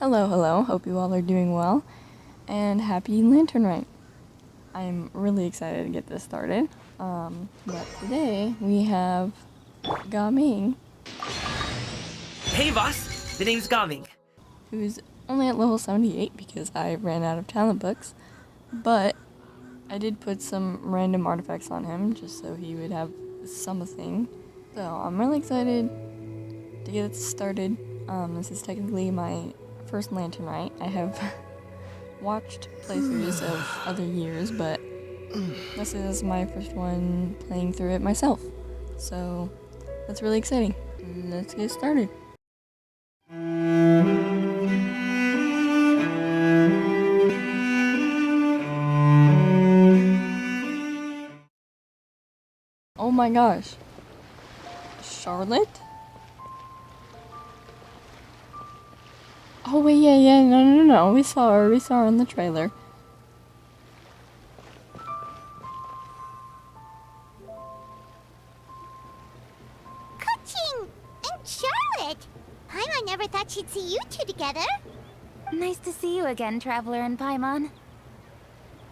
Hello, hello. Hope you all are doing well, and happy Lantern Rite. I'm really excited to get this started. But today we have Gaming, Hey boss, the name's Gaming. who's only at level 78 because I ran out of talent books, but I did put some random artifacts on him just so he would have something. So I'm really excited to get it started. This is technically my first Lantern Rite. I have watched playthroughs of other years, but this is my first one playing through it myself. So that's really exciting. Let's get started. Oh my gosh. Charlotte? Oh wait, yeah, no. We saw her in the trailer. Coaching! And Charlotte! Paimon never thought she'd see you two together. Nice to see you again, Traveler and Paimon.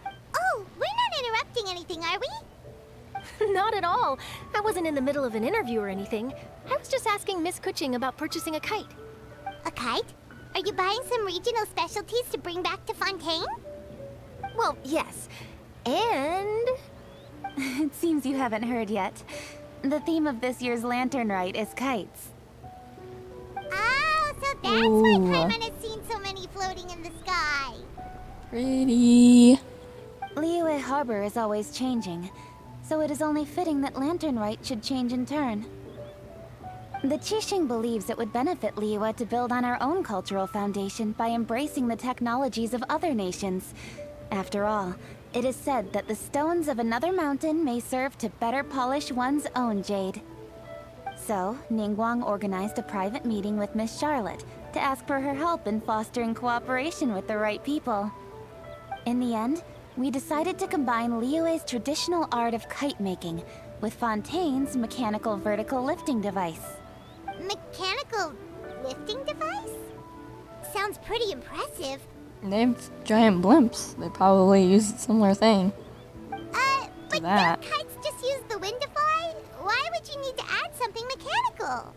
Oh, we're not interrupting anything, are we? Not at all. I wasn't in the middle of an interview or anything. I was just asking Miss Kuching about purchasing a kite. A kite? Are you buying some regional specialties to bring back to Fontaine? Well, yes. And... It seems you haven't heard yet. The theme of this year's Lantern Rite is kites. Oh, so that's why Ooh. Paimon has seen so many floating in the sky. Pretty. Liyue Harbor is always changing, so it is only fitting that Lantern Rite should change in turn. The Qixing believes it would benefit Liyue to build on our own cultural foundation by embracing the technologies of other nations. After all, it is said that the stones of another mountain may serve to better polish one's own jade. So, Ningguang organized a private meeting with Miss Charlotte to ask for her help in fostering cooperation with the right people. In the end, we decided to combine Liyue's traditional art of kite making with Fontaine's mechanical vertical lifting device. Mechanical lifting device? Sounds pretty impressive. They have giant blimps. They probably use a similar thing. But that. don't kites just use the wind to fly? Why would you need to add something mechanical?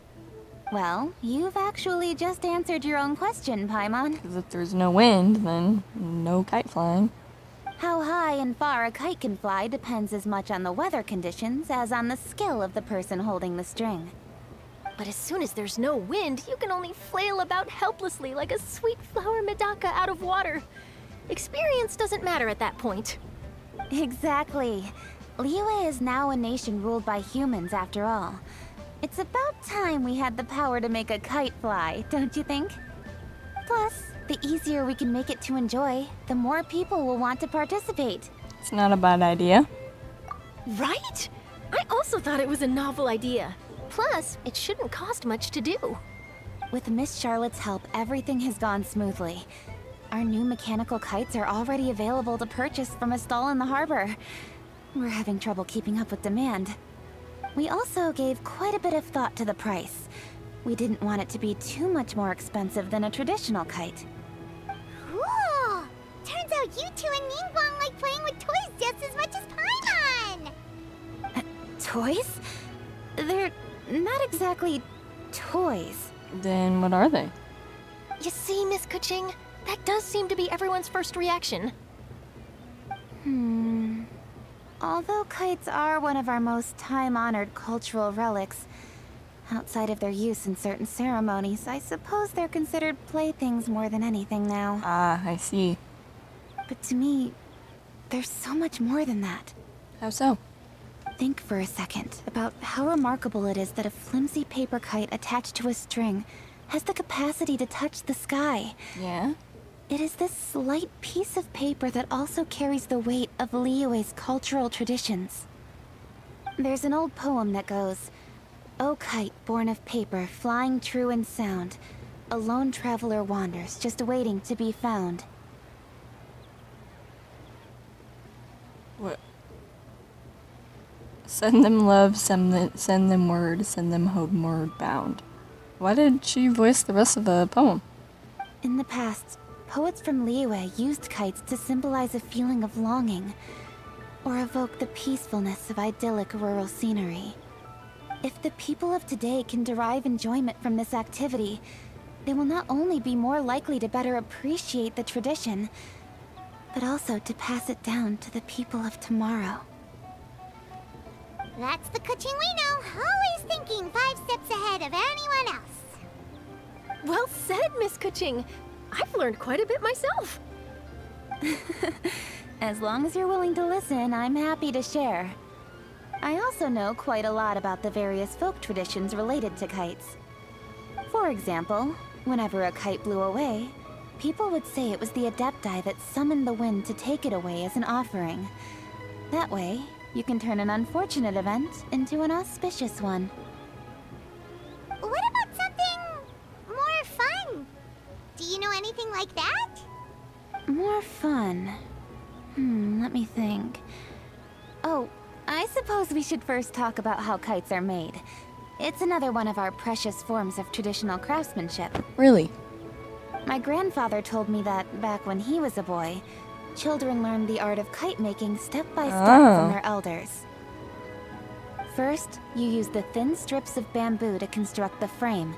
Well, you've actually just answered your own question, Paimon. Because if there's no wind, then no kite flying. How high and far a kite can fly depends as much on the weather conditions as on the skill of the person holding the string. But as soon as there's no wind, you can only flail about helplessly like a sweet flower medaka out of water. Experience doesn't matter at that point. Exactly. Liyue is now a nation ruled by humans after all. It's about time we had the power to make a kite fly, don't you think? Plus, the easier we can make it to enjoy, the more people will want to participate. It's not a bad idea. Right? I also thought it was a novel idea. Plus, it shouldn't cost much to do. With Miss Charlotte's help, everything has gone smoothly. Our new mechanical kites are already available to purchase from a stall in the harbor. We're having trouble keeping up with demand. We also gave quite a bit of thought to the price. We didn't want it to be too much more expensive than a traditional kite. Cool! Turns out you two and Ningguang like playing with toys just as much as Paimon! Toys? They're not exactly toys. Then what are they? You see, Miss Kuching? That does seem to be everyone's first reaction. Although kites are one of our most time-honored cultural relics, outside of their use in certain ceremonies, I suppose they're considered playthings more than anything now. Ah, I see. But to me, there's so much more than that. How so? Think for a second about how remarkable it is that a flimsy paper kite attached to a string has the capacity to touch the sky. Yeah? It is this slight piece of paper that also carries the weight of Liyue's cultural traditions. There's an old poem that goes, "O kite born of paper, flying true and sound, a lone traveler wanders, just waiting to be found." What? Send them love, send them word, send them homeward bound. Why did she voice the rest of the poem? In the past, poets from Liyue used kites to symbolize a feeling of longing, or evoke the peacefulness of idyllic rural scenery. If the people of today can derive enjoyment from this activity, they will not only be more likely to better appreciate the tradition, but also to pass it down to the people of tomorrow. That's the Kuching we know, always thinking 5 steps ahead of anyone else. Well said, Miss Kuching. I've learned quite a bit myself. As long as you're willing to listen, I'm happy to share. I also know quite a lot about the various folk traditions related to kites. For example, whenever a kite blew away, people would say it was the Adepti that summoned the wind to take it away as an offering. That way, you can turn an unfortunate event into an auspicious one. What about something more fun? Do you know anything like that? More fun. Let me think. Oh, I suppose we should first talk about how kites are made. It's another one of our precious forms of traditional craftsmanship. Really? My grandfather told me that back when he was a boy, children learned the art of kite making step by step from their elders. First, you use the thin strips of bamboo to construct the frame.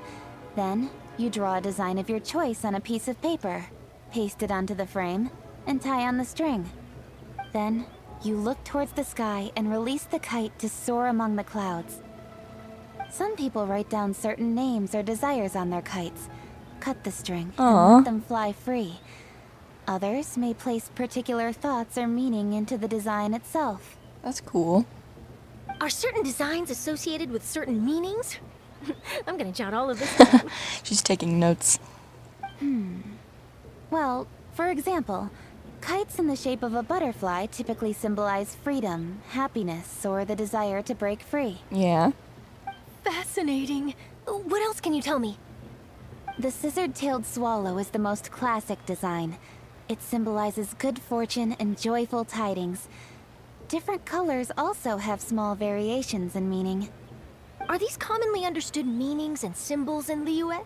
Then, you draw a design of your choice on a piece of paper, paste it onto the frame, and tie on the string. Then, you look towards the sky and release the kite to soar among the clouds. Some people write down certain names or desires on their kites, cut the string, and let them fly free. Others may place particular thoughts or meaning into the design itself. That's cool. Are certain designs associated with certain meanings? I'm gonna jot all of this down. She's taking notes. Well, for example, kites in the shape of a butterfly typically symbolize freedom, happiness, or the desire to break free. Yeah. Fascinating. What else can you tell me? The scissored-tailed swallow is the most classic design. It symbolizes good fortune and joyful tidings. Different colors also have small variations in meaning. Are these commonly understood meanings and symbols in Liyue?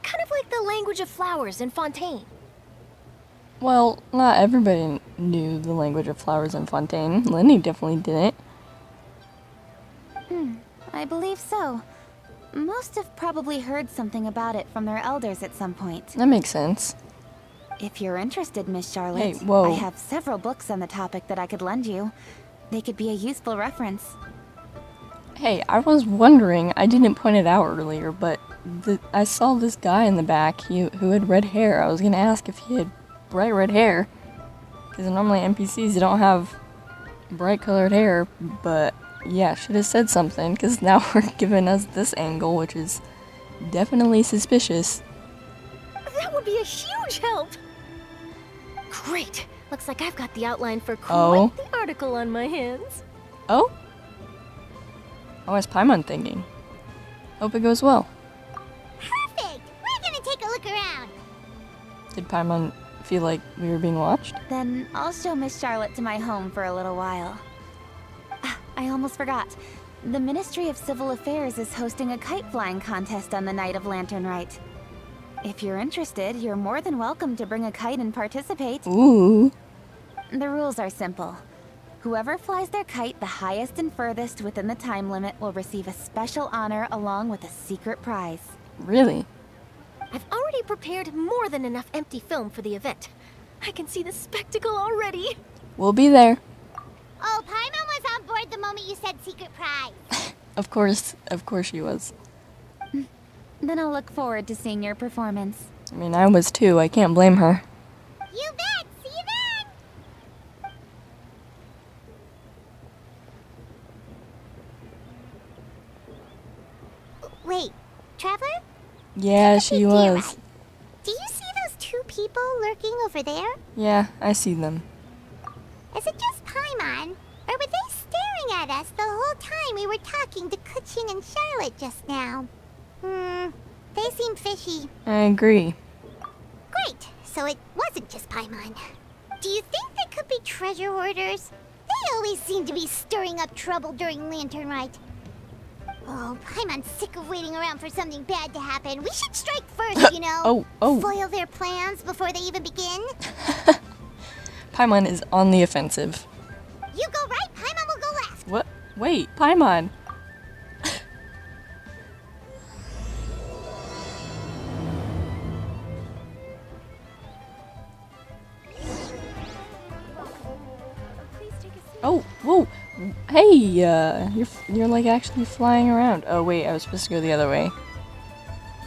Kind of like the language of flowers in Fontaine. Well, not everybody knew the language of flowers in Fontaine. Lenny definitely didn't. I believe so. Most have probably heard something about it from their elders at some point. That makes sense. If you're interested, Miss Charlotte, Hey, whoa. I have several books on the topic that I could lend you. They could be a useful reference. Hey, I was wondering, I didn't point it out earlier, but I saw this guy in the back who had red hair. I was gonna ask if he had bright red hair, because normally NPCs don't have bright colored hair, but yeah, should have said something, because now we're giving us this angle, which is definitely suspicious. That would be a huge help! Great! Looks like I've got the outline for quite Oh. the article on my hands. Oh? Oh, what's Paimon thinking? Hope it goes well. Perfect! We're gonna take a look around. Did Paimon feel like we were being watched? Then I'll show Miss Charlotte to my home for a little while. I almost forgot. The Ministry of Civil Affairs is hosting a kite flying contest on the night of Lantern Rite. If you're interested, you're more than welcome to bring a kite and participate. Ooh. The rules are simple. Whoever flies their kite the highest and furthest within the time limit will receive a special honor along with a secret prize. Really? I've already prepared more than enough empty film for the event. I can see the spectacle already. We'll be there. Oh, Paimon was on board the moment you said secret prize. Of course she was. Then I'll look forward to seeing your performance. I mean, I was too. I can't blame her. You bet! See you then! Wait, Traveler? Yeah, she Big deal. was. Do you see those two people lurking over there? Yeah, I see them. Is it just Paimon? Or were they staring at us the whole time we were talking to Kuching and Charlotte just now? They seem fishy. I agree. Great, so it wasn't just Paimon. Do you think they could be treasure hoarders? They always seem to be stirring up trouble during Lantern Rite. Oh, Paimon's sick of waiting around for something bad to happen. We should strike first, you know? Oh. Foil their plans before they even begin. Paimon is on the offensive. You go right, Paimon will go left. What? Wait, Paimon. Oh, whoa. Hey, you're like actually flying around. Oh wait, I was supposed to go the other way.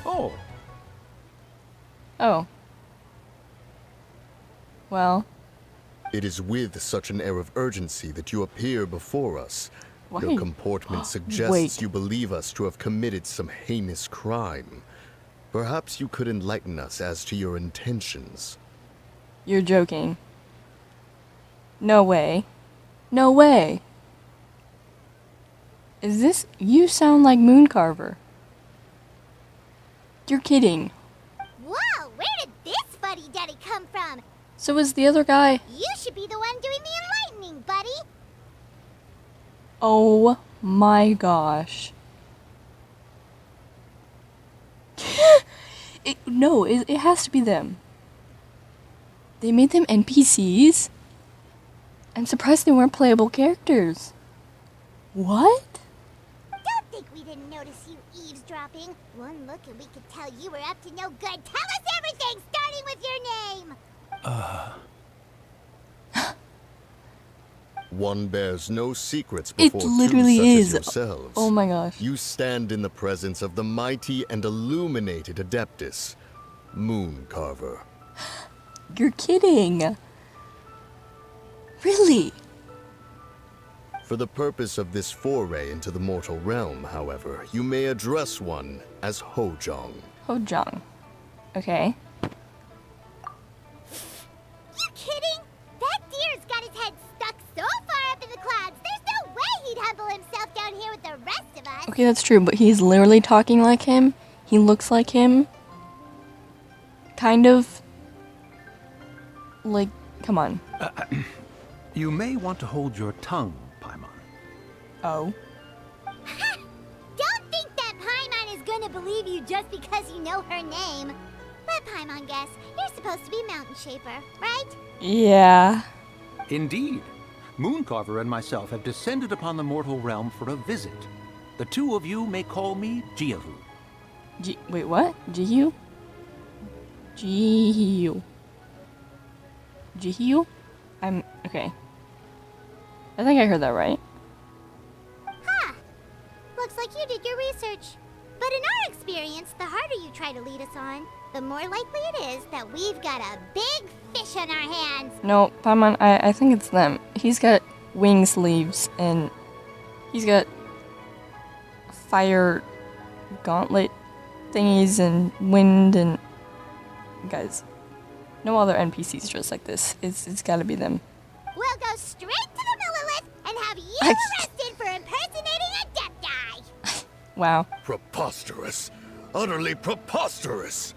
Oh, Oh. Well, It is with such an air of urgency that you appear before us. why? Your comportment suggests Wait. you believe us to have committed some heinous crime. Perhaps you could enlighten us as to your intentions. You're joking. No way. No way. Is this... You sound like Mooncarver. You're kidding. Whoa, where did this fuddy-duddy come from? So is the other guy... You should be the one doing the enlightening, buddy. Oh my gosh. It has to be them. They made them NPCs? I'm surprised they weren't playable characters. What? Don't think we didn't notice you eavesdropping. One look and we could tell you were up to no good. Tell us everything, starting with your name. One bears no secrets It before literally two such is. as yourselves. Oh my gosh. You stand in the presence of the mighty and illuminated Adeptus, Mooncarver. You're kidding. Really? For the purpose of this foray into the mortal realm, however, you may address one as Hojong. Hojong. Okay. You kidding? That deer's got his head stuck so far up in the clouds, there's no way he'd humble himself down here with the rest of us. Okay, that's true, but he's literally talking like him. He looks like him. Kind of. Like, come on. you may want to hold your tongue, Paimon. Oh. Don't think that Paimon is gonna believe you just because you know her name. Let Paimon guess. You're supposed to be Mountain Shaper, right? Yeah. Indeed. Mooncarver and myself have descended upon the mortal realm for a visit. The two of you may call me Jiahu. Wait, what? Jihu? Jihu. Jihu? Okay. I think I heard that right. Huh. Looks like you did your research. But in our experience, the harder you try to lead us on, the more likely it is that we've got a big fish on our hands. No, Paimon, I think it's them. He's got wing sleeves and he's got fire gauntlet thingies and wind and... Guys, no other NPCs dressed like this. It's gotta be them. We'll go straight to the Millilith and have you I- arrested for impersonating a Adepti. Wow. Preposterous! Utterly preposterous!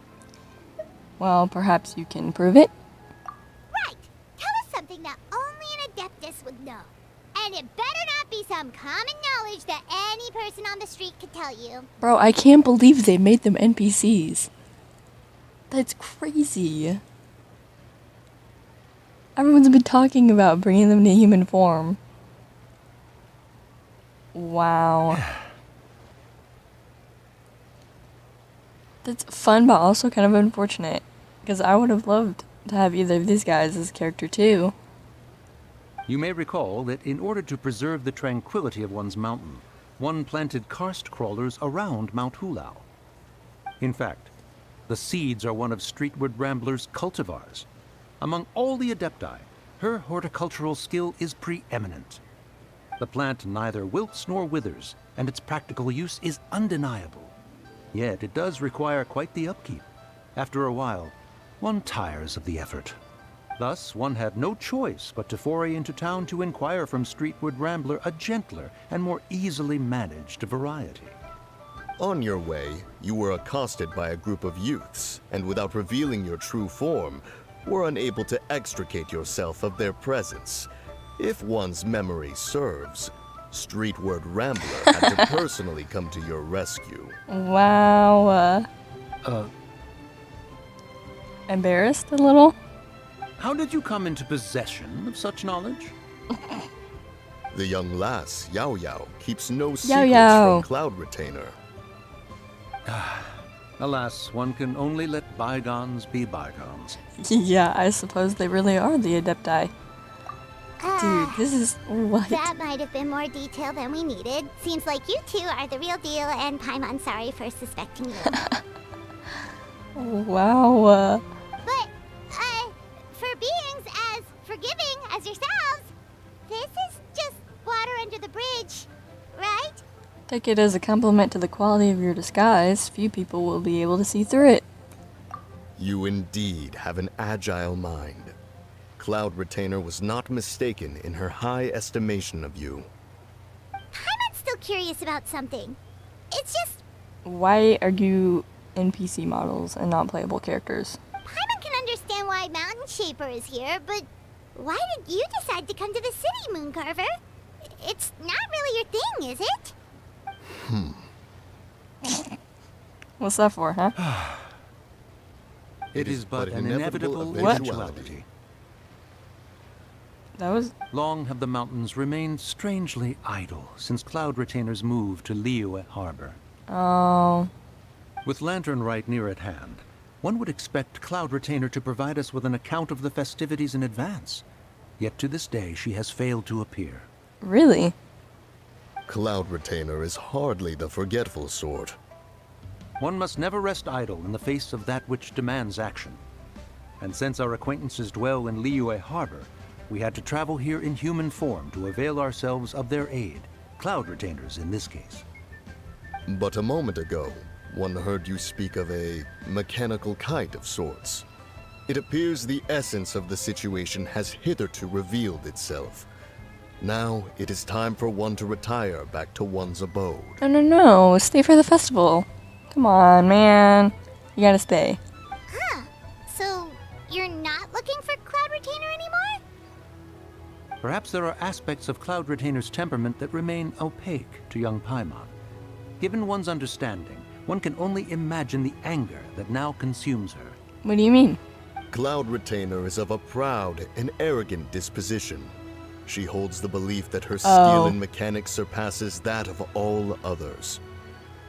Well, perhaps you can prove it? Right. Tell us something that only an Adeptus would know. And it better not be some common knowledge that any person on the street could tell you. Bro, I can't believe they made them NPCs. That's crazy. Everyone's been talking about bringing them to human form. Wow. That's fun, but also kind of unfortunate. Because I would have loved to have either of these guys as a character too. You may recall that in order to preserve the tranquility of one's mountain, one planted karst crawlers around Mount Hulao. In fact, the seeds are one of Streetward Rambler's cultivars. Among all the Adepti, her horticultural skill is preeminent. The plant neither wilts nor withers, and its practical use is undeniable. Yet it does require quite the upkeep. After a while, one tires of the effort. Thus, one had no choice but to foray into town to inquire from Streetward Rambler a gentler and more easily managed variety. On your way, you were accosted by a group of youths, and without revealing your true form, were unable to extricate yourself of their presence. If one's memory serves, Street word Rambler had to personally come to your rescue. Wow. Embarrassed a little? How did you come into possession of such knowledge? The young lass, Yao Yao, keeps no Yao secrets Yao. from Cloud Retainer. Alas, one can only let bygones be bygones. Yeah, I suppose they really are the Adepti. Dude, this is what? That might have been more detail than we needed. Seems like you two are the real deal, and Paimon, sorry for suspecting you. Wow. But, for beings as forgiving as yourselves, this is just water under the bridge, right? Take it as a compliment to the quality of your disguise. Few people will be able to see through it. You indeed have an agile mind. Cloud Retainer was not mistaken in her high estimation of you. Paimon's still curious about something. It's just, Why are you NPC models and not playable characters? Paimon can understand why Mountain Shaper is here, but why did you decide to come to the city, Mooncarver? It's not really your thing, is it? What's that for, huh? It is but an inevitable eventuality. That was... Long have the mountains remained strangely idle since Cloud Retainer's move to Liyue Harbor. Oh... With Lantern Rite near at hand, one would expect Cloud Retainer to provide us with an account of the festivities in advance. Yet to this day, she has failed to appear. Really? Cloud Retainer is hardly the forgetful sort. One must never rest idle in the face of that which demands action. And since our acquaintances dwell in Liyue Harbor, we had to travel here in human form to avail ourselves of their aid, Cloud Retainers in this case. But a moment ago, one heard you speak of a mechanical kite of sorts. It appears the essence of the situation has hitherto revealed itself. Now it is time for one to retire back to one's abode. No. Stay for the festival. Come on, man. You gotta stay. Huh. So, you're not looking for Cloud Retainer anymore? Perhaps there are aspects of Cloud Retainer's temperament that remain opaque to young Paimon. Given one's understanding, one can only imagine the anger that now consumes her. What do you mean? Cloud Retainer is of a proud and arrogant disposition. She holds the belief that her skill in mechanics surpasses that of all others.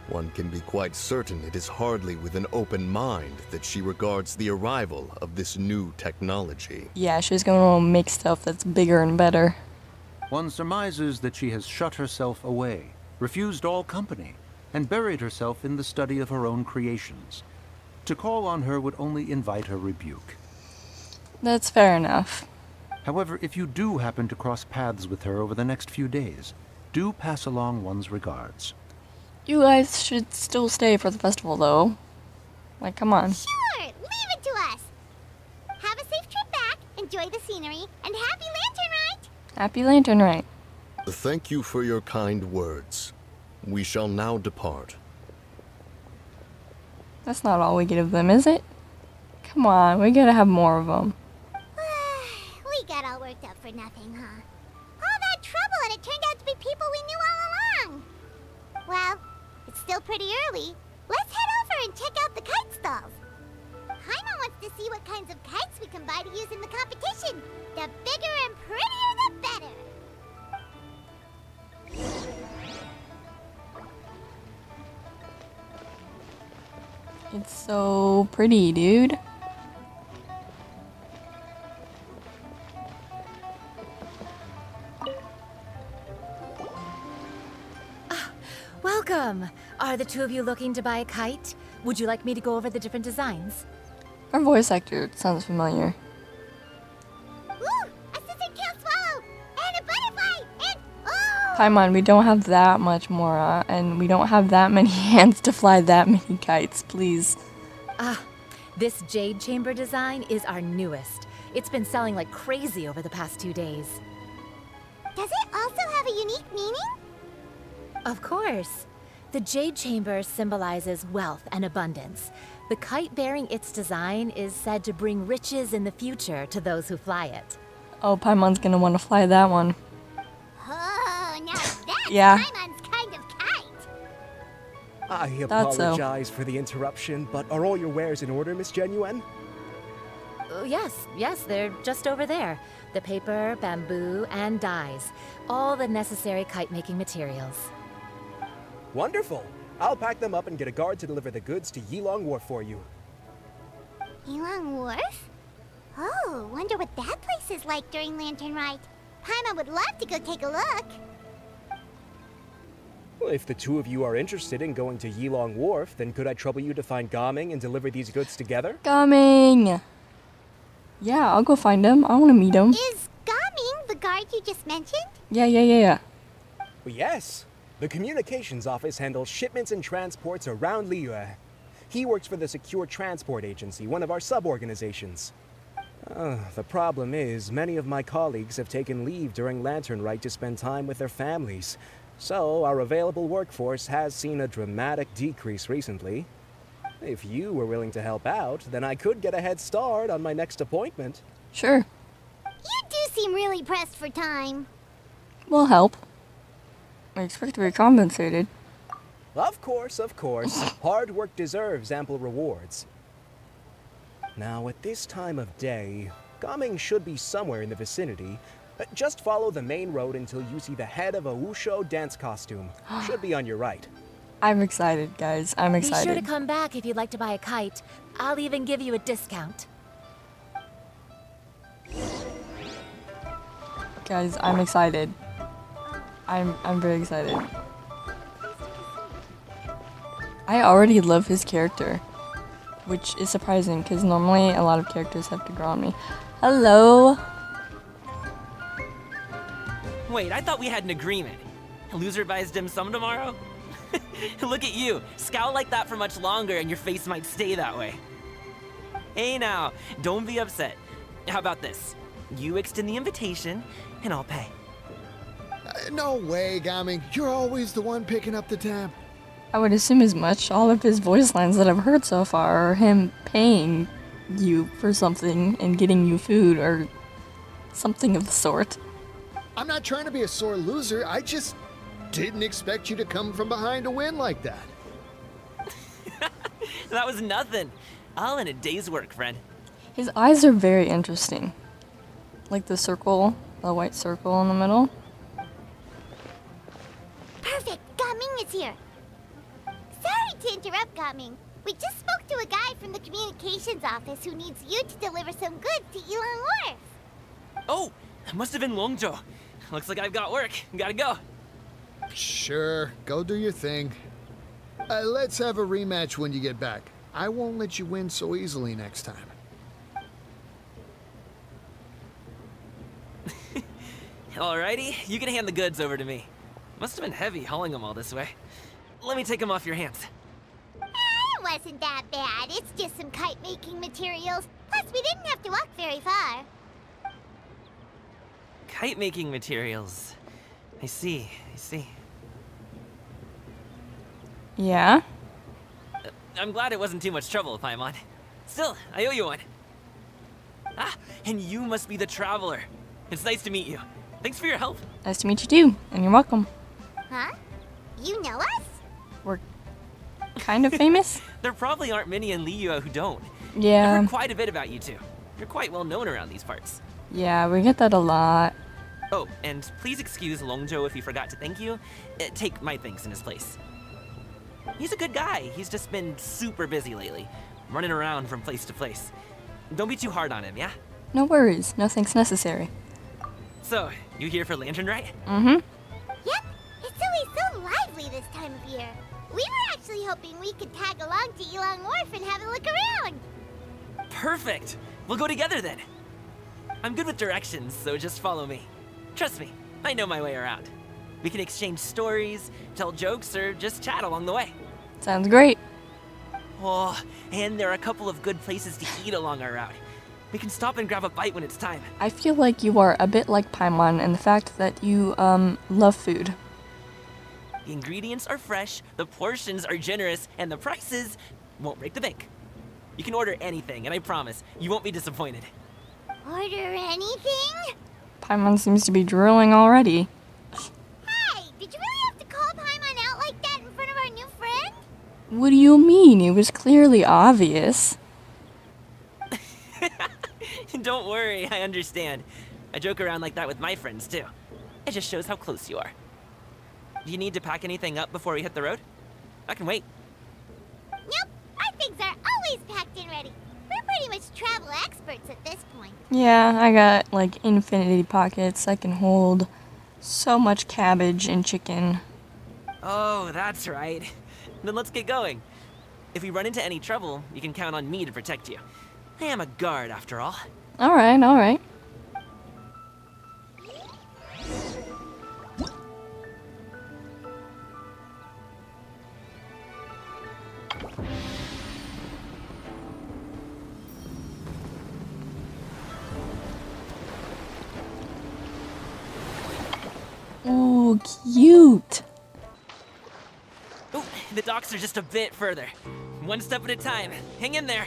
One can be quite certain it is hardly with an open mind that she regards the arrival of this new technology. Yeah, she's gonna make stuff that's bigger and better. One surmises that she has shut herself away, refused all company, and buried herself in the study of her own creations. To call on her would only invite her rebuke. That's fair enough. However, if you do happen to cross paths with her over the next few days, do pass along one's regards. You guys should still stay for the festival, though. Like, come on. Sure, leave it to us. Have a safe trip back, enjoy the scenery, and happy Lantern Rite! Happy Lantern Rite. Thank you for your kind words. We shall now depart. That's not all we get of them, is it? Come on, we gotta have more of them. We got all worked up for nothing, huh? All that trouble and it turned out to be people we knew all along. Well, it's still pretty early. Let's head over and check out the kite stalls. Paimon wants to see what kinds of kites we can buy to use in the competition. The bigger and prettier, the better. It's so pretty, dude. Welcome! Are the two of you looking to buy a kite? Would you like me to go over the different designs? Her voice actor sounds familiar. Ooh, a scissor kill swallow, and a butterfly, and oh! Paimon, we don't have that much more, and we don't have that many hands to fly that many kites, please. This jade chamber design is our newest. It's been selling like crazy over the past 2 days. Does it also have a unique meaning? Of course. The jade chamber symbolizes wealth and abundance. The kite bearing its design is said to bring riches in the future to those who fly it. Oh, Paimon's gonna want to fly that one. Oh, now Yeah. Paimon's kind of kite. I Thought so. apologize for the interruption, but are all your wares in order, Miss Genuine? Yes, they're just over there. The paper, bamboo, and dyes. All the necessary kite-making materials. Wonderful. I'll pack them up and get a guard to deliver the goods to Yilong Wharf for you. Yilong Wharf? Oh, wonder what that place is like during Lantern Rite. Paimon would love to go take a look. Well, if the two of you are interested in going to Yilong Wharf, then could I trouble you to find Gaming and deliver these goods together? Coming. Yeah, I'll go find him. I want to meet him. Is Gaming the guard you just mentioned? Yeah. Well, yes. The communications office handles shipments and transports around Liyue. He works for the Secure Transport Agency, one of our sub-organizations. The problem is, many of my colleagues have taken leave during Lantern Rite to spend time with their families. So, our available workforce has seen a dramatic decrease recently. If you were willing to help out, then I could get a head start on my next appointment. Sure. You do seem really pressed for time. We'll help. I expect to be compensated. Of course. Hard work deserves ample rewards. Now, at this time of day, Gaming should be somewhere in the vicinity. Just follow the main road until you see the head of a Wushu dance costume. Should be on your right. I'm excited, guys. I'm Be sure excited. to come back if you'd like to buy a kite. I'll even give you a discount. Guys, I'm excited. I'm very excited. I already love his character, which is surprising because normally a lot of characters have to grow on me. Hello. Wait, I thought we had an agreement. Loser buys dim sum tomorrow? Look at you. Scowl like that for much longer and your face might stay that way. Hey now, don't be upset. How about this? You extend the invitation and I'll pay. No way, Gaming. You're always the one picking up the tab. I would assume as much. All of his voice lines that I've heard so far are him paying you for something and getting you food or something of the sort. I'm not trying to be a sore loser. I just didn't expect you to come from behind to win like that. That was nothing. All in a day's work, friend. His eyes are very interesting. Like the circle, the white circle in the middle. Perfect, Gaming is here. Sorry to interrupt, Gaming. We just spoke to a guy from the communications office who needs you to deliver some goods to Yilong Wharf. Oh, that must have been Longzhou. Looks like I've got work. Gotta go. Sure, go do your thing. Let's have a rematch when you get back. I won't let you win so easily next time. Alrighty, you can hand the goods over to me. Must have been heavy hauling them all this way. Let me take them off your hands. It wasn't that bad. It's just some kite-making materials. Plus, we didn't have to walk very far. Kite-making materials. I see. Yeah? I'm glad it wasn't too much trouble, Paimon. Still, I owe you one. Ah, and you must be the traveler. It's nice to meet you. Thanks for your help. Nice to meet you too, and you're welcome. Huh? You know us? We're kind of famous? There probably aren't many in Liyue who don't. I've Yeah. heard quite a bit about you two. You're quite well known around these parts. Yeah, we get that a lot. Oh, and please excuse Longzhou if he forgot to thank you. Take my thanks in his place. He's a good guy. He's just been super busy lately, running around from place to place. Don't be too hard on him, yeah? No worries. No thanks necessary. So, you here for Lantern Rite? Mm-hmm. Yep. It's always so lively this time of year. We were actually hoping we could tag along to Yilong Wharf and have a look around. Perfect. We'll go together then. I'm good with directions, so just follow me. Trust me, I know my way around. We can exchange stories, tell jokes, or just chat along the way. Sounds great. Oh, and there are a couple of good places to eat along our route. We can stop and grab a bite when it's time. I feel like you are a bit like Paimon in the fact that you, love food. The ingredients are fresh, the portions are generous, and the prices won't break the bank. You can order anything, and I promise, you won't be disappointed. Order anything? Paimon seems to be drooling already. Hey, did you really What do you mean? It was clearly obvious. Don't worry, I understand. I joke around like that with my friends, too. It just shows how close you are. Do you need to pack anything up before we hit the road? I can wait. Nope, our things are always packed and ready. We're pretty much travel experts at this point. Yeah, I got like infinity pockets. I can hold so much cabbage and chicken. Oh, that's right. Then let's get going. If we run into any trouble, you can count on me to protect you. I am a guard, after all. Alright, alright. Ooh, cute. Ooh, the docks are just a bit further. One step at a time. Hang in there.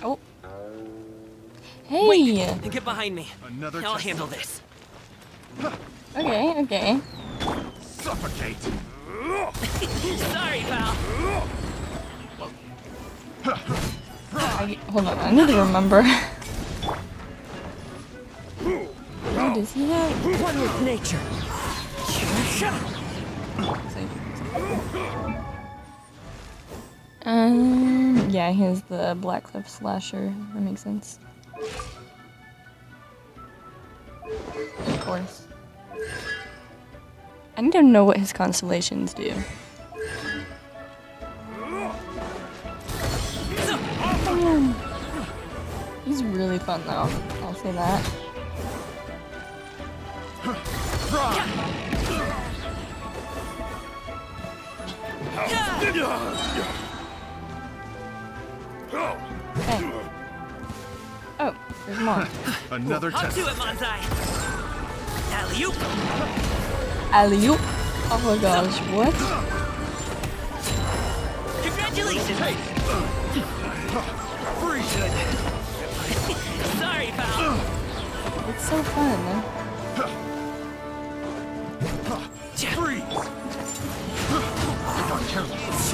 Oh. Hey. Wait, get behind me. I'll handle this. Okay, okay. Suffocate! Sorry, pal. Hold on, I need to remember. What does he have? One with nature. Yeah, he has the Black Cliff Slasher. That makes sense. Of course. I need to know what his constellations do. He's really fun though, I'll say that. Okay. Oh, there's more. Another On test. to it, Manzai. Alley-oop. Alley-oop. Oh my gosh, what? Congratulations. Sorry, pal. It's so fun. Freeze! I got careless.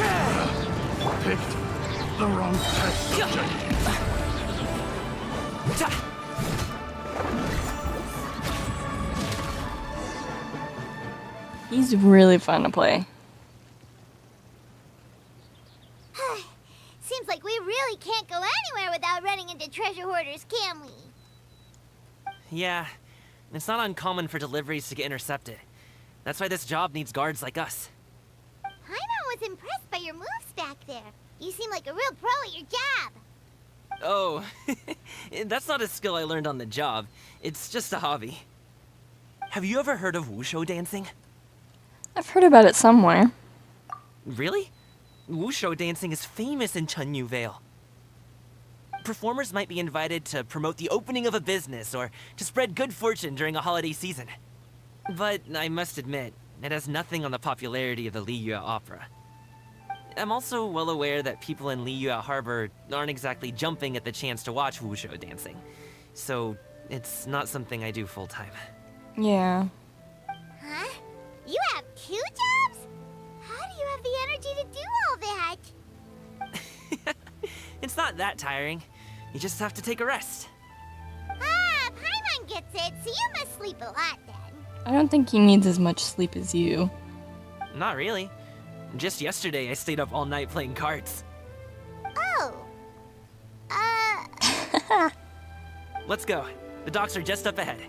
Picked the wrong test subject. He's really fun to play. Seems like we really can't go anywhere without running into treasure hoarders, can we? Yeah, it's not uncommon for deliveries to get intercepted. That's why this job needs guards like us. Paimon was impressed by your moves back there. You seem like a real pro at your job. Oh, that's not a skill I learned on the job. It's just a hobby. Have you ever heard of wushu dancing? I've heard about it somewhere. Really? Wushu dancing is famous in Chunyu Vale. Performers might be invited to promote the opening of a business or to spread good fortune during a holiday season. But I must admit, it has nothing on the popularity of the Liyue Opera. I'm also well aware that people in Liyue Harbor aren't exactly jumping at the chance to watch wushu dancing. So, it's not something I do full-time. Yeah. Huh? You have 2 jobs? How do you have the energy to do all that? It's not that tiring. You just have to take a rest. Ah, Paimon gets it, so you must sleep a lot then. I don't think he needs as much sleep as you. Not really. Just yesterday, I stayed up all night playing cards. Oh. Let's go. The docks are just up ahead.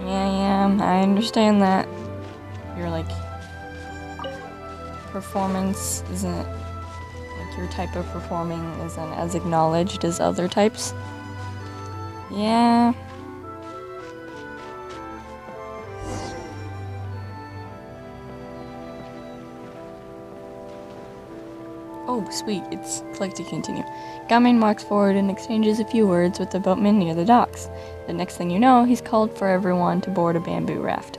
Yeah, I understand that. Your, like, performance isn't, like, your type of performing isn't as acknowledged as other types. Yeah. Oh, sweet. It's click to continue. Gamin walks forward and exchanges a few words with the boatman near the docks. The next thing you know, he's called for everyone to board a bamboo raft.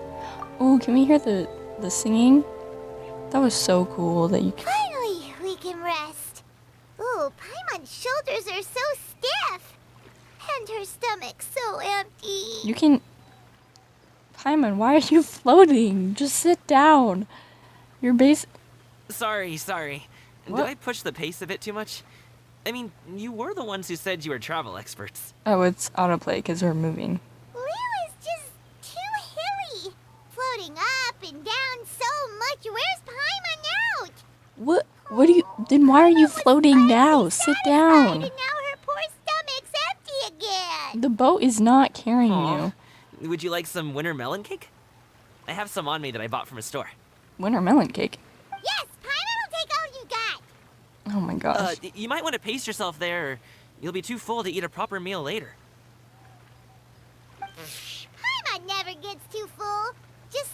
Ooh, can we hear the singing? That was so cool that you can... Finally, we can rest. Ooh, Paimon's shoulders are so stiff. And her stomach so empty. You can... Paimon, why are you floating? Just sit down. You're Sorry. What? Did I push the pace a bit too much? I mean, you were the ones who said you were travel experts. Oh, it's autoplay because we're moving. Leo is just too hilly. Floating up and down so much. Where's Paimon out? What? What do you... Then why are you floating now? Sit down. And now her poor stomach's empty again. The boat is not carrying Aw. you. Would you like some winter melon cake? I have some on me that I bought from a store. Winter melon cake. Yes, Paimon will take all you got. Oh my gosh. You might want to pace yourself there, or you'll be too full to eat a proper meal later. Paimon never gets too full. Just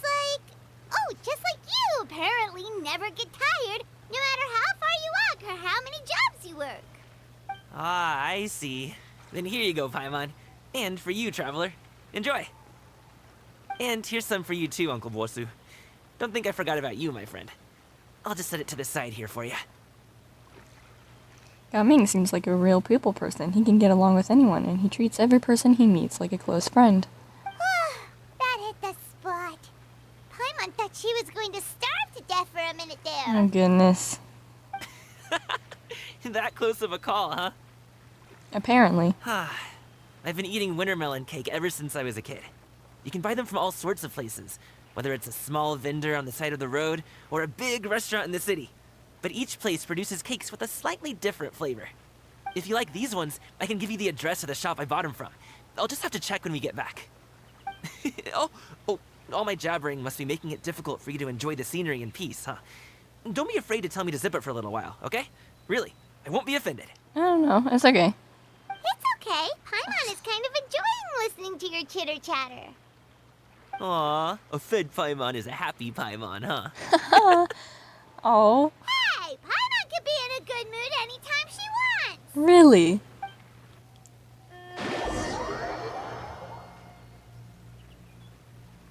like you apparently never get tired, no matter how far you walk or how many jobs you work. Ah, I see. Then here you go, Paimon. And for you, traveler. Enjoy. And here's some for you too, Uncle Bosu. Don't think I forgot about you, my friend. I'll just set it to the side here for you. Gaming seems like a real people person. He can get along with anyone, and he treats every person he meets like a close friend. That hit the spot. Paimon thought she was going to starve to death for a minute there. Oh goodness. That close of a call, huh? Apparently. I've been eating winter melon cake ever since I was a kid. You can buy them from all sorts of places, whether it's a small vendor on the side of the road or a big restaurant in the city. But each place produces cakes with a slightly different flavor. If you like these ones, I can give you the address of the shop I bought them from. I'll just have to check when we get back. Oh, all my jabbering must be making it difficult for you to enjoy the scenery in peace, huh? Don't be afraid to tell me to zip it for a little while, okay? Really, I won't be offended. I don't know. It's okay. It's okay. Paimon is kind of enjoying listening to your chitter-chatter. Aw, a fed Paimon is a happy Paimon, huh? Oh, Hey, Paimon could be in a good mood anytime she wants. really?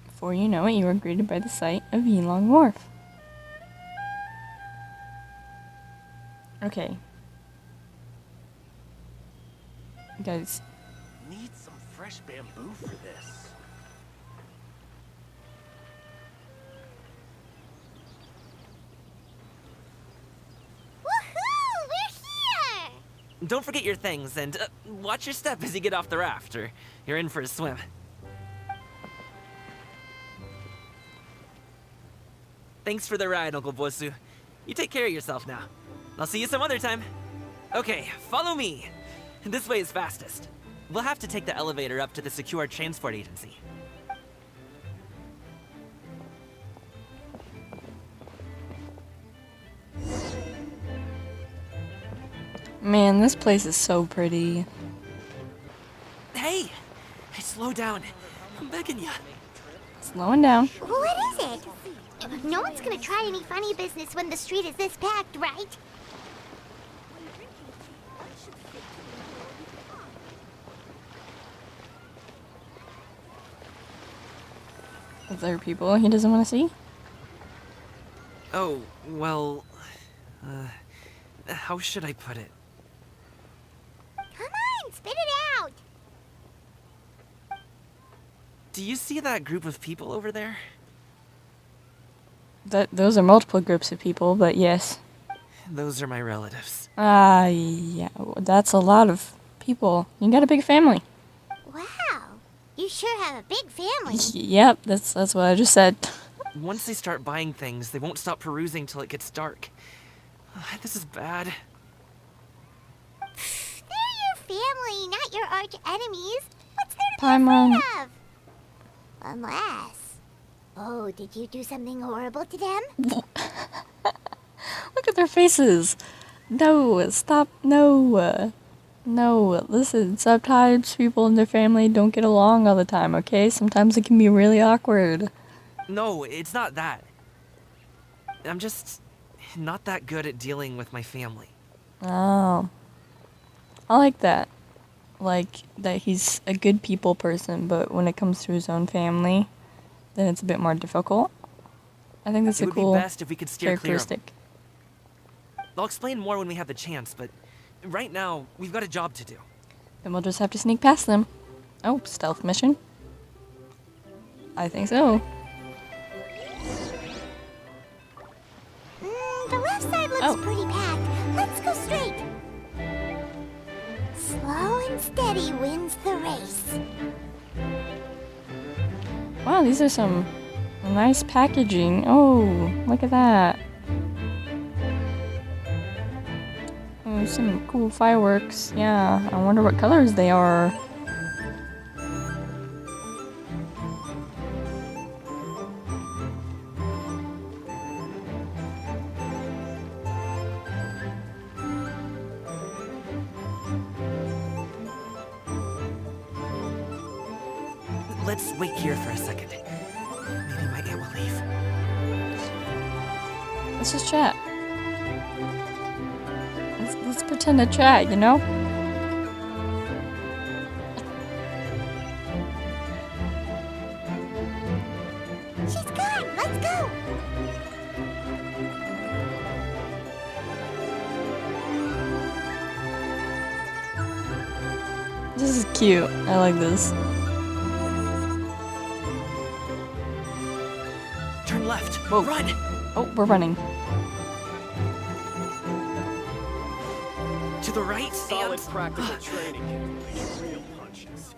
Before you know it, you are greeted by the sight of Yilong Wharf. Okay. Guys, Need some fresh bamboo for this. Woohoo! We're here! Don't forget your things, and watch your step as you get off the raft, or you're in for a swim. Thanks for the ride, Uncle Bosu. You take care of yourself now. I'll see you some other time. Okay, follow me. This way is fastest. We'll have to take the elevator up to the secure transport agency. man, this place is so pretty. Hey! Slow down. I'm begging you. Slowing down. What is it? No one's gonna try any funny business when the street is this packed, right? Is there people he doesn't want to see? Oh, well... how should I put it? Come on, spit it out! Do you see that group of people over there? Those are multiple groups of people, but yes. Those are my relatives. Yeah, that's a lot of people. You got a big family. Wow, you sure have a big family. Yep, that's what I just said. Once they start buying things, they won't stop perusing till it gets dark. This is bad. They're your family, not your arch enemies. What's there to be Paimon. afraid of? Unless... Oh, did you do something horrible to them? Look at their faces. No, stop. No. No, listen, sometimes people in their family don't get along all the time, okay? Sometimes it can be really awkward. No, it's not that. I'm just not that good at dealing with my family. Oh. I like that. Like, that he's a good people person, but when it comes to his own family, then it's a bit more difficult. I think that's It a would cool be best if we could steer clear of them. characteristic. I'll explain more when we have the chance, but right now, we've got a job to do. Then we'll just have to sneak past them. Oh, stealth mission? I think so. The left side looks pretty packed. Let's go straight. Slow and steady wins the race. Wow, these are some nice packaging. Oh, look at that. Oh, some cool fireworks. Yeah, I wonder what colors they are. Let's wait here for a second. Maybe my aunt will leave. Let's just chat. Let's pretend to chat, you know? She's gone. Let's go. This is cute. I like this. Turn left. Whoa. Run! Oh, we're running. To the right, Solid and... practical training. Real punches.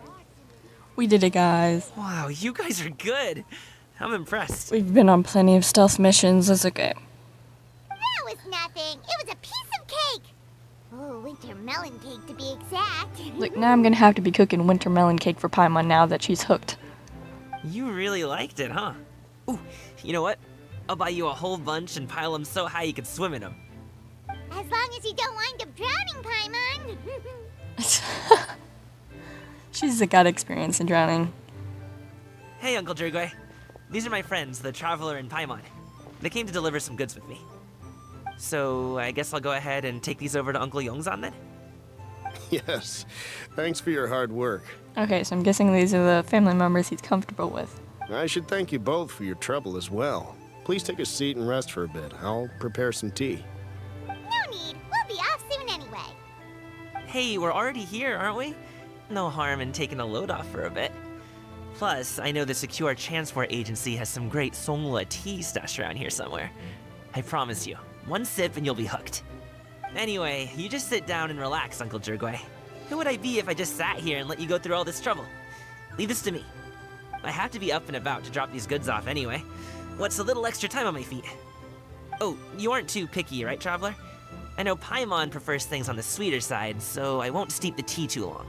We did it, guys. Wow, you guys are good. I'm impressed. We've been on plenty of stealth missions. It's okay. That was nothing. It was a piece of cake. Oh, winter melon cake to be exact. Look, now I'm gonna have to be cooking winter melon cake for Paimon now that she's hooked. You really liked it, huh? Ooh, you know what? I'll buy you a whole bunch and pile them so high you can swim in them. As long as you don't wind up drowning, Paimon. She's got experience in drowning. Hey, Uncle Jirgwe. These are my friends, the Traveler and Paimon. They came to deliver some goods with me. So, I guess I'll go ahead and take these over to Uncle Yongzan then? Yes. Thanks for your hard work. Okay, so I'm guessing these are the family members he's comfortable with. I should thank you both for your trouble as well. Please take a seat and rest for a bit. I'll prepare some tea. No need. We'll be off soon anyway. Hey, we're already here, aren't we? No harm in taking a load off for a bit. Plus, I know the Secure Transport Agency has some great Songhua tea stashed around here somewhere. I promise you, one sip and you'll be hooked. Anyway, you just sit down and relax, Uncle Jirgwe. Who would I be if I just sat here and let you go through all this trouble? Leave this to me. I have to be up and about to drop these goods off anyway. What's a little extra time on my feet? Oh, you aren't too picky, right, Traveler? I know Paimon prefers things on the sweeter side, so I won't steep the tea too long.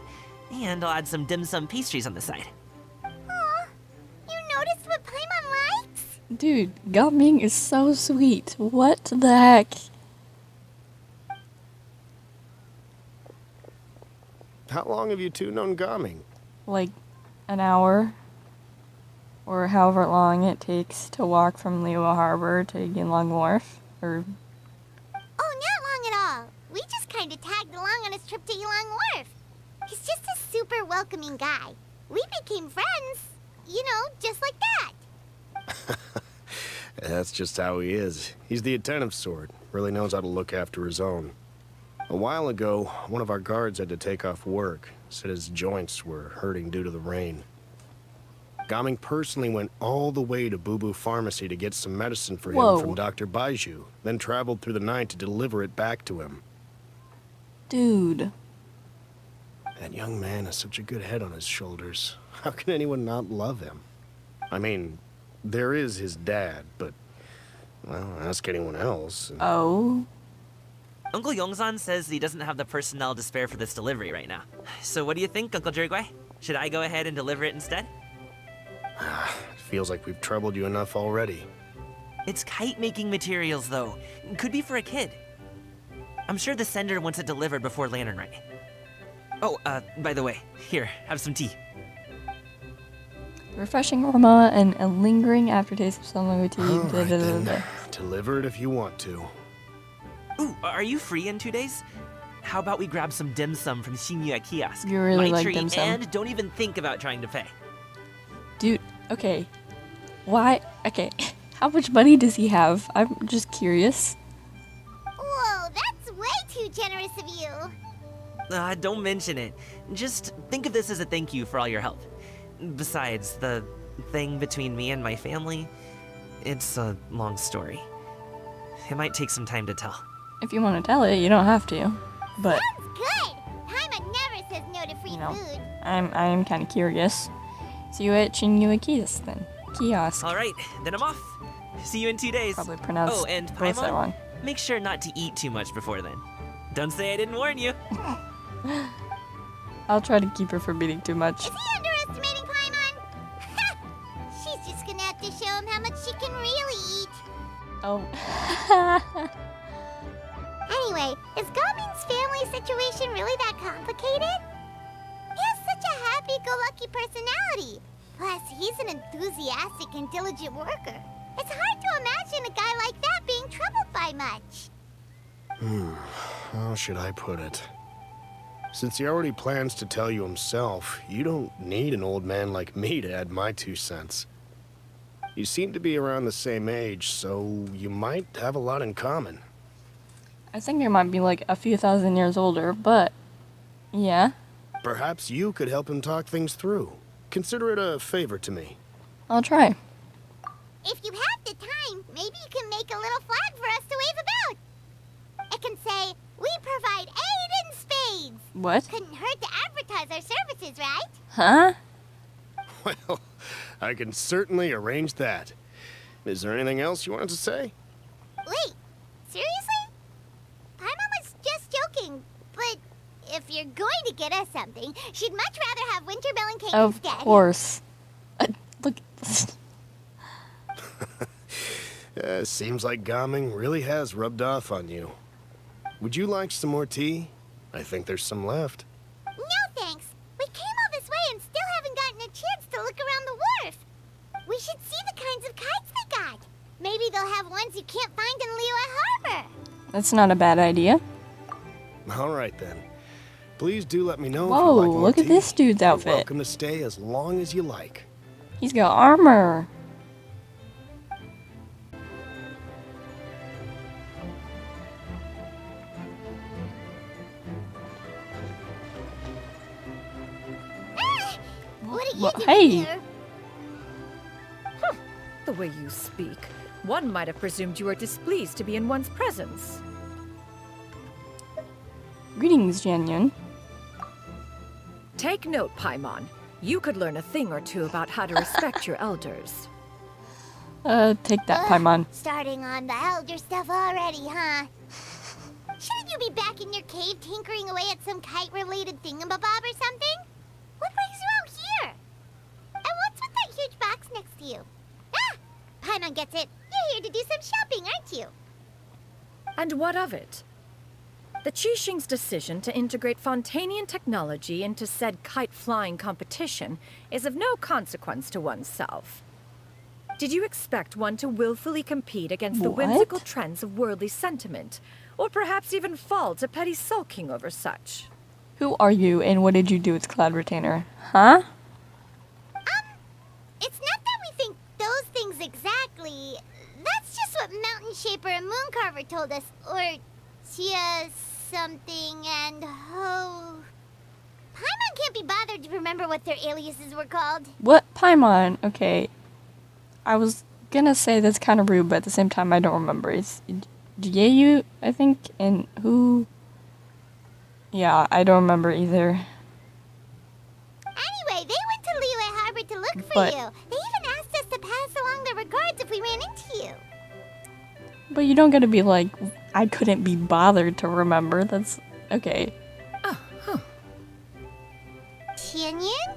And I'll add some dim sum pastries on the side. Aw, you noticed what Paimon likes? Dude, Gaming is so sweet. What the heck? How long have you two known Gaming? Like an hour. Or however long it takes to walk from Liyue Harbor to Yinlong Wharf. Or Oh, not long at all. We just kind of tagged along on his trip to Yinlong Wharf. He's just a super welcoming guy. We became friends. You know, just like that. That's just how he is. He's the attentive sort. Really knows how to look after his own. A while ago, one of our guards had to take off work. Said his joints were hurting due to the rain. Gaming personally went all the way to Boo Boo Pharmacy to get some medicine for him from Dr. Baiju, then traveled through the night to deliver it back to him. dude. That young man has such a good head on his shoulders. How can anyone not love him? I mean, there is his dad, but, well, ask anyone else. Oh. Uncle Yongzan says he doesn't have the personnel to spare for this delivery right now. So what do you think, Uncle Jirgwe? Should I go ahead and deliver it instead? Feels like we've troubled you enough already. It's kite-making materials, though. Could be for a kid. I'm sure the sender wants it delivered before Lantern Rite. Oh, by the way, here, have some tea. Refreshing aroma and a lingering aftertaste of sunlight tea. All right, then. Deliver it if you want to. Ooh, are you free in 2 days? How about we grab some dim sum from Shinya Kiosk? You really My like treat, dim sum. And don't even think about trying to pay. Dude, okay. Why? Okay, how much money does he have? I'm just curious. Whoa, that's way too generous of you. Don't mention it. Just think of this as a thank you for all your help. Besides, the thing between me and my family, it's a long story. It might take some time to tell. If you want to tell it, you don't have to. But, Sounds good. Paimon never says no to free you know, food. I am kind of curious. See you at Shinyue Kiosk then. Kiosk. Alright, then I'm off. See you in 2 days. Probably pronounced Oh, and both that wrong. Paimon, make sure not to eat too much before then. Don't say I didn't warn you. I'll try to keep her from eating too much. Is he underestimating Paimon? She's just gonna have to show him how much she can really eat. Oh. Anyway, is Gaming's family situation really that complicated? He has such a happy-go-lucky personality. Plus, he's an enthusiastic and diligent worker. It's hard to imagine a guy like that being troubled by much. How should I put it? Since he already plans to tell you himself, you don't need an old man like me to add my 2 cents. You seem to be around the same age, so you might have a lot in common. I think I might be like a few thousand years older, but yeah. Perhaps you could help him talk things through. Consider it a favor to me. I'll try. If you have the time, maybe you can make a little flag for us to wave about. It can say, "We provide aid in spades." What? Couldn't hurt to advertise our services, right? Huh? Well, I can certainly arrange that. Is there anything else you wanted to say? Wait, seriously? Paimon was just joking, but if you're going to get us something, she'd much rather have wintermelon cake Of instead. course. Look. Seems like Gaming really has rubbed off on you. Would you like some more tea? I think there's some left. No thanks. We came all this way and still haven't gotten a chance to look around the wharf. We should see the kinds of kites they got. Maybe they'll have ones you can't find in Liyue Harbor. That's not a bad idea. All right then. Please do let me know if Whoa, you'd like more look at tea. this dude's You're outfit. welcome to stay as long as you like. He's got armor. What are you Well, doing hey. here? The way you speak, one might have presumed you were displeased to be in one's presence. Greetings, Jianyun. Take note, Paimon. You could learn a thing or two about how to respect your elders. Take that, Paimon. Starting on the elder stuff already, huh? Shouldn't you be back in your cave tinkering away at some kite-related thingamabob or something? What brings you out here? And what's with that huge box next to you? Ah! Paimon gets it. You're here to do some shopping, aren't you? And what of it? The Qixing's decision to integrate Fontanian technology into said kite-flying competition is of no consequence to oneself. Did you expect one to willfully compete against the What? whimsical trends of worldly sentiment, or perhaps even fall to petty sulking over such? Who are you and what did you do with Cloud Retainer? Huh? It's not that we think those things exactly. That's just what Mountain Shaper and Mooncarver told us. Or Tia something and Ho. Paimon can't be bothered to remember what their aliases were called. What? Paimon. Okay. I was gonna say that's kind of rude, but at the same time I don't remember. It's Jieyu, I think, and who? Yeah, I don't remember either. Anyway, they went to Liyue Harbor to look for But- you. They even asked us to pass along their regards if we ran into you. But you don't gotta be like, I couldn't be bothered to remember. That's okay. Tianyun?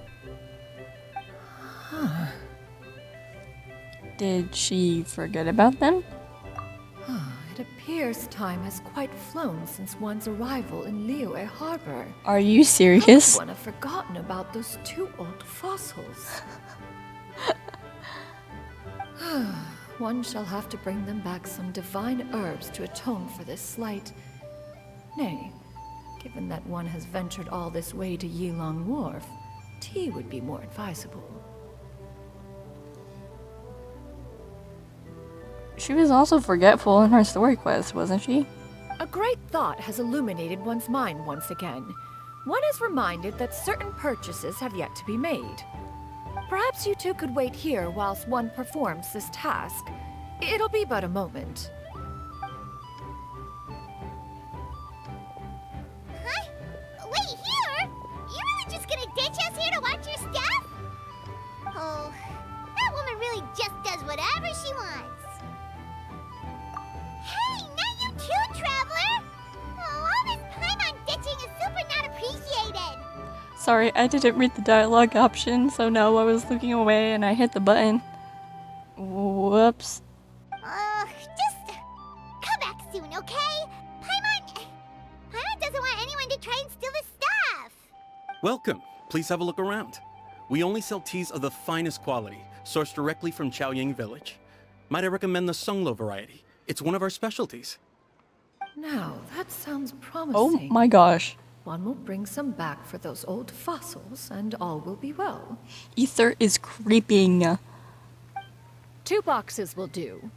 Did she forget about them? It appears time has quite flown since one's arrival in Liyue Harbor. Are you How serious? could one have forgotten about those 2 old fossils? One shall have to bring them back some divine herbs to atone for this slight. Nay, given that one has ventured all this way to Yilong Wharf, tea would be more advisable. she was also forgetful in her story quest, wasn't she? A great thought has illuminated one's mind once again. One is reminded that certain purchases have yet to be made. Perhaps you two could wait here whilst one performs this task. It'll be but a moment. Huh? Wait here? You really just gonna ditch us here to watch your stuff? Oh, that woman really just does whatever she wants. Hey, not you too, Traveler! Oh, all this Paimon ditching is super not appreciated. Sorry, I didn't read the dialogue option, so no, I was looking away and I hit the button. Whoops. Just come back soon, okay? Paimon doesn't want anyone to try and steal his stuff. Welcome. Please have a look around. We only sell teas of the finest quality, sourced directly from Chaoying Village. Might I recommend the Sunglo variety? It's one of our specialties. Now, that sounds promising. Oh my gosh. One will bring some back for those old fossils, and all will be well. Ether is creeping. 2 boxes will do.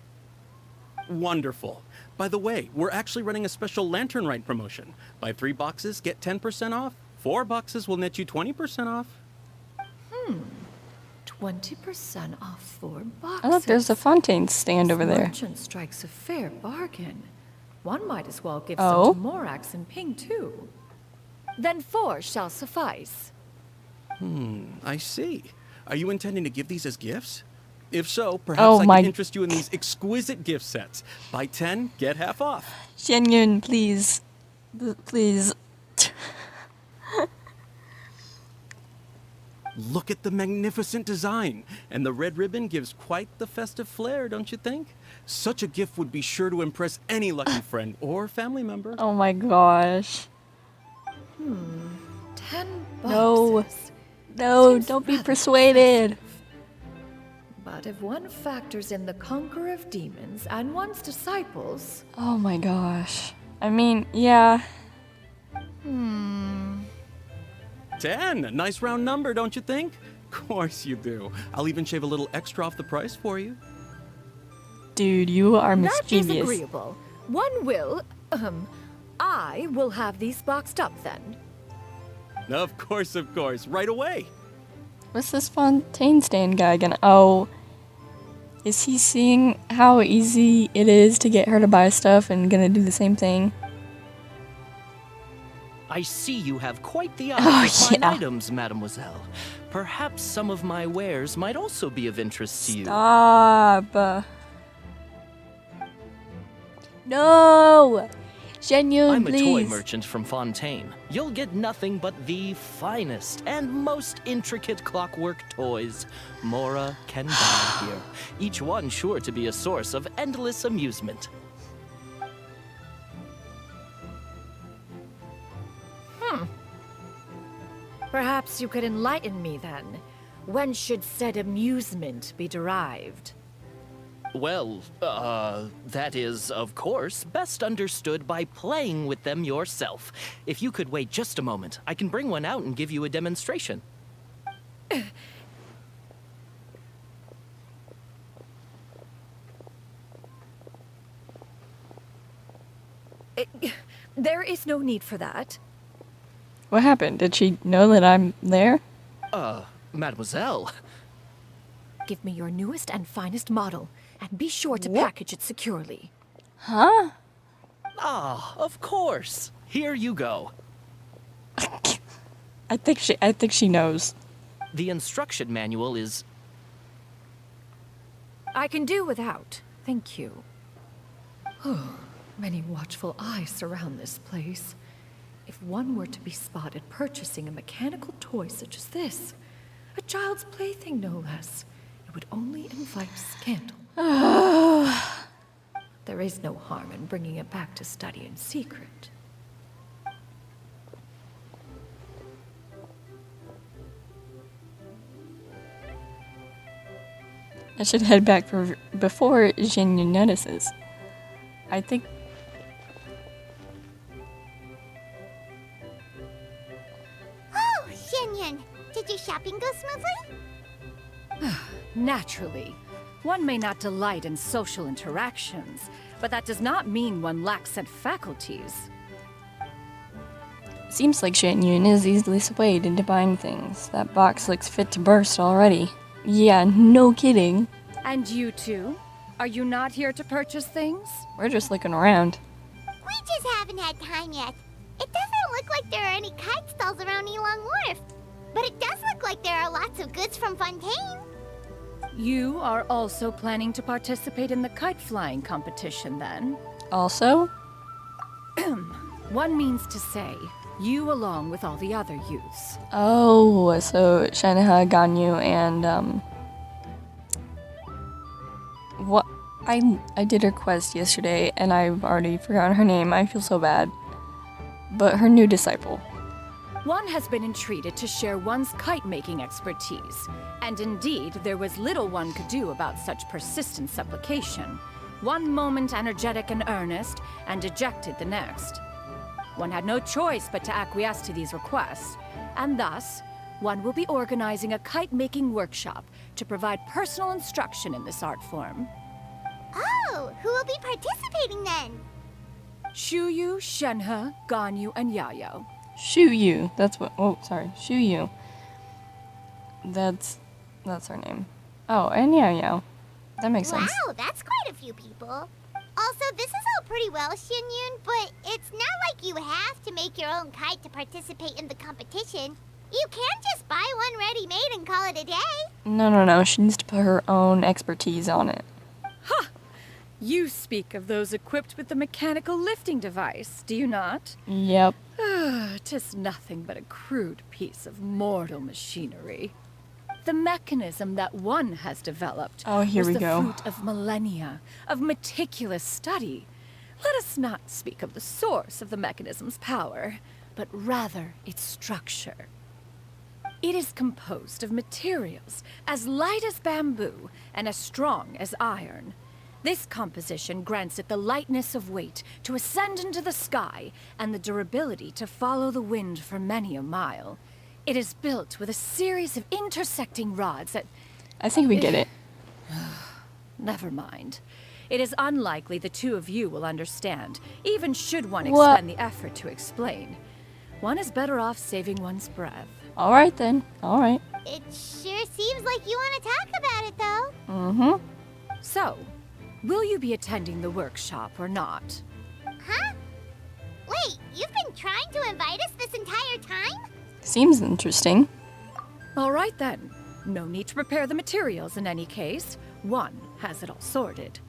Wonderful. By the way, we're actually running a special Lantern Rite promotion. Buy 3 boxes, get 10% off. 4 boxes will net you 20% off. 20% off 4 boxes. Oh, look, there's a Fontaine stand over there. Merchant strikes a fair bargain. One might as well give Oh? some to Morax and Ping too. Then 4 shall suffice. I see. Are you intending to give these as gifts? If so, perhaps I can interest you in these exquisite gift sets. Buy 10, get half off. Xianyun, please. Please. Look at the magnificent design. And the red ribbon gives quite the festive flair, don't you think? Such a gift would be sure to impress any lucky friend or family member. Oh my gosh. 10 boxes. No. No, Seems don't be rather persuaded. But if one factors in the conqueror of demons and one's disciples... Oh my gosh. I mean, yeah. 10, a nice round number, don't you think? Of course you do. I'll even shave a little extra off the price for you. Dude, you are That is mischievous. agreeable. One will... I will have these boxed up then. Of course, right away. What's this Fontaine stand guy gonna... Oh. Is he seeing how easy it is to get her to buy stuff and gonna do the same thing? I see you have quite the eye for fine yeah. items, mademoiselle. Perhaps some of my wares might also be of interest to you. Stop. No! Xianyun, I'm a toy please. merchant from Fontaine. You'll get nothing but the finest and most intricate clockwork toys Mora can buy here. Each one sure to be a source of endless amusement. Perhaps you could enlighten me then. When should said amusement be derived? Well, that is, of course, best understood by playing with them yourself. If you could wait just a moment, I can bring one out and give you a demonstration. There is no need for that. What happened? Did she know that I'm there? Mademoiselle. Give me your newest and finest model, and be sure to package it securely. Huh? Ah, of course. Here you go. I think she knows. The instruction manual is... I can do without. Thank you. Many watchful eyes surround this place. If one were to be spotted purchasing a mechanical toy such as this, a child's plaything no less, it would only invite scandal. There is no harm in bringing it back to study in secret. I should head back before Jinyu notices. I think... Oh, Xianyun, did your shopping go smoothly? Naturally. One may not delight in social interactions, but that does not mean one lacks said faculties. Seems like Shan-Yun is easily swayed into buying things. That box looks fit to burst already. Yeah, no kidding. And you two? Are you not here to purchase things? We're just looking around. We just haven't had time yet. It doesn't look like there are any kite stalls around Elong Wharf. But it does look like there are lots of goods from Fontaine. You are also planning to participate in the kite flying competition, then? Also? One means to say, you along with all the other youths. Oh, so Shenhe, Ganyu, and, what? I did her quest yesterday, and I've already forgotten her name. I feel so bad. But her new disciple. One has been entreated to share one's kite-making expertise, and indeed, there was little one could do about such persistent supplication. One moment energetic and earnest, and dejected the next. One had no choice but to acquiesce to these requests, and thus, one will be organizing a kite-making workshop to provide personal instruction in this art form. Oh, who will be participating then? Shuyu, Shenhe, Ganyu, and Yayo. Shuyu. That's what. Oh, sorry. Shuyu. That's her name. Oh, and Yayo. That makes sense. Wow, that's quite a few people. Also, this is all pretty well, Shin-Yun, but it's not like you have to make your own kite to participate in the competition. You can just buy one ready-made and call it a day. No. She needs to put her own expertise on it. Ha! You speak of those equipped with the mechanical lifting device, do you not? Yep. 'Tis nothing but a crude piece of mortal machinery. The mechanism that one has developed here was we the go. fruit of millennia of meticulous study. Let us not speak of the source of the mechanism's power, but rather its structure. It is composed of materials as light as bamboo and as strong as iron. This composition grants it the lightness of weight to ascend into the sky and the durability to follow the wind for many a mile. It is built with a series of intersecting rods that... I think we get it. Never mind. It is unlikely the two of you will understand, even should one What? expend the effort to explain. One is better off saving one's breath. Alright then. Alright. It sure seems like you want to talk about it, though. Mm-hmm. So, will you be attending the workshop or not? Huh? Wait, you've been trying to invite us this entire time? Seems interesting. All right then. No need to prepare the materials in any case. One has it all sorted.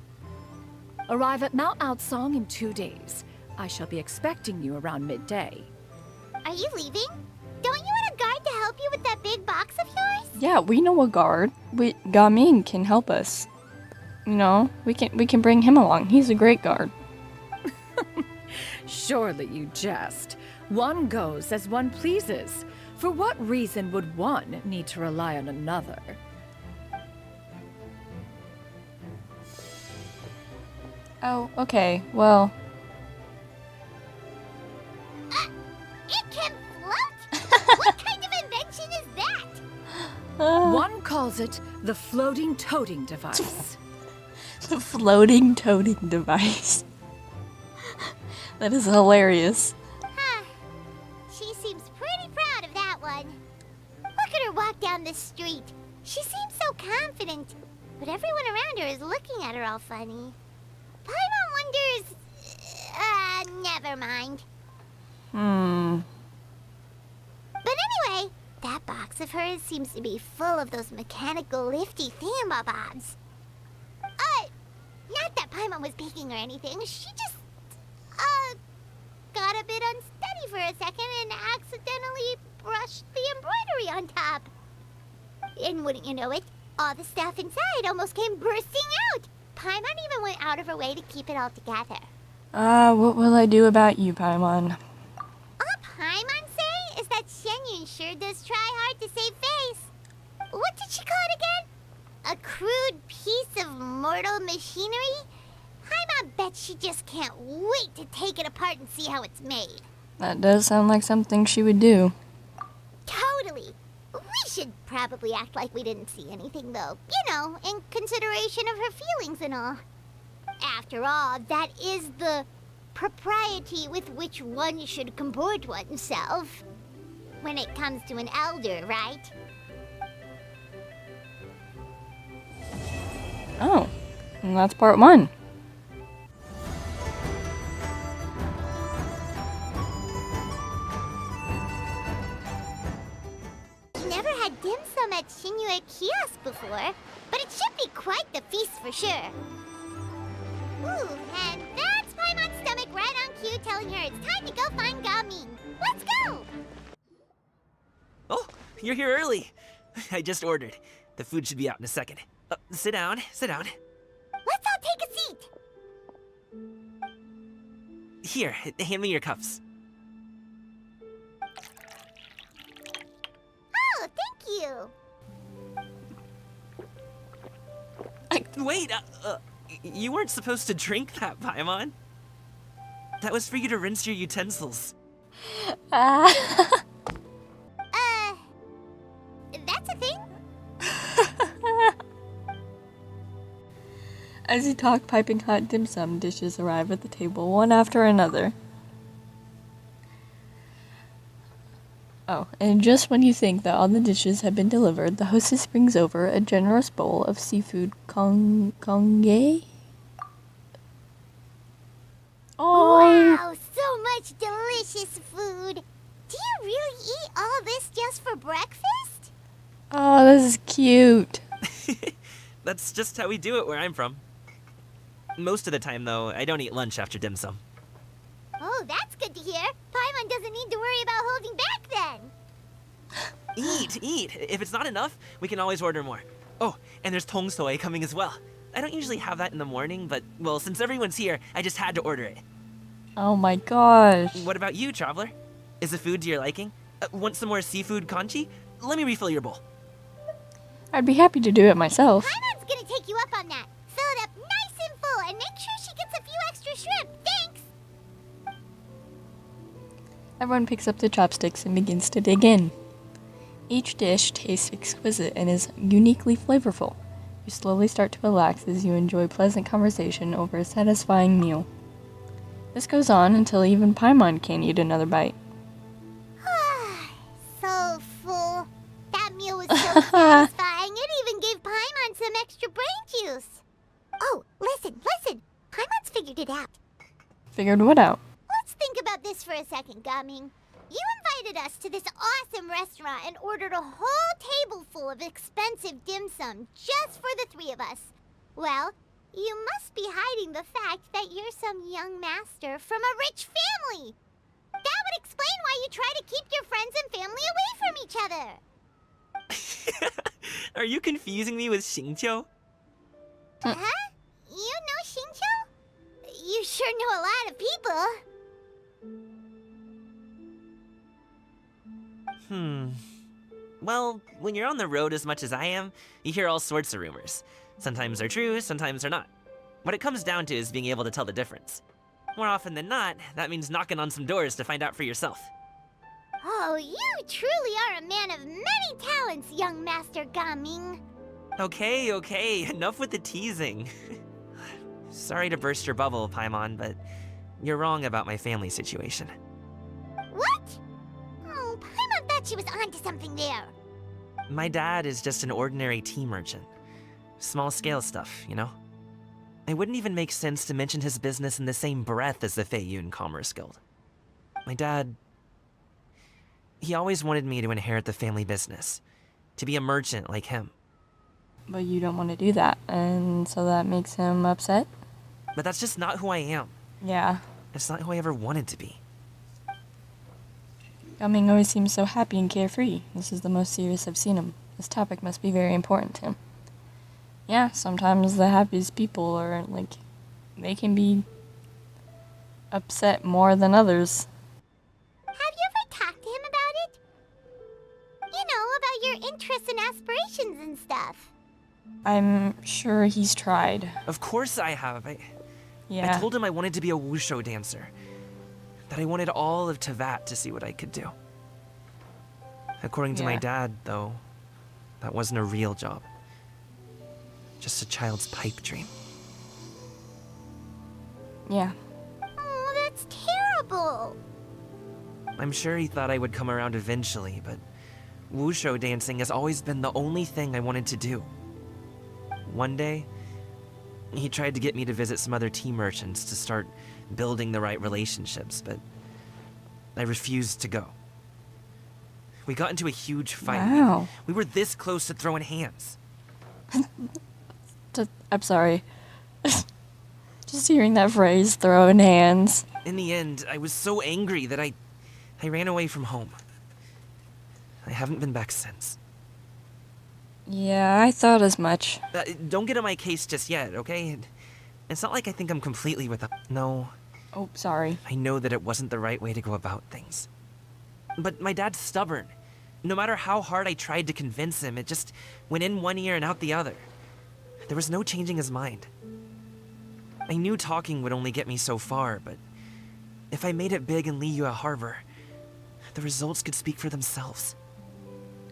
Arrive at Mount Outsong in 2 days. I shall be expecting you around midday. Are you leaving? Don't you want a guard to help you with that big box of yours? Yeah, we know a guard. Gaming can help us. You know, we can bring him along. He's a great guard. Surely you jest. One goes as one pleases. For what reason would one need to rely on another? Oh, okay. Well, It can float? What kind of invention is that? One calls it the floating toting device. the floating toting device. That is hilarious. Huh. She seems pretty proud of that one. Look at her walk down the street. She seems so confident, but everyone around her is looking at her all funny. Paimon wonders... never mind. But anyway, that box of hers seems to be full of those mechanical lifty thingamabobs. Not that Paimon was peeking or anything. She just, got a bit unsteady for a second and accidentally brushed the embroidery on top. And wouldn't you know it, all the stuff inside almost came bursting out. Paimon even went out of her way to keep it all together. What will I do about you, Paimon? All Paimon say is that Shen-Yun sure does try hard to save face. What did she call it again? A crude piece of mortal machinery? Paimon bet she just can't wait to take it apart and see how it's made. That does sound like something she would do. Totally. We should probably act like we didn't see anything, though. You know, in consideration of her feelings and all. After all, that is the propriety with which one should comport oneself. When it comes to an elder, right? Oh, and that's part 1. Never had dim sum at Shinue Kiosk before, but it should be quite the feast for sure. Ooh, and that's Paimon's stomach right on cue telling her it's time to go find Gaming. Let's go! Oh, you're here early. I just ordered. The food should be out in a second. Sit down, sit down. Let's all take a seat! Here, hand me your cups. Oh, thank you! Wait, you weren't supposed to drink that, Paimon. That was for you to rinse your utensils. That's a thing? As you talk, piping hot dim sum dishes arrive at the table, one after another. Oh, and just when you think that all the dishes have been delivered, the hostess brings over a generous bowl of seafood congee? Oh! Wow, so much delicious food! Do you really eat all this just for breakfast? Oh, this is cute. That's just how we do it where I'm from. Most of the time, though, I don't eat lunch after dim sum. Oh, that's good to hear. Paimon doesn't need to worry about holding back then. Eat! If it's not enough, we can always order more. Oh, and there's tong soy coming as well. I don't usually have that in the morning, but, well, since everyone's here, I just had to order it. Oh my gosh. What about you, Traveler? Is the food to your liking? Want some more seafood congee? Let me refill your bowl. I'd be happy to do it myself. Paimon's gonna take you up on that. Fill it up nice and full and make sure she gets a few extra shrimp. Thanks! Everyone picks up the chopsticks and begins to dig in. Each dish tastes exquisite and is uniquely flavorful. You slowly start to relax as you enjoy pleasant conversation over a satisfying meal. This goes on until even Paimon can't eat another bite. So full. That meal was so satisfying, it even gave Paimon some extra brain juice. Oh, listen. Paimon's figured it out. Figured what out? Let's think about this for a second, Gaming. You invited us to this awesome restaurant and ordered a whole table full of expensive dim sum just for the 3 of us. Well, you must be hiding the fact that you're some young master from a rich family. That would explain why you try to keep your friends and family away from each other. Are you confusing me with Xingqiu? Huh? You know Xingqiu? You sure know a lot of people. Well, when you're on the road as much as I am, you hear all sorts of rumors. Sometimes they're true, sometimes they're not. What it comes down to is being able to tell the difference. More often than not, that means knocking on some doors to find out for yourself. Oh, you truly are a man of many talents, young Master Gaming. Okay, enough with the teasing. Sorry to burst your bubble, Paimon, but you're wrong about my family situation. What? Oh, Paimon thought she was onto something there. My dad is just an ordinary tea merchant. Small-scale stuff, you know? It wouldn't even make sense to mention his business in the same breath as the Feiyun Commerce Guild. My dad... he always wanted me to inherit the family business. To be a merchant like him. But you don't want to do that, and so that makes him upset? But that's just not who I am. Yeah. It's not who I ever wanted to be. Gaming always seems so happy and carefree. This is the most serious I've seen him. This topic must be very important to him. Yeah, sometimes the happiest people are, like, they can be upset more than others. Have you ever talked to him about it? You know, about your interests and aspirations and stuff. I'm sure he's tried. Of course I have. Yeah. I told him I wanted to be a wushu dancer. That I wanted all of Tevat to see what I could do. According to my dad, though, That wasn't a real job. Just a child's pipe dream. Yeah. Oh, that's terrible. I'm sure he thought I would come around eventually, but wushu dancing has always been the only thing I wanted to do. One day, he tried to get me to visit some other tea merchants to start building the right relationships, but I refused to go. We got into a huge fight. Wow. We were this close to throwing hands. I'm sorry. Just hearing that phrase, throwing hands. In the end, I was so angry that I ran away from home. I haven't been back since. Yeah, I thought as much. Don't get on my case just yet, okay? It's not like I think I'm completely without... No. Oh, sorry. I know that it wasn't the right way to go about things. But my dad's stubborn. No matter how hard I tried to convince him, it just went in one ear and out the other. There was no changing his mind. I knew talking would only get me so far, but if I made it big in Liyue Harbor, the results could speak for themselves.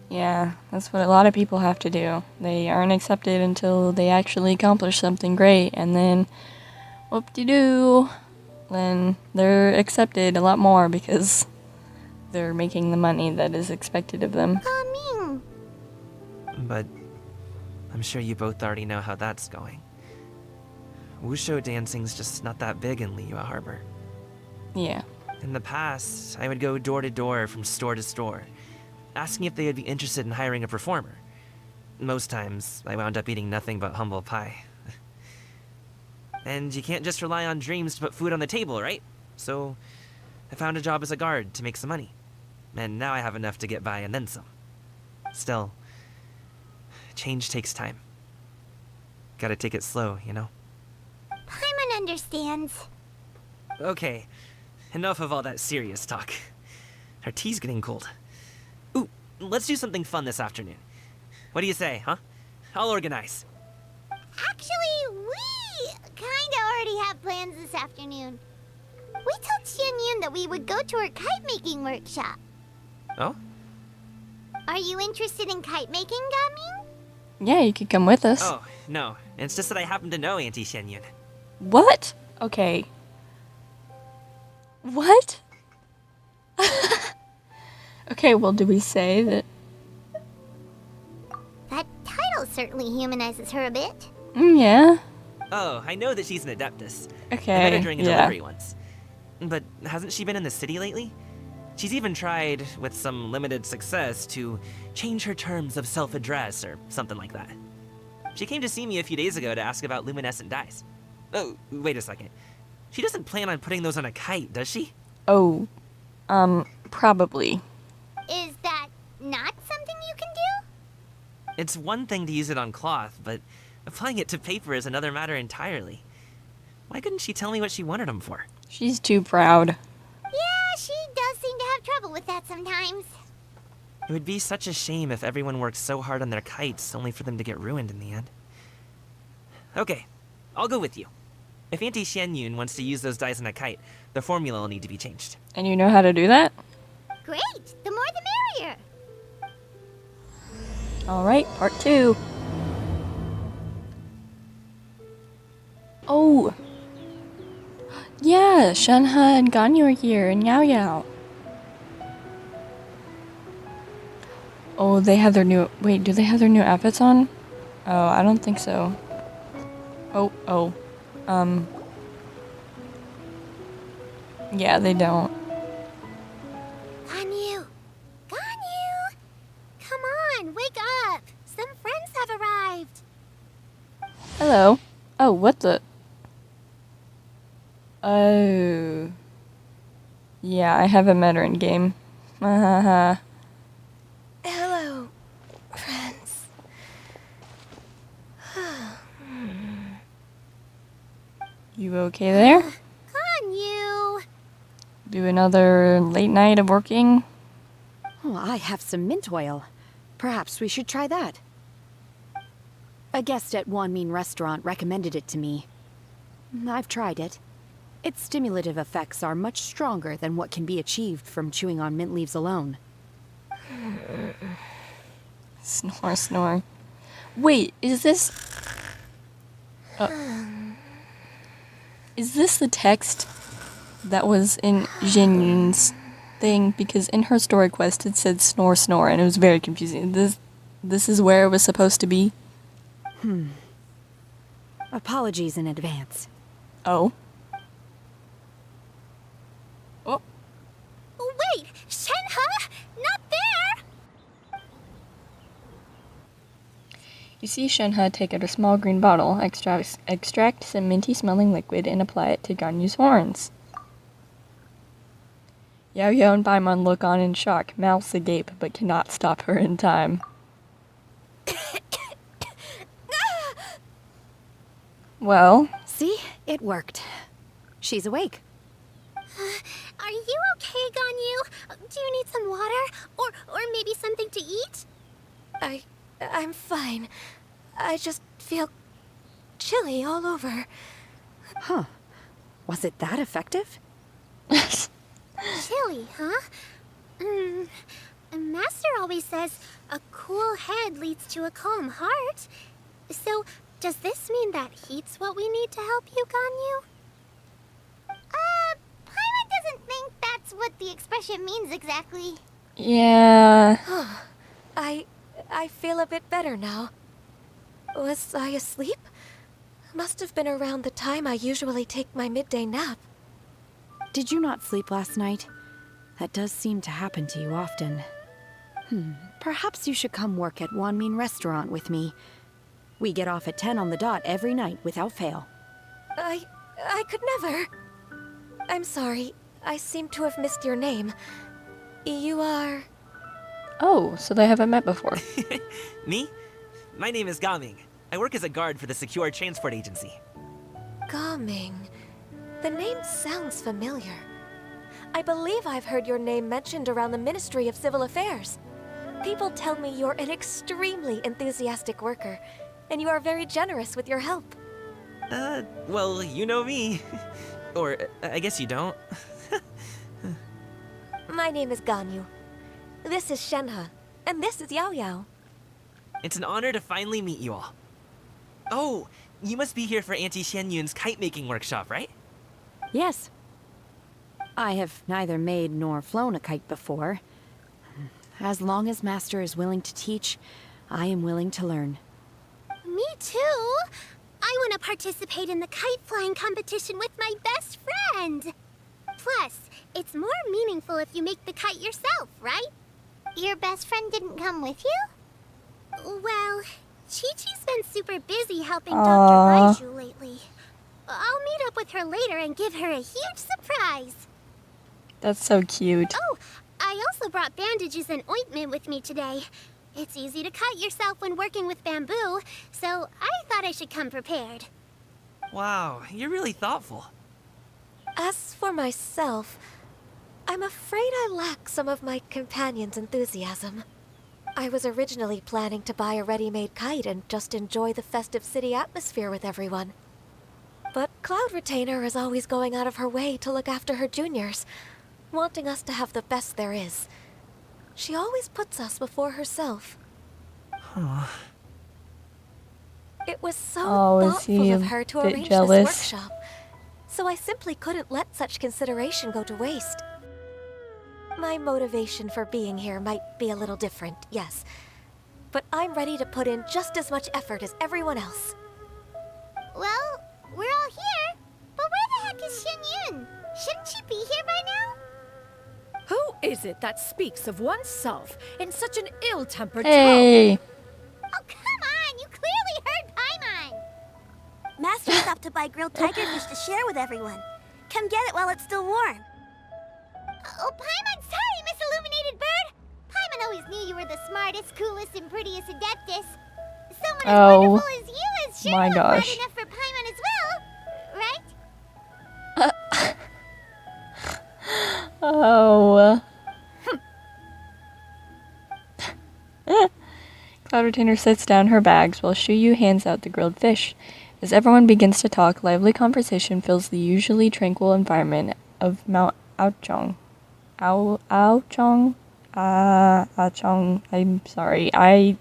Yeah, that's what a lot of people have to do. They aren't accepted until they actually accomplish something great, and then, whoop-de-doo, then they're accepted a lot more because they're making the money that is expected of them. But I'm sure you both already know how that's going. Wushu dancing's just not that big in Liyue Harbor. Yeah. In the past, I would go door to door from store to store, asking if they would be interested in hiring a performer. Most times, I wound up eating nothing but humble pie. And you can't just rely on dreams to put food on the table, right? So, I found a job as a guard to make some money. And now I have enough to get by and then some. Still, change takes time. Gotta take it slow, you know? Paimon understands. Okay, enough of all that serious talk. Our tea's getting cold. Ooh, let's do something fun this afternoon. What do you say, huh? I'll organize. Actually, we kinda already have plans this afternoon. We told Xianyun that we would go to her kite-making workshop. Oh? Are you interested in kite-making, Gaming? Yeah, you could come with us. Oh, no. It's just that I happen to know Auntie Xianyun. What? Okay. What? Okay, well, do we say that? That title certainly humanizes her a bit. Yeah. Oh, I know that she's an adeptus. Okay, I met her during a yeah. delivery once. But hasn't she been in the city lately? She's even tried, with some limited success, to change her terms of self-address or something like that. She came to see me a few days ago to ask about luminescent dyes. Oh, wait a second. She doesn't plan on putting those on a kite, does she? Oh, probably. Is that not something you can do? It's one thing to use it on cloth, but applying it to paper is another matter entirely. Why couldn't she tell me what she wanted them for? She's too proud. Yeah, she does seem to have trouble with that sometimes. It would be such a shame if everyone worked so hard on their kites only for them to get ruined in the end. Okay, I'll go with you. If Auntie Xianyun wants to use those dyes on a kite, the formula will need to be changed. And you know how to do that? Great! The more the merrier! Alright, part 2. Oh! Yeah, Shenhe and Ganyu are here, and Yao Yao. Oh, they have their new... Wait, do they have their new outfits on? Oh, I don't think so. Oh. Yeah, they don't. Ganyu! Ganyu! Come on, wake up! Some friends have arrived! Hello. Oh, what the... Oh. Yeah, I haven't met her in game. Haha. Hello, friends. You okay there? Ganyu! Do another late night of working? Oh, I have some mint oil. Perhaps we should try that. A guest at Wanmin Restaurant recommended it to me. I've tried it. Its stimulative effects are much stronger than what can be achieved from chewing on mint leaves alone. Snore, snore. Wait, is this... is this the text that was in Jinyun's thing? Because in her story quest it said snore, snore, and it was very confusing. This is where it was supposed to be? Apologies in advance. Oh. Wait! Shenhe! Not there! You see Shenhe take out a small green bottle, extract some minty-smelling liquid, and apply it to Ganyu's horns. Yao Yao and Paimon look on in shock, mouths agape, but cannot stop her in time. Well... See? It worked. She's awake. Are you okay, Ganyu? Do you need some water? Or maybe something to eat? I'm fine. I just feel chilly all over. Huh. Was it that effective? Chilly, huh? Master always says a cool head leads to a calm heart. So, does this mean that heat's what we need to help you, Ganyu? Paimon doesn't think that's what the expression means exactly. Yeah... I feel a bit better now. Was I asleep? Must have been around the time I usually take my midday nap. Did you not sleep last night? That does seem to happen to you often. Perhaps you should come work at Wanmin Restaurant with me. We get off at 10 on the dot every night without fail. I could never. I'm sorry. I seem to have missed your name. You are... Oh, so they haven't met before. Me? My name is Gaming. I work as a guard for the Secure Transport Agency. Gaming. The name sounds familiar. I believe I've heard your name mentioned around the Ministry of Civil Affairs. People tell me you're an extremely enthusiastic worker, and you are very generous with your help. Well, you know me. Or, I guess you don't. My name is Ganyu. This is Shenhe, and this is Yao Yao. It's an honor to finally meet you all. Oh, you must be here for Auntie Xianyun's kite-making workshop, right? Yes. I have neither made nor flown a kite before. As long as Master is willing to teach, I am willing to learn. Me too! I want to participate in the kite flying competition with my best friend! Plus, it's more meaningful if you make the kite yourself, right? Your best friend didn't come with you? Well, Chi-Chi's been super busy helping Dr. Raiju lately. I'll meet up with her later and give her a huge surprise. That's so cute. Oh, I also brought bandages and ointment with me today. It's easy to cut yourself when working with bamboo, so I thought I should come prepared. Wow, you're really thoughtful. As for myself, I'm afraid I lack some of my companion's enthusiasm. I was originally planning to buy a ready-made kite and just enjoy the festive city atmosphere with everyone. But Cloud Retainer is always going out of her way to look after her juniors, wanting us to have the best there is. She always puts us before herself. It was so thoughtful of her to arrange this workshop, so I simply couldn't let such consideration go to waste. My motivation for being here might be a little different, yes, but I'm ready to put in just as much effort as everyone else. Well, we're all here, but where the heck is Xianyun? Shouldn't she be here by now? Who is it that speaks of oneself in such an ill-tempered tone? Oh, come on! You clearly heard Paimon! Master stopped to buy grilled tiger fish to share with everyone. Come get it while it's still warm. Oh, Paimon, sorry, Miss Illuminated Bird! Paimon always knew you were the smartest, coolest, and prettiest Adeptus. Someone as wonderful as you is sure not bright enough for Paimon as well, right? Oh. Cloud Retainer sets down her bags while Shuyu hands out the grilled fish. As everyone begins to talk, lively conversation fills the usually tranquil environment of Mount Aochong. Aochong? Aochong. I'm sorry. I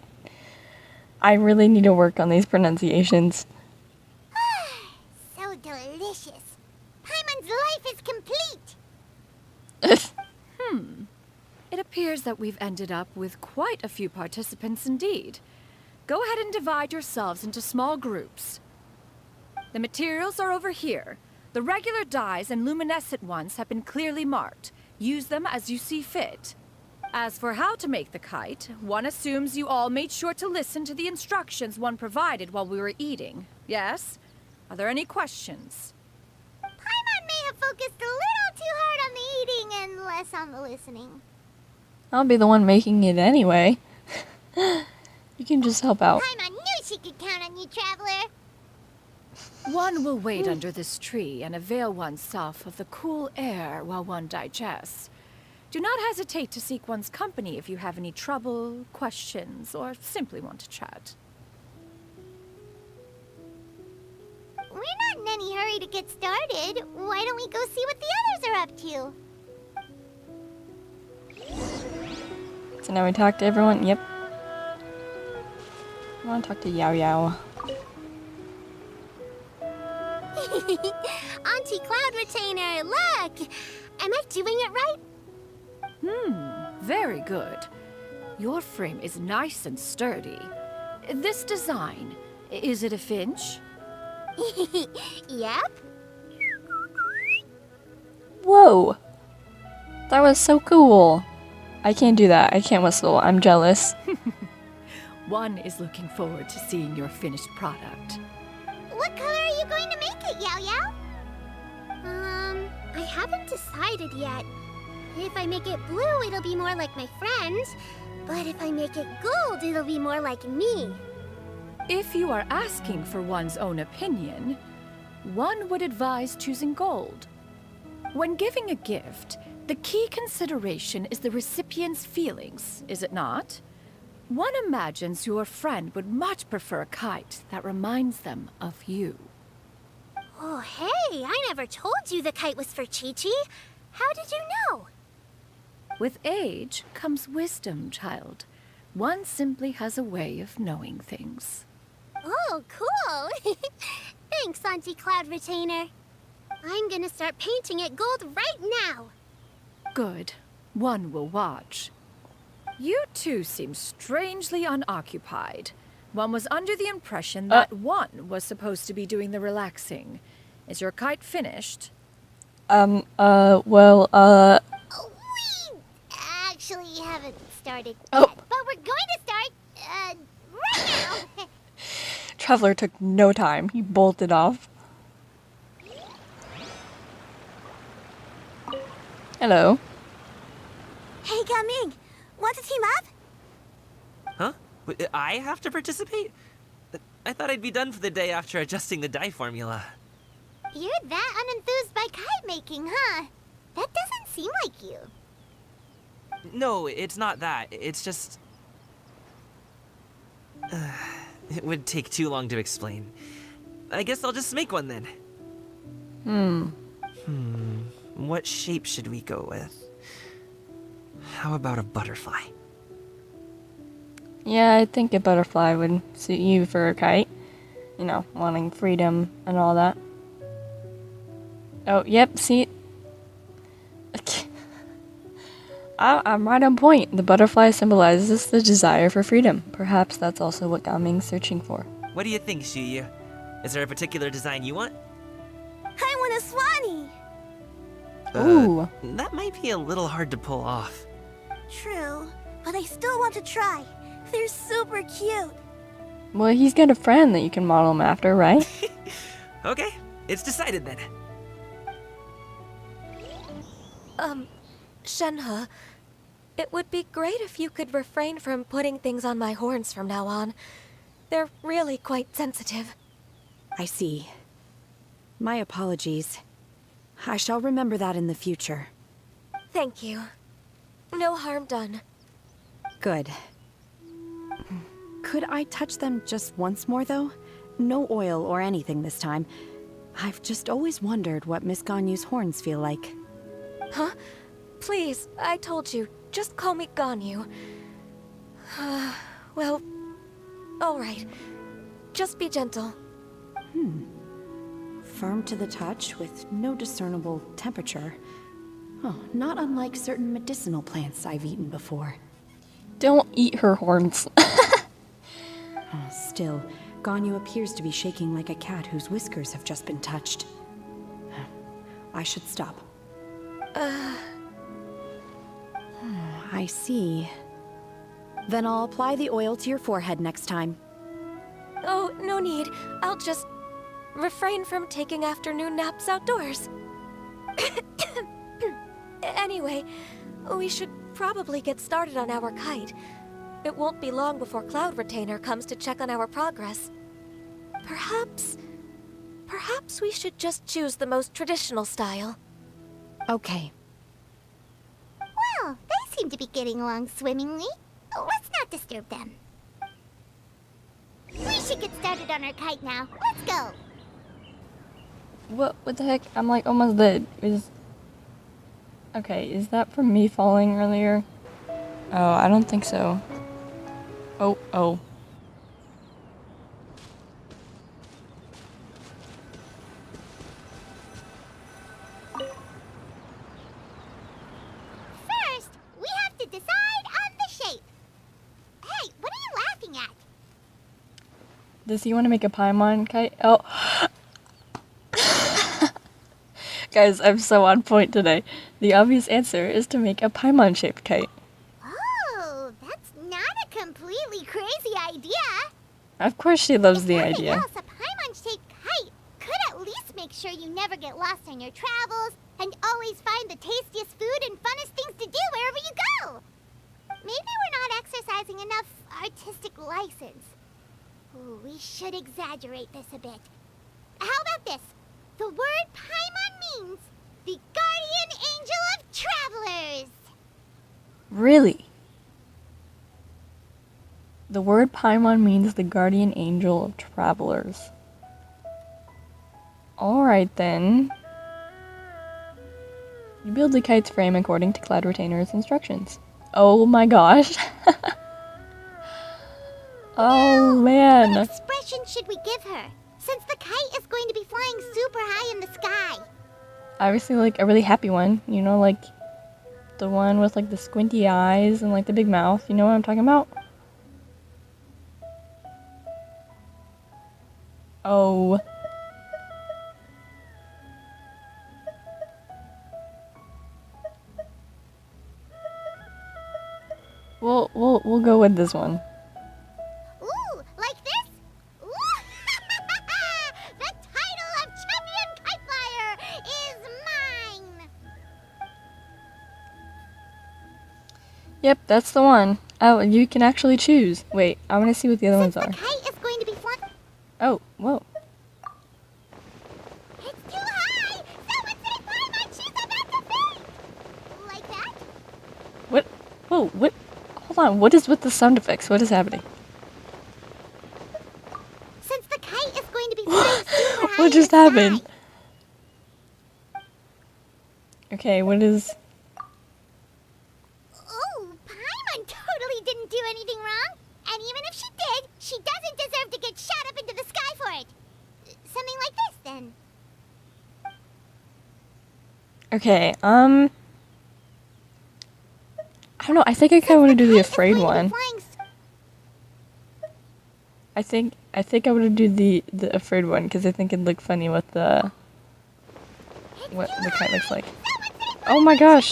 I really need to work on these pronunciations. So delicious. Paimon's life is complete. It appears that we've ended up with quite a few participants indeed. Go ahead and divide yourselves into small groups. The materials are over here. The regular dyes and luminescent ones have been clearly marked. Use them as you see fit. As for how to make the kite, one assumes you all made sure to listen to the instructions one provided while we were eating. Yes? Are there any questions? Paimon may have focused a little too hard on the eating and less on the listening. I'll be the one making it anyway. You can just help out. Paimon knew she could count on you, Traveler. One will wait under this tree and avail oneself of the cool air while one digests. Do not hesitate to seek one's company if you have any trouble, questions, or simply want to chat. We're not in any hurry to get started. Why don't we go see what the others are up to? So now we talk to everyone. Yep. I want to talk to Yao Yao. Auntie Cloud Retainer, look! Am I doing it right? Very good. Your frame is nice and sturdy. This design, is it a finch? Yep. Whoa! That was so cool. I can't do that. I can't whistle. I'm jealous. One is looking forward to seeing your finished product. What color are you going to make it, Yao Yao? I haven't decided yet. If I make it blue, it'll be more like my friends. But if I make it gold, it'll be more like me. If you are asking for one's own opinion, one would advise choosing gold. When giving a gift, the key consideration is the recipient's feelings, is it not? One imagines your friend would much prefer a kite that reminds them of you. Oh, hey, I never told you the kite was for Chi-Chi. How did you know? With age comes wisdom, child. One simply has a way of knowing things. Oh, cool. Thanks, Auntie Cloud Retainer. I'm gonna start painting it gold right now. Good. One will watch. You two seem strangely unoccupied. One was under the impression that one was supposed to be doing the relaxing. Is your kite finished? We actually haven't started yet, but we're going to start, right now. Traveler took no time. He bolted off. Hello. Hey, Gaming, want to team up? Huh? I have to participate? I thought I'd be done for the day after adjusting the dye formula. You're that unenthused by kite making, huh? That doesn't seem like you. No, it's not that. It's just... it would take too long to explain. I guess I'll just make one then. What shape should we go with? How about a butterfly? Yeah, I think a butterfly would suit you for a kite. You know, wanting freedom and all that. Oh, yep, see? I'm right on point. The butterfly symbolizes the desire for freedom. Perhaps that's also what Gaming's searching for. What do you think, Shuyu? Is there a particular design you want? I want a swanee. Ooh. That might be a little hard to pull off. True, but I still want to try. They're super cute. Well, he's got a friend that you can model him after, right? Okay, it's decided then. Shenhe, it would be great if you could refrain from putting things on my horns from now on. They're really quite sensitive. I see. My apologies. I shall remember that in the future. Thank you. No harm done. Good. Could I touch them just once more, though? No oil or anything this time. I've just always wondered what Miss Ganyu's horns feel like. Huh? Please, I told you. Just call me Ganyu. Well, All right. Just be gentle. Firm to the touch with no discernible temperature. Oh, not unlike certain medicinal plants I've eaten before. Don't eat her horns. Still, Ganyu appears to be shaking like a cat whose whiskers have just been touched. I should stop. I see. Then I'll apply the oil to your forehead next time. Oh, no need. I'll just refrain from taking afternoon naps outdoors. Anyway, we should probably get started on our kite. It won't be long before Cloud Retainer comes to check on our progress. Perhaps we should just choose the most traditional style. Okay. Well, they seem to be getting along swimmingly. Let's not disturb them. We should get started on our kite now. Let's go. What the heck? I'm like almost dead. Okay, is that from me falling earlier? Oh, I don't think so. Oh. First, we have to decide on the shape. Hey, what are you laughing at? Does he want to make a Paimon kite? Oh. Guys, I'm so on point today. The obvious answer is to make a Paimon-shaped kite. Oh, that's not a completely crazy idea. Of course she loves the Nothing idea. else, a Paimon-shaped kite could at least make sure you never get lost on your travels and always find the tastiest food and funnest things to do wherever you go. Maybe we're not exercising enough artistic license. Ooh, we should exaggerate this a bit. How about this? The word Paimon means the guardian angel of travelers. Really? The word Paimon means the guardian angel of travelers. Alright then. You build the kite's frame according to Cloud Retainer's instructions. Oh my gosh. Oh man. What expression should we give her? Since the kite is going to be flying super high in the sky. Obviously like a really happy one, you know, like the one with like the squinty eyes and like the big mouth, you know what I'm talking about? Oh. We'll go with this one. Ooh, like this? Ooh! The title of champion kite flyer is mine. Yep, that's the one. Oh, you can actually choose. Wait, I want to see what the other ones are. The kite is going to be flying. Oh, whoa. It's too high. Someone say Paimon, she's about to faint. Like that? What? Whoa, what? Hold on, what is with the sound effects? What is happening? Since the kite is going to be flying super high What just in the happened? sky. Okay, what is... Oh, Paimon totally didn't do anything wrong. And even if she did, she doesn't deserve to get shot up into the sky for it. Something like this, then. Okay, I don't know, I think I kinda wanna do the afraid one. I think I wanna do the afraid one, because I think it'd look funny with the... what the kite looks like. Oh my gosh!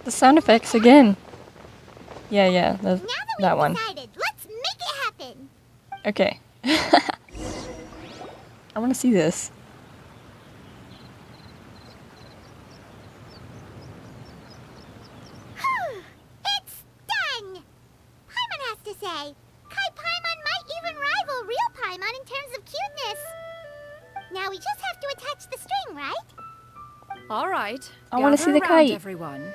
The sound effects again! Yeah, that one. Decided, let's make it happen. Okay. I wanna see this. It's done! Paimon has to say, Kite Paimon might even rival real Paimon in terms of cuteness. Now we just have to attach the string, right? All right. I want to see the gather kite. around, everyone.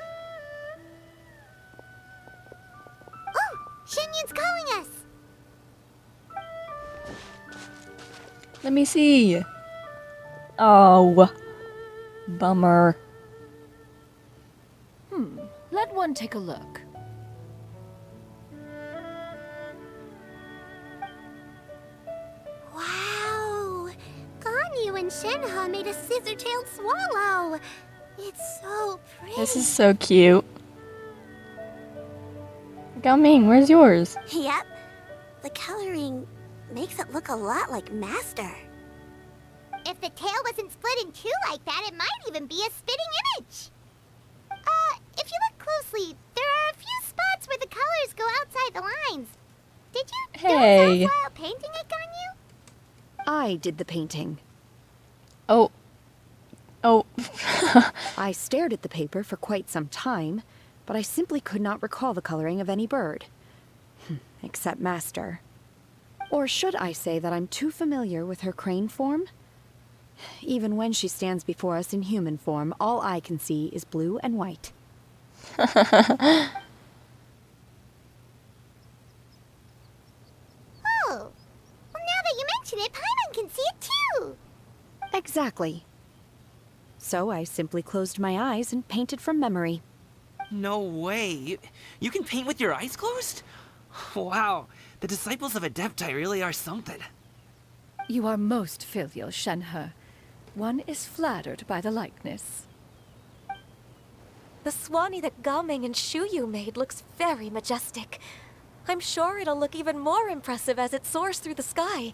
Oh, Xinyan's calling us. Let me see. Oh. Bummer. Let one take a look. Shenhe made a scissor-tailed swallow. It's so pretty. This is so cute. Gaming, where's yours? Yep. The coloring makes it look a lot like Master. If the tail wasn't split in two like that, it might even be a spitting image. If you look closely, there are a few spots where the colors go outside the lines. Did you do it while painting it, Ganyu? I did the painting. Oh. Oh. I stared at the paper for quite some time, but I simply could not recall the coloring of any bird. Except Master. Or should I say that I'm too familiar with her crane form? Even when she stands before us in human form, all I can see is blue and white. Oh, well, now that you mention it, Paimon can see it too. Exactly. So I simply closed my eyes and painted from memory. No way. You can paint with your eyes closed? Wow. The disciples of Adepti really are something. You are most filial, Shenhe. One is flattered by the likeness. The Swanee that Gaming and Shuyu made looks very majestic. I'm sure it'll look even more impressive as it soars through the sky.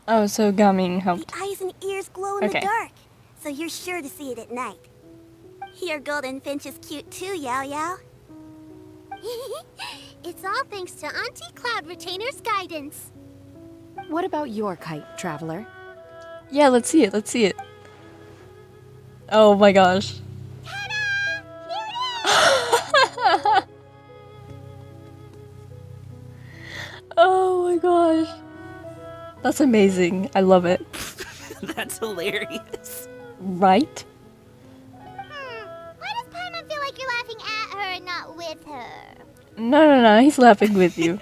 Oh, so Gaming helped. The eyes and ears glow in the dark, so you're sure to see it at night. Your golden finch is cute too, Yao Yao. It's all thanks to Auntie Cloud Retainer's guidance. What about your kite, Traveler? Yeah, let's see it, let's see it. Oh my gosh. Oh my gosh. That's amazing. I love it. That's hilarious. Right? Why does Paimon feel like you're laughing at her and not with her? No, he's laughing with you.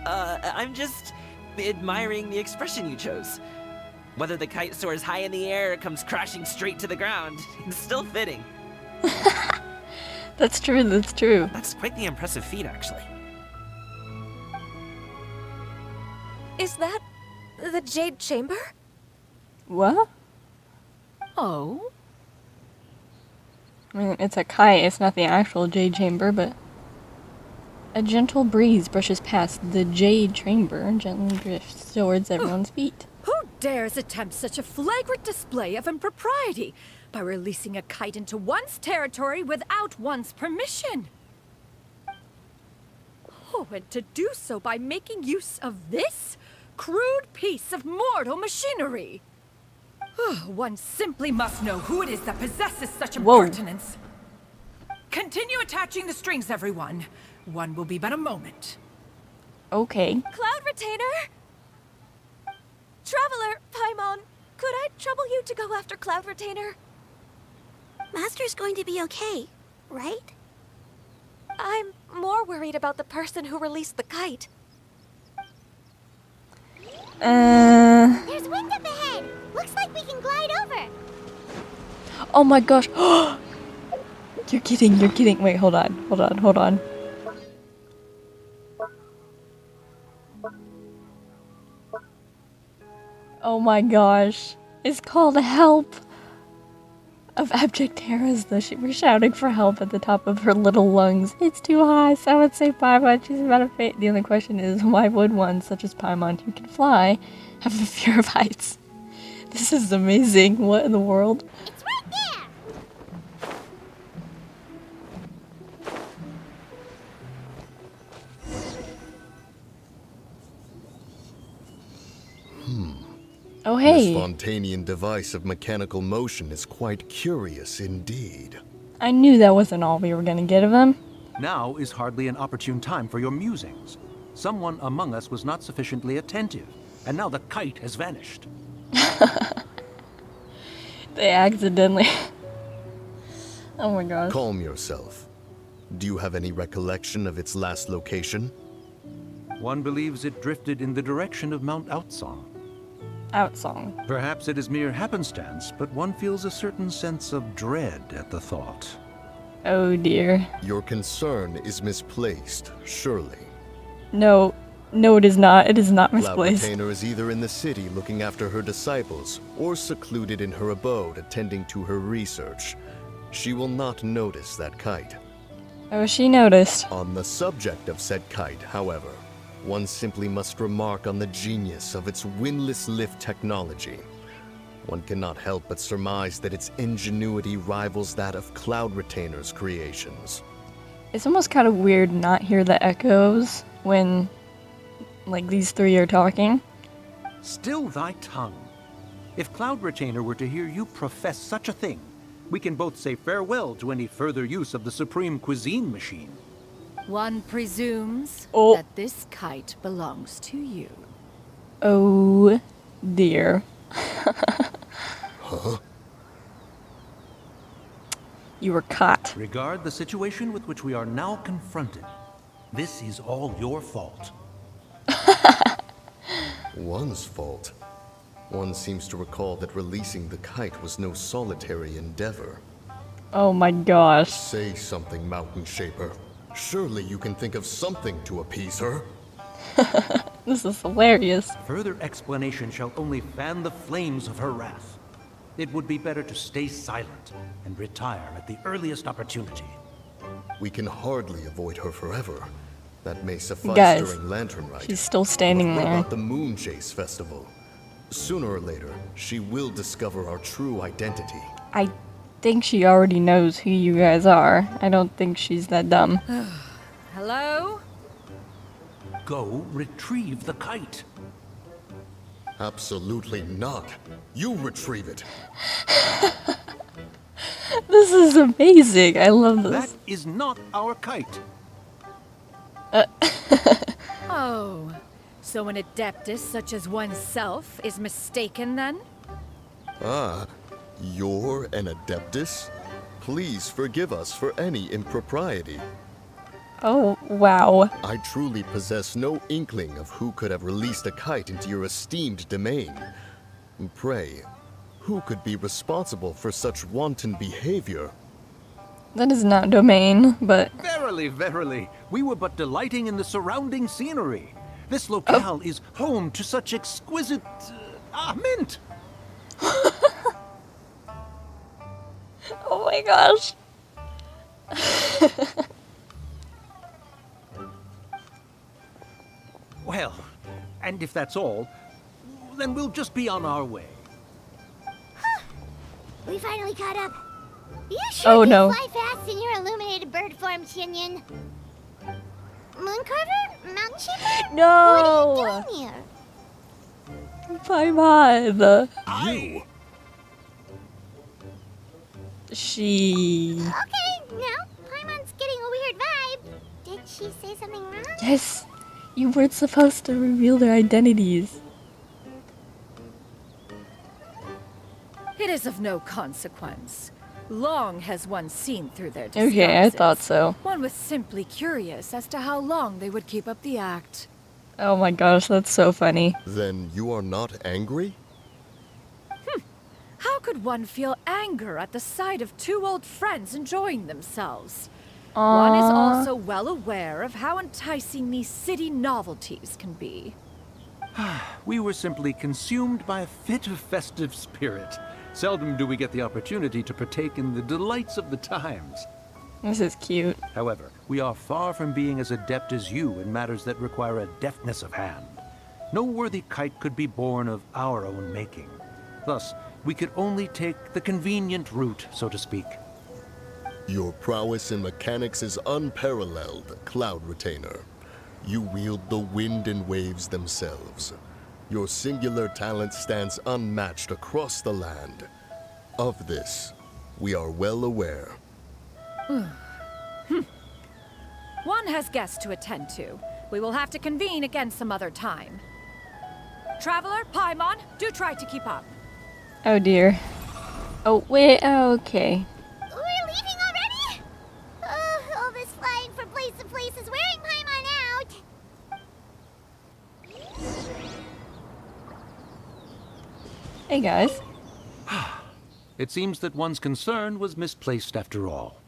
I'm just admiring the expression you chose. Whether the kite soars high in the air or comes crashing straight to the ground, it's still fitting. That's true, that's true. That's quite the impressive feat, actually. Is that the Jade Chamber? What? Oh? I mean, it's a kite, it's not the actual Jade Chamber, but... A gentle breeze brushes past the Jade Chamber and gently drifts towards everyone's feet. Who dares attempt such a flagrant display of impropriety by releasing a kite into one's territory without one's permission? Oh, and to do so by making use of this crude piece of mortal machinery. One simply must know who it is that possesses such impertinence. Continue attaching the strings, everyone. One will be but a moment. Okay. Cloud Retainer! Traveler, Paimon, could I trouble you to go after Cloud Retainer? Master's going to be okay, right? I'm more worried about the person who released the kite. There's wind up ahead! Looks like we can glide over! Oh my gosh! You're kidding. Wait, hold on. Oh my gosh. It's called Help! Of abject terrors, though, she was shouting for help at the top of her little lungs. It's too high, someone say Paimon, she's about to faint. The only question is, why would one, such as Paimon, who can fly, have a fear of heights? This is amazing. What in the world? It's right there! Oh, hey. This Fontanian device of mechanical motion is quite curious indeed. I knew that wasn't all we were gonna get of them. Now is hardly an opportune time for your musings. Someone among us was not sufficiently attentive, and now the kite has vanished. They accidentally... Oh my gosh. Calm yourself. Do you have any recollection of its last location? One believes it drifted in the direction of Mount Outsong. Outsong. Perhaps it is mere happenstance, but one feels a certain sense of dread at the thought. Oh dear. Your concern is misplaced, surely. No. No, it is not. It is not Cloud misplaced. Retainer is either in the city looking after her disciples, or secluded in her abode attending to her research. She will not notice that kite. Oh, she noticed. On the subject of said kite, however, one simply must remark on the genius of its windless lift technology. One cannot help but surmise that its ingenuity rivals that of Cloud Retainer's creations. It's almost kind of weird not hear the echoes when, like, these three are talking. Still thy tongue. If Cloud Retainer were to hear you profess such a thing, we can both say farewell to any further use of the Supreme Cuisine Machine. One presumes Oh. that this kite belongs to you. Oh, dear. Huh? You were caught. Regard the situation with which we are now confronted. This is all your fault. One's fault. One seems to recall that releasing the kite was no solitary endeavor. Oh my gosh. Say something, Mountain Shaper. Surely you can think of something to appease her. This is hilarious. Further explanation shall only fan the flames of her wrath. It would be better to stay silent and retire at the earliest opportunity. We can hardly avoid her forever. That may suffice Guys, during Lantern Rite. she's still standing What there. about the Moon Chase Festival? Sooner or later, she will discover our true identity. I think she already knows who you guys are. I don't think she's that dumb. Hello? Go retrieve the kite. Absolutely not. You retrieve it. This is amazing. I love this. That is not our kite. Oh, so an adeptus such as oneself is mistaken then? Ah, you're an Adeptus? Please forgive us for any impropriety. Oh, wow. I truly possess no inkling of who could have released a kite into your esteemed domain. Pray, who could be responsible for such wanton behavior? That is not domain, but Verily, verily, we were but delighting in the surrounding scenery. This locale is home to such exquisite mint. oh my gosh. Well, and if that's all, then we'll just be on our way. We finally caught up. You sure Oh, do no. fly fast in your illuminated bird form, Shinyan. Mooncarver? Mountain Shaper? No. What are you doing here? Paimon. You? She... Okay, now Paimon's getting a weird vibe. Did she say something wrong? Yes, you weren't supposed to reveal their identities. It is of no consequence. Long has one seen through their disguises. Okay, I thought so. One was simply curious as to how long they would keep up the act. Oh my gosh, that's so funny. Then you are not angry? How could one feel anger at the sight of two old friends enjoying themselves? One is Aww. also well aware of how enticing these city novelties can be. We were simply consumed by a fit of festive spirit. Seldom do we get the opportunity to partake in the delights of the times. This is cute. However, we are far from being as adept as you in matters that require a deftness of hand. No worthy kite could be born of our own making. Thus, we could only take the convenient route, so to speak. Your prowess in mechanics is unparalleled, Cloud Retainer. You wield the wind and waves themselves. Your singular talent stands unmatched across the land. Of this, we are well aware. One has guests to attend to. We will have to convene again some other time. Traveler, Paimon, do try to keep up. Oh dear. Oh, wait, okay. We're leaving already? All this flying from place to place is wearing Paimon out. Hey guys. It seems that one's concern was misplaced after all.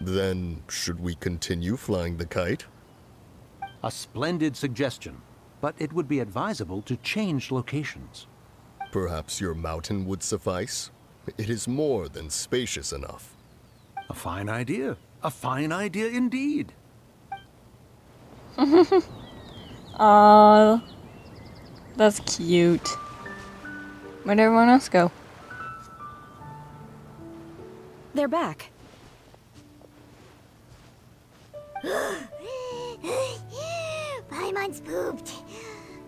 Then, should we continue flying the kite? A splendid suggestion. but it would be advisable to change locations. Perhaps your mountain would suffice? It is more than spacious enough. A fine idea. A fine idea indeed. Aww. That's cute. Where'd everyone else go? They're back. Paimon's pooped.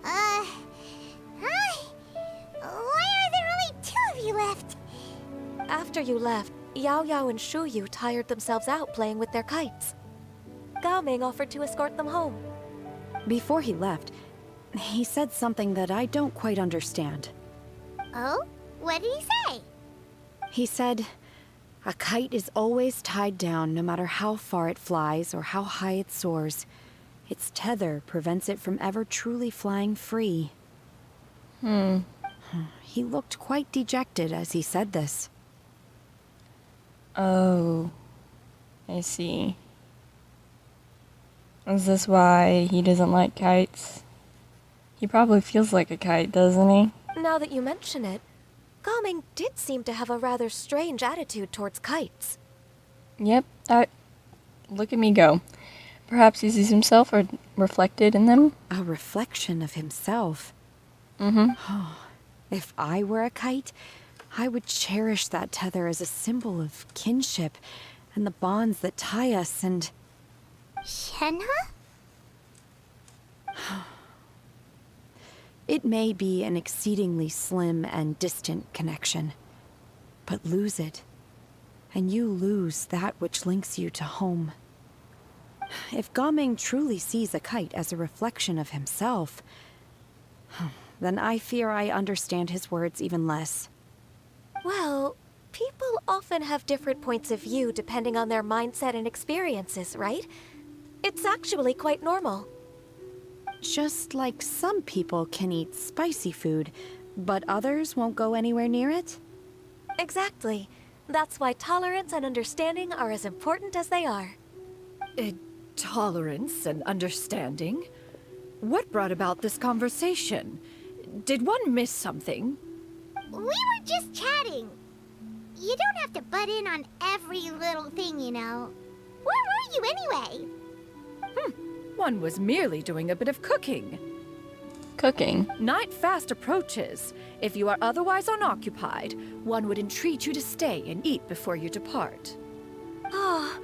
Hi. Why are there only 2 of you left? After you left, Yao Yao and Shu Yu tired themselves out playing with their kites. Gao Ming offered to escort them home. Before he left, he said something that I don't quite understand. Oh? What did he say? He said, a kite is always tied down no matter how far it flies or how high it soars. Its tether prevents it from ever truly flying free. He looked quite dejected as he said this. Oh, I see. Is this why he doesn't like kites? He probably feels like a kite, doesn't he? Now that you mention it, Gao Ming did seem to have a rather strange attitude towards kites. Yep, look at me go. Perhaps he sees himself or reflected in them? A reflection of himself. Mm-hmm. If I were a kite, I would cherish that tether as a symbol of kinship and the bonds that tie us and... Shenhe? It may be an exceedingly slim and distant connection, but lose it, and you lose that which links you to home. If Gaming truly sees a kite as a reflection of himself, then I fear I understand his words even less. Well, people often have different points of view depending on their mindset and experiences, right? It's actually quite normal. Just like some people can eat spicy food, but others won't go anywhere near it? Exactly. That's why tolerance and understanding are as important as they are. Tolerance and understanding? What brought about this conversation? Did one miss something? We were just chatting. You don't have to butt in on every little thing, you know. Where were you anyway? One was merely doing a bit of cooking. Cooking? Night fast approaches. If you are otherwise unoccupied, one would entreat you to stay and eat before you depart. Oh,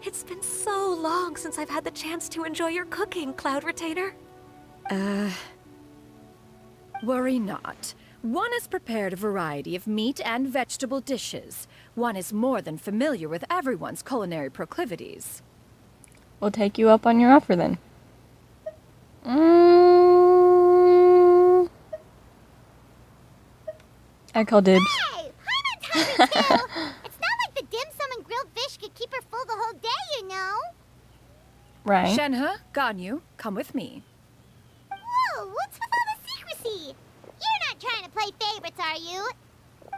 it's been so long since I've had the chance to enjoy your cooking, Cloud Retainer. Worry not. One has prepared a variety of meat and vegetable dishes. One is more than familiar with everyone's culinary proclivities. We'll take you up on your offer then. I call dibs. Hey, Paimon's hungry too. It's not like the dim sum and grilled fish could keep her full the whole day, you know. Right. Shenhe, Ganyu, come with me. Whoa, what's with all the secrecy? You're not trying to play favorites, are you?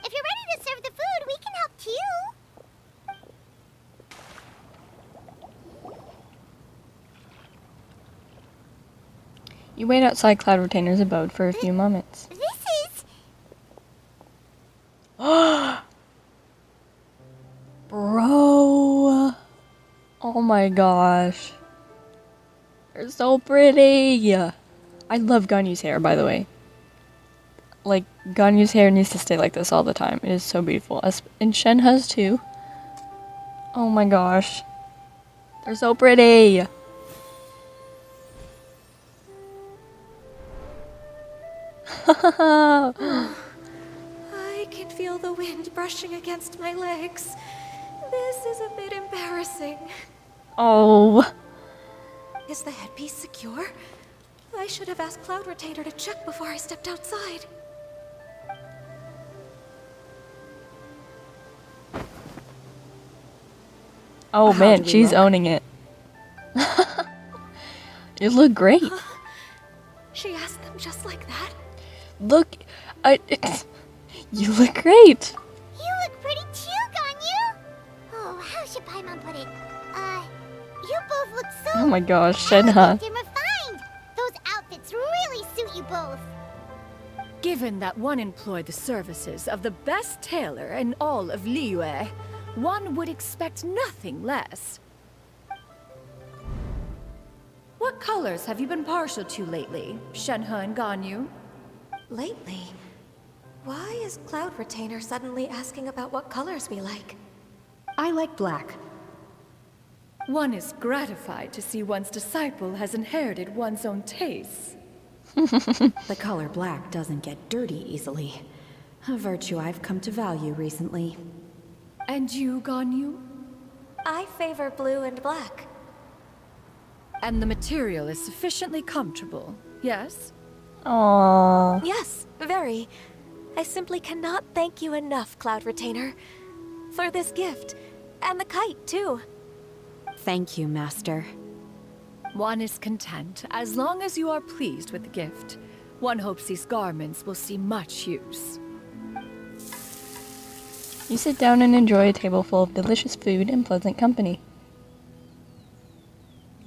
If you're ready to serve the food, we can help too. You wait outside Cloud Retainer's abode for a few moments. This is... Bro! Oh my gosh. They're so pretty! I love Ganyu's hair, by the way. Like, Ganyu's hair needs to stay like this all the time. It is so beautiful. And Shenhe's too. Oh my gosh. They're so pretty! I can feel the wind brushing against my legs. This is a bit embarrassing. Oh. Is the headpiece secure? I should have asked Cloud Retainer to check before I stepped outside. Oh How man, do we she's look? owning it. You look great. She asked them just like that? Look, you look great. You look pretty too, Ganyu. Oh, how should Paimon put it? You both look so Oh my gosh, elegant Shenhe. and refined. Those outfits really Given that one employed the services of the best tailor in all of Liyue, one would expect nothing less. What colors have you been partial to lately, Shenhe and Ganyu? Lately? Why is Cloud Retainer suddenly asking about what colors we like? I like black. One is gratified to see one's disciple has inherited one's own tastes. The color black doesn't get dirty easily. A virtue I've come to value recently. And you, Ganyu? I favor blue and black. And the material is sufficiently comfortable, yes? Aww. Yes, very. I simply cannot thank you enough, Cloud Retainer. For this gift. And the kite, too. Thank you, Master. One is content as long as you are pleased with the gift. One hopes these garments will see much use. You sit down and enjoy a table full of delicious food and pleasant company.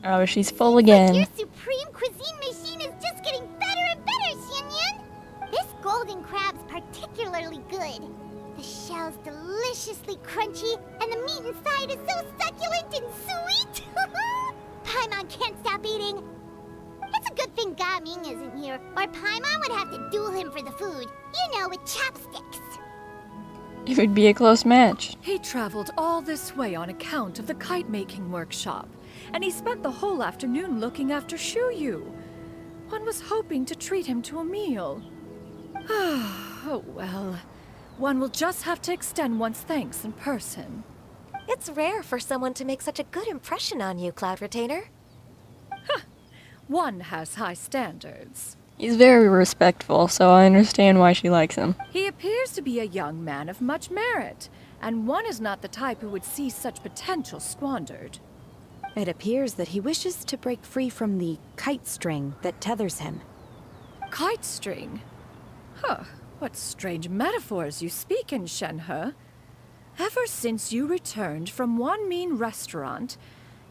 Oh, she's full again. Your supreme cuisine machine is just getting better and better, Xinyun. This golden crab's particularly good. The shell's deliciously crunchy, and the meat inside is so succulent and sweet. Paimon can't stop eating. It's a good thing Gaming isn't here, or Paimon would have to duel him for the food. You know, with chopsticks. It would be a close match. He traveled all this way on account of the kite-making workshop, and he spent the whole afternoon looking after Shuyu. One was hoping to treat him to a meal. Oh well. One will just have to extend one's thanks in person. It's rare for someone to make such a good impression on you, Cloud Retainer. One has high standards. He's very respectful, so I understand why she likes him. He appears to be a young man of much merit, and one is not the type who would see such potential squandered. It appears that he wishes to break free from the kite string that tethers him. Kite string? Huh, what strange metaphors you speak in, Shenhe. Ever since you returned from one mean restaurant,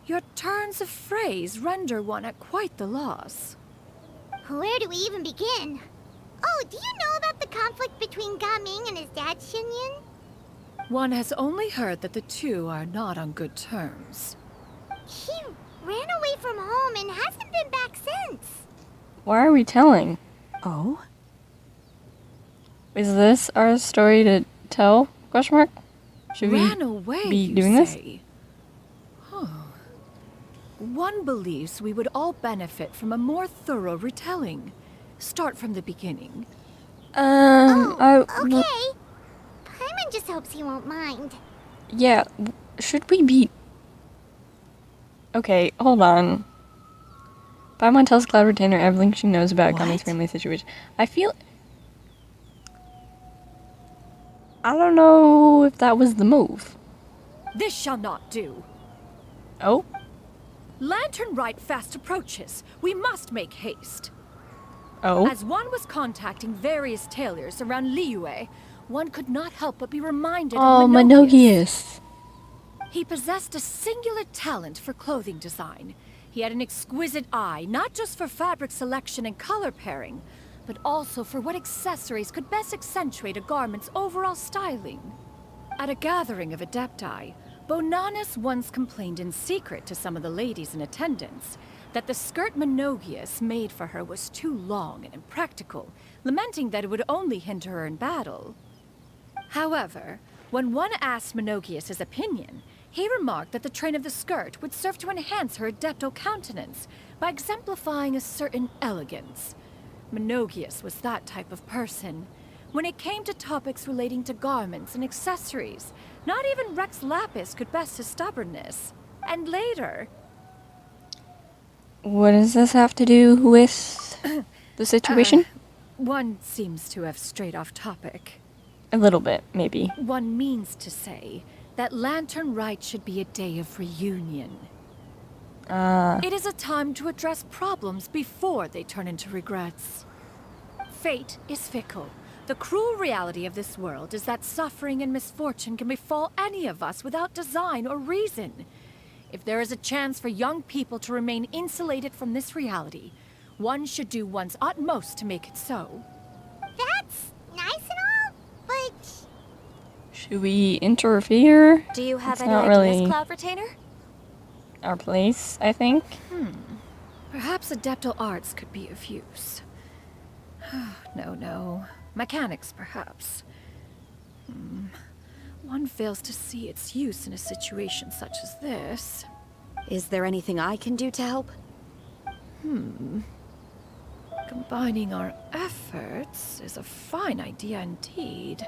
your turns of phrase render one at quite the loss. Where do we even begin? Oh, do you know about the conflict between Gaming and his dad, Xinyun? One has only heard that the two are not on good terms. He ran away from home and hasn't been back since. Why are we telling? Oh? Is this our story to tell? Question mark? Should we Ran away, be you doing say? this? Huh. One believes we would all benefit from a more thorough retelling. Start from the beginning. Okay. Paimon just hopes he won't mind. Yeah, should we be... Okay, hold on. Paimon tells Cloud Retainer everything she knows about Gaming's family situation. I feel... I don't know if that was the move. This shall not do. Oh? Lantern Rite fast approaches. We must make haste. Oh? As one was contacting various tailors around Liyue, one could not help but be reminded Oh, of Manogius. He possessed a singular talent for clothing design. He had an exquisite eye, not just for fabric selection and color pairing, but also for what accessories could best accentuate a garment's overall styling. At a gathering of Adepti, Bonanis once complained in secret to some of the ladies in attendance that the skirt Manogius made for her was too long and impractical, lamenting that it would only hinder her in battle. However, when one asked Manogius his opinion, he remarked that the train of the skirt would serve to enhance her adepto countenance by exemplifying a certain elegance. Manogius was that type of person. When it came to topics relating to garments and accessories, not even Rex Lapis could best his stubbornness. And later... What does this have to do with the situation? One seems to have strayed off topic. A little bit, maybe. One means to say that Lantern Rite should be a day of reunion. It is a time to address problems before they turn into regrets. Fate is fickle. The cruel reality of this world is that suffering and misfortune can befall any of us without design or reason. If there is a chance for young people to remain insulated from this reality, one should do one's utmost to make it so. That Should we interfere? Do you have It's any not ideas, really Cloud Retainer? our place, I think. Perhaps adeptal arts could be of use. No. Mechanics, perhaps. One fails to see its use in a situation such as this. Is there anything I can do to help? Combining our efforts is a fine idea indeed.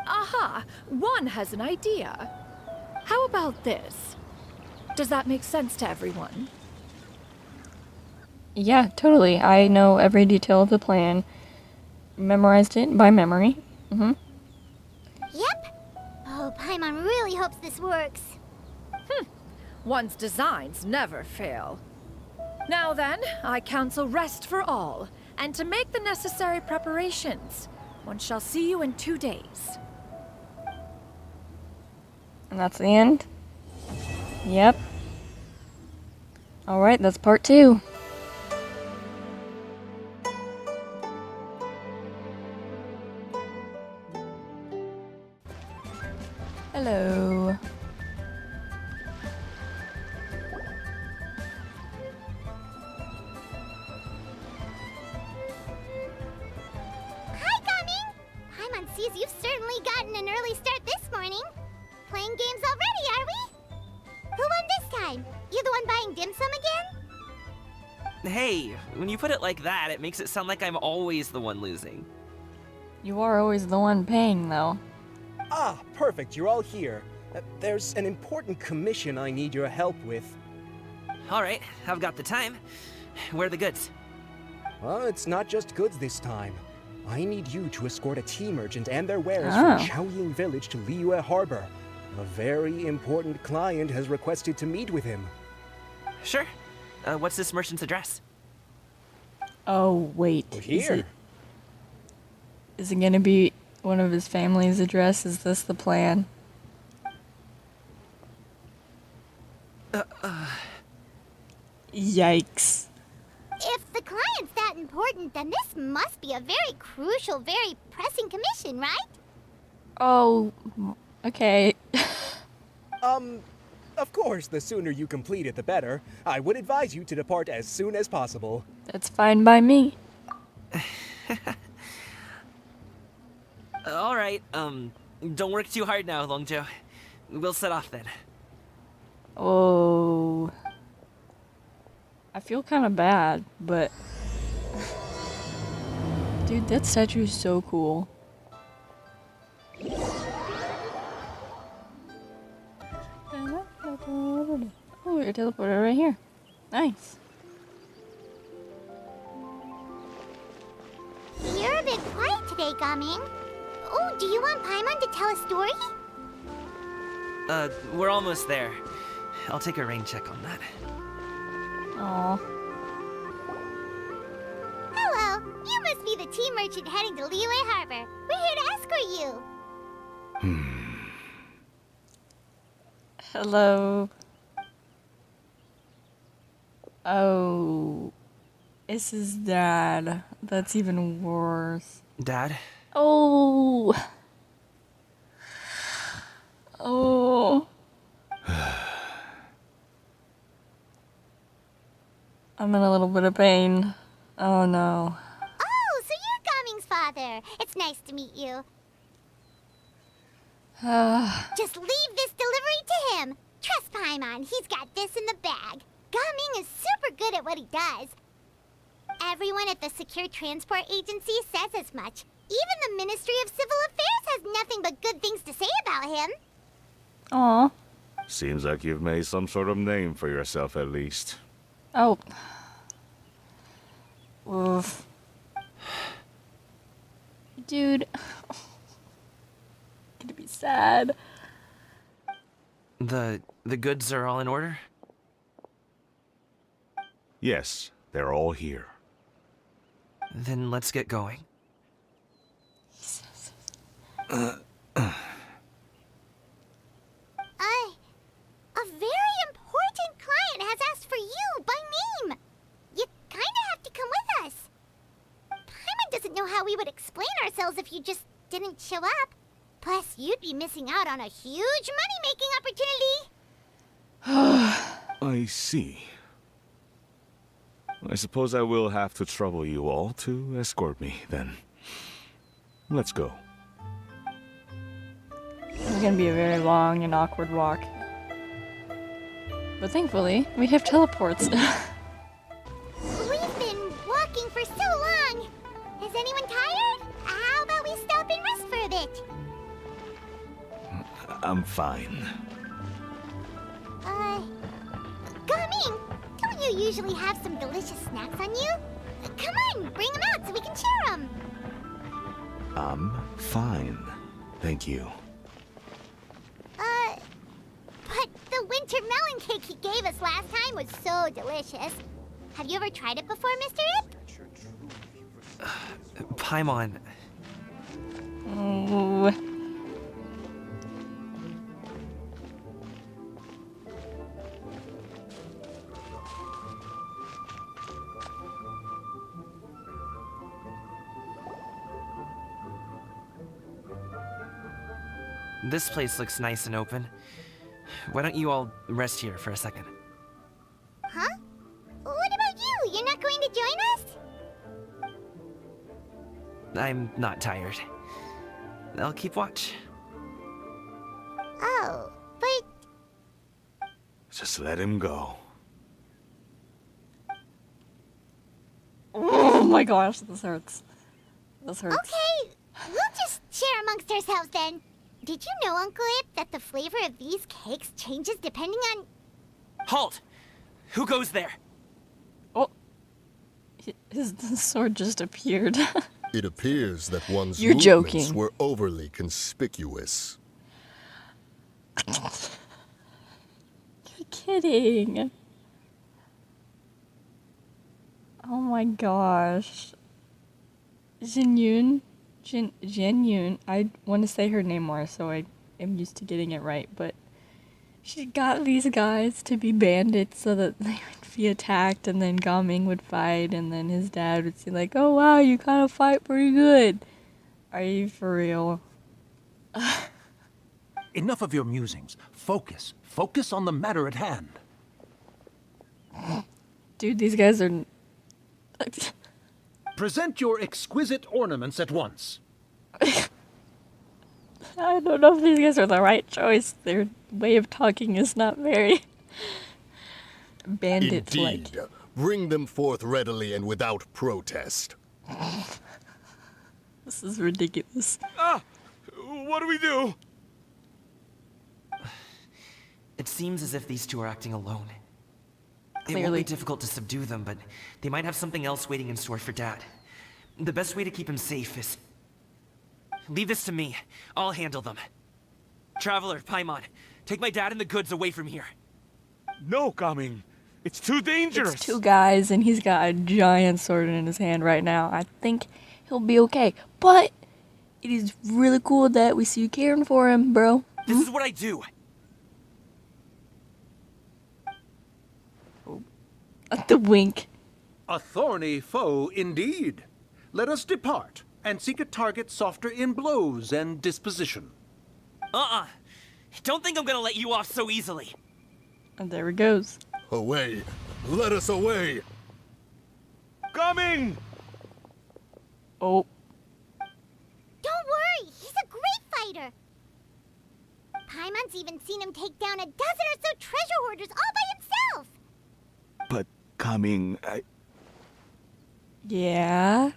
Aha! One has an idea. How about this? Does that make sense to everyone? Yeah, totally. I know every detail of the plan. Memorized it by memory. Yep. Oh, Paimon really hopes this works. One's designs never fail. Now then, I counsel rest for all, and to make the necessary preparations. One shall see you in 2 days. And that's the end? Yep. Alright, that's part 2. Hello. Hi, Gaming! Paimon sees you've certainly gotten an early start this morning. Playing games already, are we? Who won this time? You the one buying dim sum again? Hey, when you put it like that, it makes it sound like I'm always the one losing. You are always the one paying, though. Ah, perfect, you're all here. There's an important commission I need your help with. Alright, I've got the time. Where are the goods? Well, it's not just goods this time. I need you to escort a tea merchant and their wares Oh. from Chaoying Village to Liyue Harbor. A very important client has requested to meet with him. Sure. What's this merchant's address? Oh, wait. Here. Is it gonna be one of his family's address? Is this the plan? Yikes. If the client's that important, then this must be a very crucial, very pressing commission, right? Oh, okay. Of course, the sooner you complete it, the better. I would advise you to depart as soon as possible. That's fine by me. Alright, don't work too hard now, Longjo. We'll set off then. Oh. I feel kind of bad, but... Dude, that statue is so cool. Oh, you're teleported right here. Nice. You're a bit quiet today, Gaming. Oh, do you want Paimon to tell a story? We're almost there. I'll take a rain check on that. Aww. Hello, you must be the tea merchant heading to Liyue Harbor. We're here to escort you. Hello. Oh. This is Dad. That's even worse. Dad? Oh. Oh. I'm in a little bit of pain. Oh no. Oh, so you're Gaming's father. It's nice to meet you. Just leave this delivery to him. Trust Paimon, he's got this in the bag. Gaming is super good at what he does. Everyone at the Secure Transport Agency says as much. Even the Ministry of Civil Affairs has nothing but good things to say about him. Aw. Seems like you've made some sort of name for yourself at least. Oh. Oof. Dude. Gonna be sad. The goods are all in order? Yes, they're all here. Then let's get going. A very important client has asked for you by name. You kinda have to come with us. Paimon doesn't know how we would explain ourselves if you just didn't show up. Plus, you'd be missing out on a huge money-making opportunity. I see. I suppose I will have to trouble you all to escort me, then. Let's go. It's gonna be a very long and awkward walk. But thankfully, we have teleports. We've been walking for so long. Is anyone tired? How about we stop and rest for a bit? I'm fine. Gaming, don't you usually have some delicious snacks on you? Come on, bring them out so we can share them. I'm fine. Thank you. But the winter melon cake he gave us last time was so delicious. Have you ever tried it before, Mr. Ip? Paimon. Oh. This place looks nice and open. Why don't you all rest here for a second? Huh? What about you? You're not going to join us? I'm not tired. I'll keep watch. Oh, but... Just let him go. Oh my gosh, this hurts. This hurts. Okay, we'll just share amongst ourselves then. Did you know, Uncle Ip, that the flavor of these cakes changes depending on... Halt! Who goes there? Oh. His sword just appeared. It appears that one's You're movements joking. were overly conspicuous. You're kidding. Oh my gosh. Jinyun? Jinyun. I want to say her name more, so I am used to getting it right, but she got these guys to be bandits so that they would be attacked, and then Gaming would fight, and then his dad would say like, oh wow, you kind of fight pretty good. Are you for real? Enough of your musings. Focus. Focus on the matter at hand. Dude, these guys are... Present your exquisite ornaments at once. I don't know if these guys are the right choice. Their way of talking is not very bandit-like. Indeed. Bring them forth readily and without protest. This is ridiculous. What do we do? It seems as if these two are acting alone. It won't Clearly. be difficult to subdue them, but they might have something else waiting in store for Dad. The best way to keep him safe is... Leave this to me. I'll handle them. Traveler, Paimon, take my dad and the goods away from here. No, Gaming. It's too dangerous. It's two guys, and he's got a giant sword in his hand right now. I think he'll be okay. But it is really cool that we see you caring for him, bro. This is what I do. The wink. A thorny foe indeed. Let us depart and seek a target softer in blows and disposition. Don't think I'm gonna let you off so easily. And there he goes. Away! Let us away! Gaming! Oh. Don't worry, he's a great fighter. Paimon's even seen him take down a dozen or so treasure hoarders all by himself. But Gaming, Yeah?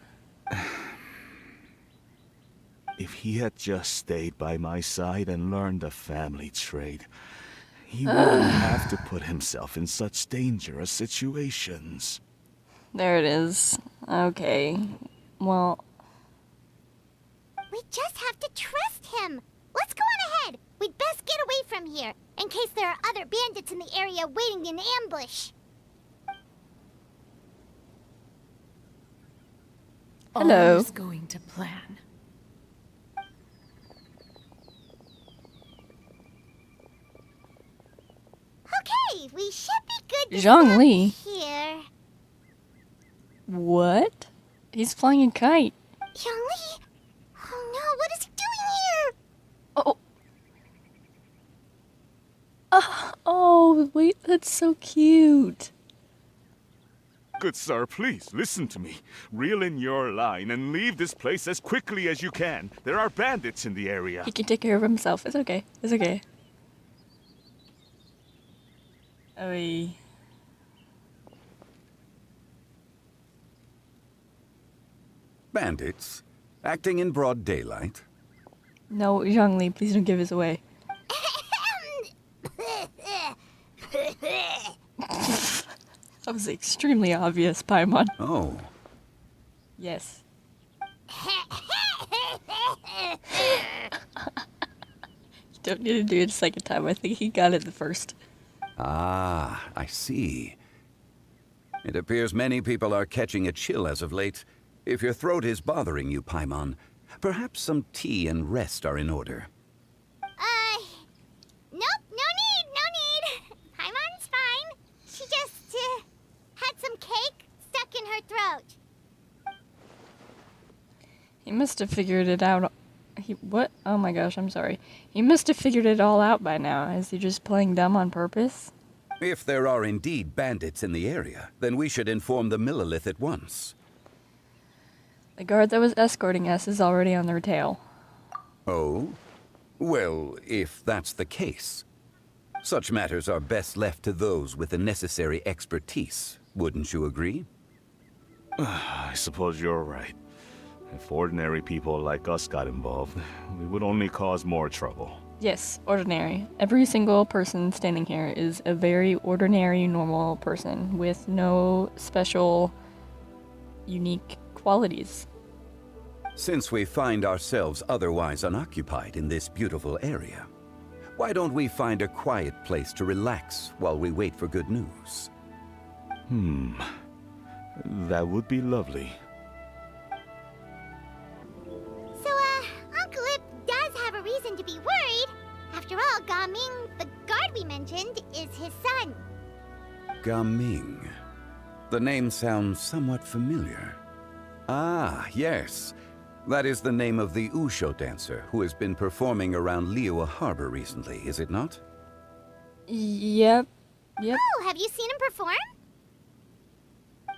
if he had just stayed by my side and learned the family trade, he wouldn't have to put himself in such dangerous situations. There it is. Okay. Well... We just have to trust him. Let's go on ahead. We'd best get away from here, in case there are other bandits in the area waiting in ambush. Hello. All's going to plan. Okay, we should be good to Zhang stop Li. here. What? He's flying a kite. Zhang Li? Oh no, what is he doing here? Oh, wait, that's so cute. Good sir, please listen to me. Reel in your line and leave this place as quickly as you can. There are bandits in the area. He can take care of himself. It's okay. It's okay. Oh, Bandits? Acting in broad daylight? no, Zhongli, please don't give us away. That was extremely obvious, Paimon. Oh. Yes. You don't need to do it a second time. I think he got it the first. Ah, I see. It appears many people are catching a chill as of late. If your throat is bothering you, Paimon, perhaps some tea and rest are in order. Nope, no need. Paimon's fine. She just, had some cake stuck in her throat. He must have figured it out. What? Oh my gosh, I'm sorry. He must have figured it all out by now. Is he just playing dumb on purpose? If there are indeed bandits in the area, then we should inform the Millilith at once. The guard that was escorting us is already on their tail. Oh? Well, if that's the case. Such matters are best left to those with the necessary expertise, wouldn't you agree? I suppose you're right. If ordinary people like us got involved, we would only cause more trouble. Yes, ordinary. Every single person standing here is a very ordinary, normal person with no special, unique qualities. Since we find ourselves otherwise unoccupied in this beautiful area, why don't we find a quiet place to relax while we wait for good news? That would be lovely. So, Uncle Ip does have a reason to be worried. After all, Gaming, the guard we mentioned, is his son. Gaming. The name sounds somewhat familiar. Ah, yes. That is the name of the Usho dancer who has been performing around Liyue Harbor recently, is it not? Yep. Oh, have you seen him perform?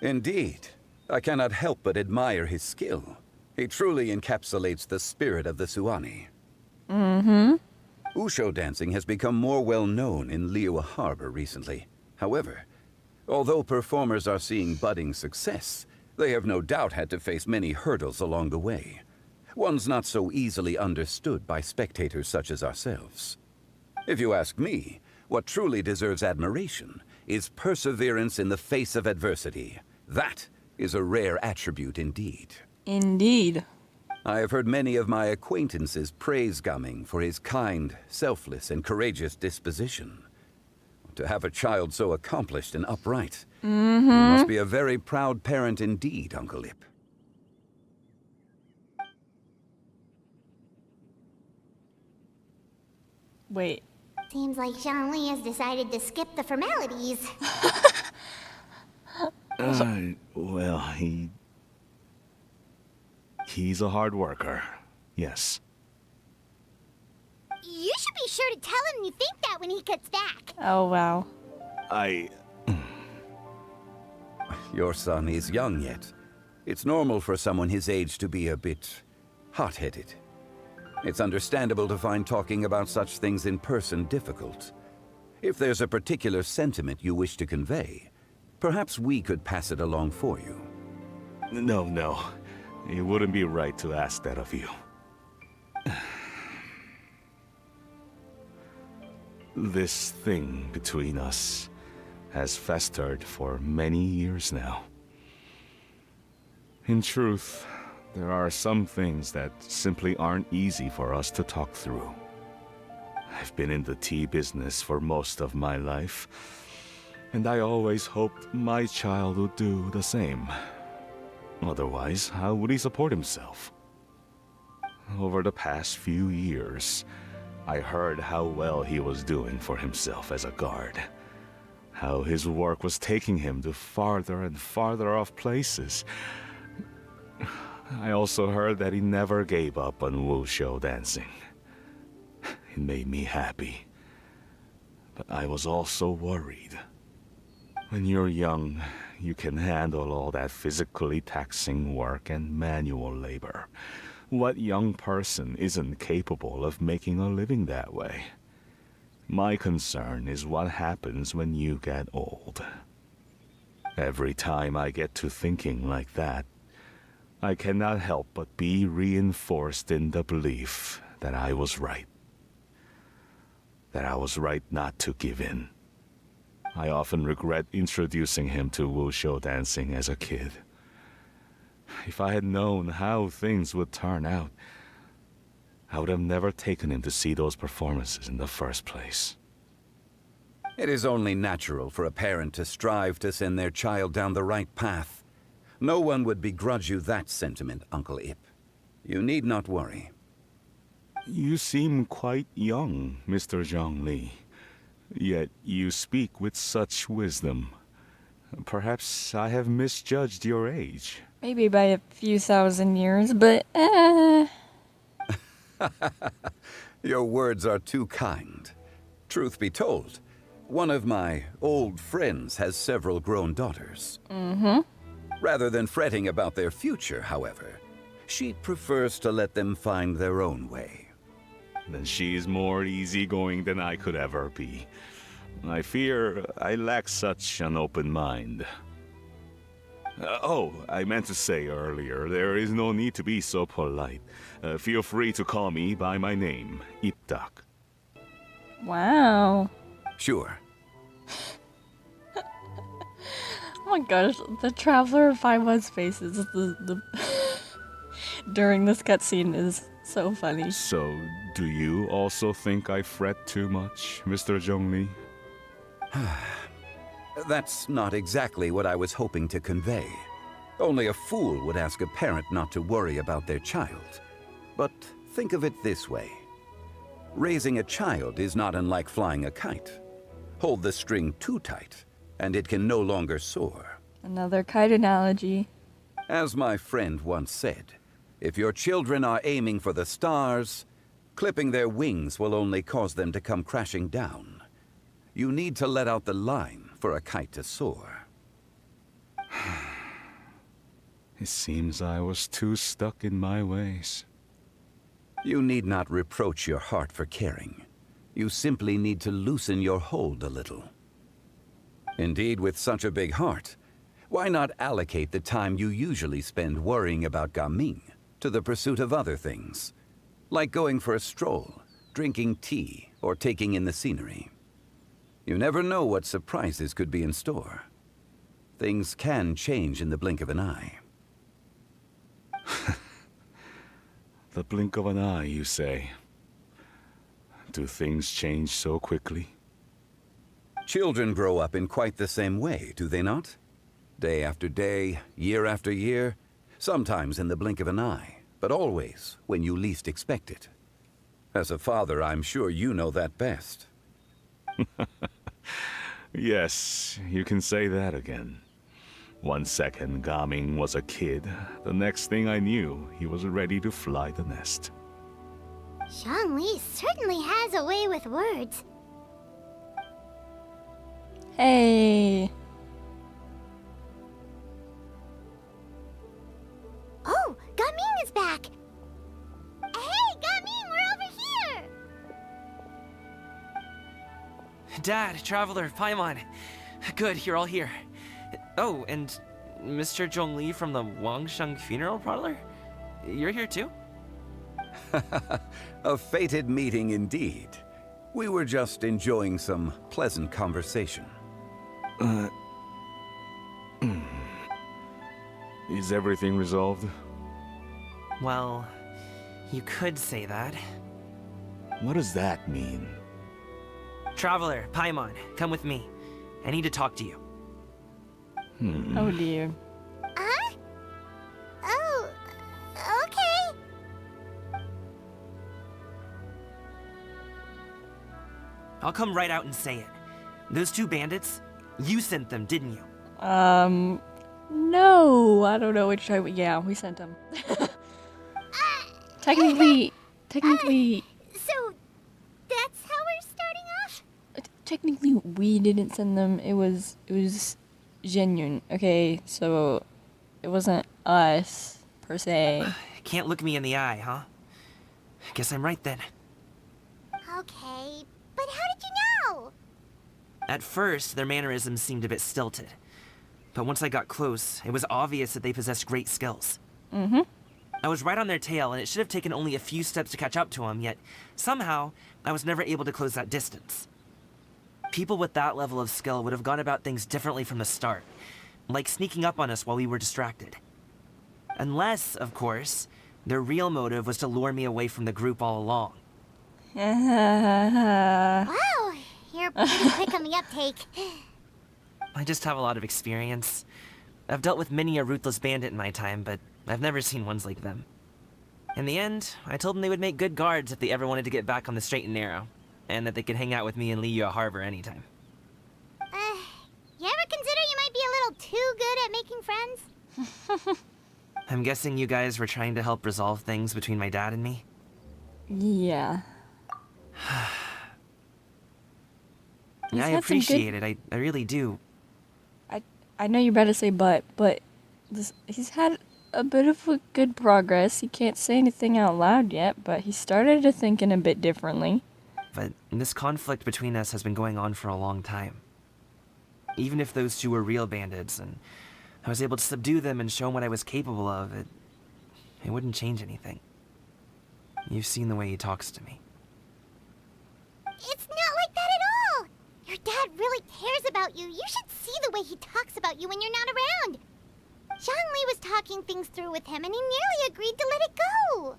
Indeed. I cannot help but admire his skill. He truly encapsulates the spirit of the Suani. Mm-hmm. Usho dancing has become more well known in Liyue Harbor recently. However, although performers are seeing budding success, they have no doubt had to face many hurdles along the way. Ones not so easily understood by spectators such as ourselves. If you ask me, what truly deserves admiration is perseverance in the face of adversity. That is a rare attribute indeed. Indeed. I have heard many of my acquaintances praise Gaming for his kind, selfless, and courageous disposition. To have a child so accomplished and upright, you must be a very proud parent indeed, Uncle Ip. Wait. Seems like Zhongli has decided to skip the formalities. Well, he's a hard worker. Yes. You should be sure to tell him you think that when he gets back. Oh, wow. Your son is young yet. It's normal for someone his age to be a bit hot-headed. It's understandable to find talking about such things in person difficult. If there's a particular sentiment you wish to convey, perhaps we could pass it along for you. No. It wouldn't be right to ask that of you. This thing between us has festered for many years now. In truth, there are some things that simply aren't easy for us to talk through. I've been in the tea business for most of my life, and I always hoped my child would do the same. Otherwise, how would he support himself? Over the past few years, I heard how well he was doing for himself as a guard. How his work was taking him to farther and farther off places. I also heard that he never gave up on wushu dancing. It made me happy. But I was also worried. When you're young, you can handle all that physically taxing work and manual labor. What young person isn't capable of making a living that way? My concern is what happens when you get old. Every time I get to thinking like that, I cannot help but be reinforced in the belief that I was right. That I was right not to give in. I often regret introducing him to wushu dancing as a kid. If I had known how things would turn out, I would have never taken him to see those performances in the first place. It is only natural for a parent to strive to send their child down the right path. No one would begrudge you that sentiment, Uncle Ip. You need not worry. You seem quite young, Mr. Zhongli. Yet you speak with such wisdom. Perhaps I have misjudged your age. Maybe by a few thousand years, but Your words are too kind. Truth be told, one of my old friends has several grown daughters. Rather than fretting about their future, however, she prefers to let them find their own way. Then she's more easygoing than I could ever be. I fear I lack such an open mind. I meant to say earlier, there is no need to be so polite. Feel free to call me by my name, Ipdak. wow. Sure. Oh my gosh, the Traveler of Five One's faces the during this cutscene is so funny. So, do you also think I fret too much, Mr. Zhongli? That's not exactly what I was hoping to convey. Only a fool would ask a parent not to worry about their child. But think of it this way. Raising a child is not unlike flying a kite. Hold the string too tight, and it can no longer soar. Another kite analogy. As my friend once said, if your children are aiming for the stars, clipping their wings will only cause them to come crashing down. You need to let out the line for a kite to soar. It seems I was too stuck in my ways. You need not reproach your heart for caring. You simply need to loosen your hold a little. Indeed, with such a big heart, why not allocate the time you usually spend worrying about Gaming to the pursuit of other things, like going for a stroll, drinking tea, or taking in the scenery? You never know what surprises could be in store. Things can change in the blink of an eye. The blink of an eye, you say? Do things change so quickly? Children grow up in quite the same way, do they not? Day after day, year after year, sometimes in the blink of an eye, but always when you least expect it. As a father, I'm sure you know that best. Yes, you can say that again. One second, Gaming was a kid. The next thing I knew, he was ready to fly the nest. Zhongli certainly has a way with words. Hey. Oh, Gaming is back! Hey, Gaming, we're over here! Dad, Traveler, Paimon. Good, you're all here. Oh, and Mr. Zhongli from the Wangsheng Funeral Parlor? You're here too? A fated meeting indeed. We were just enjoying some pleasant conversation. Is everything resolved? Well, you could say that. What does that mean? Traveler, Paimon, come with me. I need to talk to you. Oh dear. Huh? Oh, okay. I'll come right out and say it. Those two bandits, you sent them, didn't you? No, I don't know which type. Yeah, we sent him. Technically. So, that's how we're starting off? technically we didn't send them. It was genuine. Okay, so it wasn't us per se. Can't look me in the eye, huh? Guess I'm right then. Okay, but how did you know? At first, their mannerisms seemed a bit stilted. But once I got close, it was obvious that they possessed great skills. Mm-hmm. I was right on their tail, and it should have taken only a few steps to catch up to them, yet somehow, I was never able to close that distance. People with that level of skill would have gone about things differently from the start, like sneaking up on us while we were distracted. Unless, of course, their real motive was to lure me away from the group all along. Wow, you're pretty quick on the uptake. I just have a lot of experience. I've dealt with many a ruthless bandit in my time, but I've never seen ones like them. In the end, I told them they would make good guards if they ever wanted to get back on the straight and narrow, and that they could hang out with me in Liyue Harbor anytime. You ever consider you might be a little too good at making friends? I'm guessing you guys were trying to help resolve things between my dad and me? Yeah. I appreciate it, I really do. I know you're about to say but he's had a bit of a good progress. He can't say anything out loud yet, but he started to thinking a bit differently. But this conflict between us has been going on for a long time. Even if those two were real bandits, and I was able to subdue them and show them what I was capable of, it wouldn't change anything. You've seen the way he talks to me. It's not like that at all! Your dad really cares about you. You should see the way he talks about you when you're not around. Zhongli was talking things through with him, and he nearly agreed to let it go.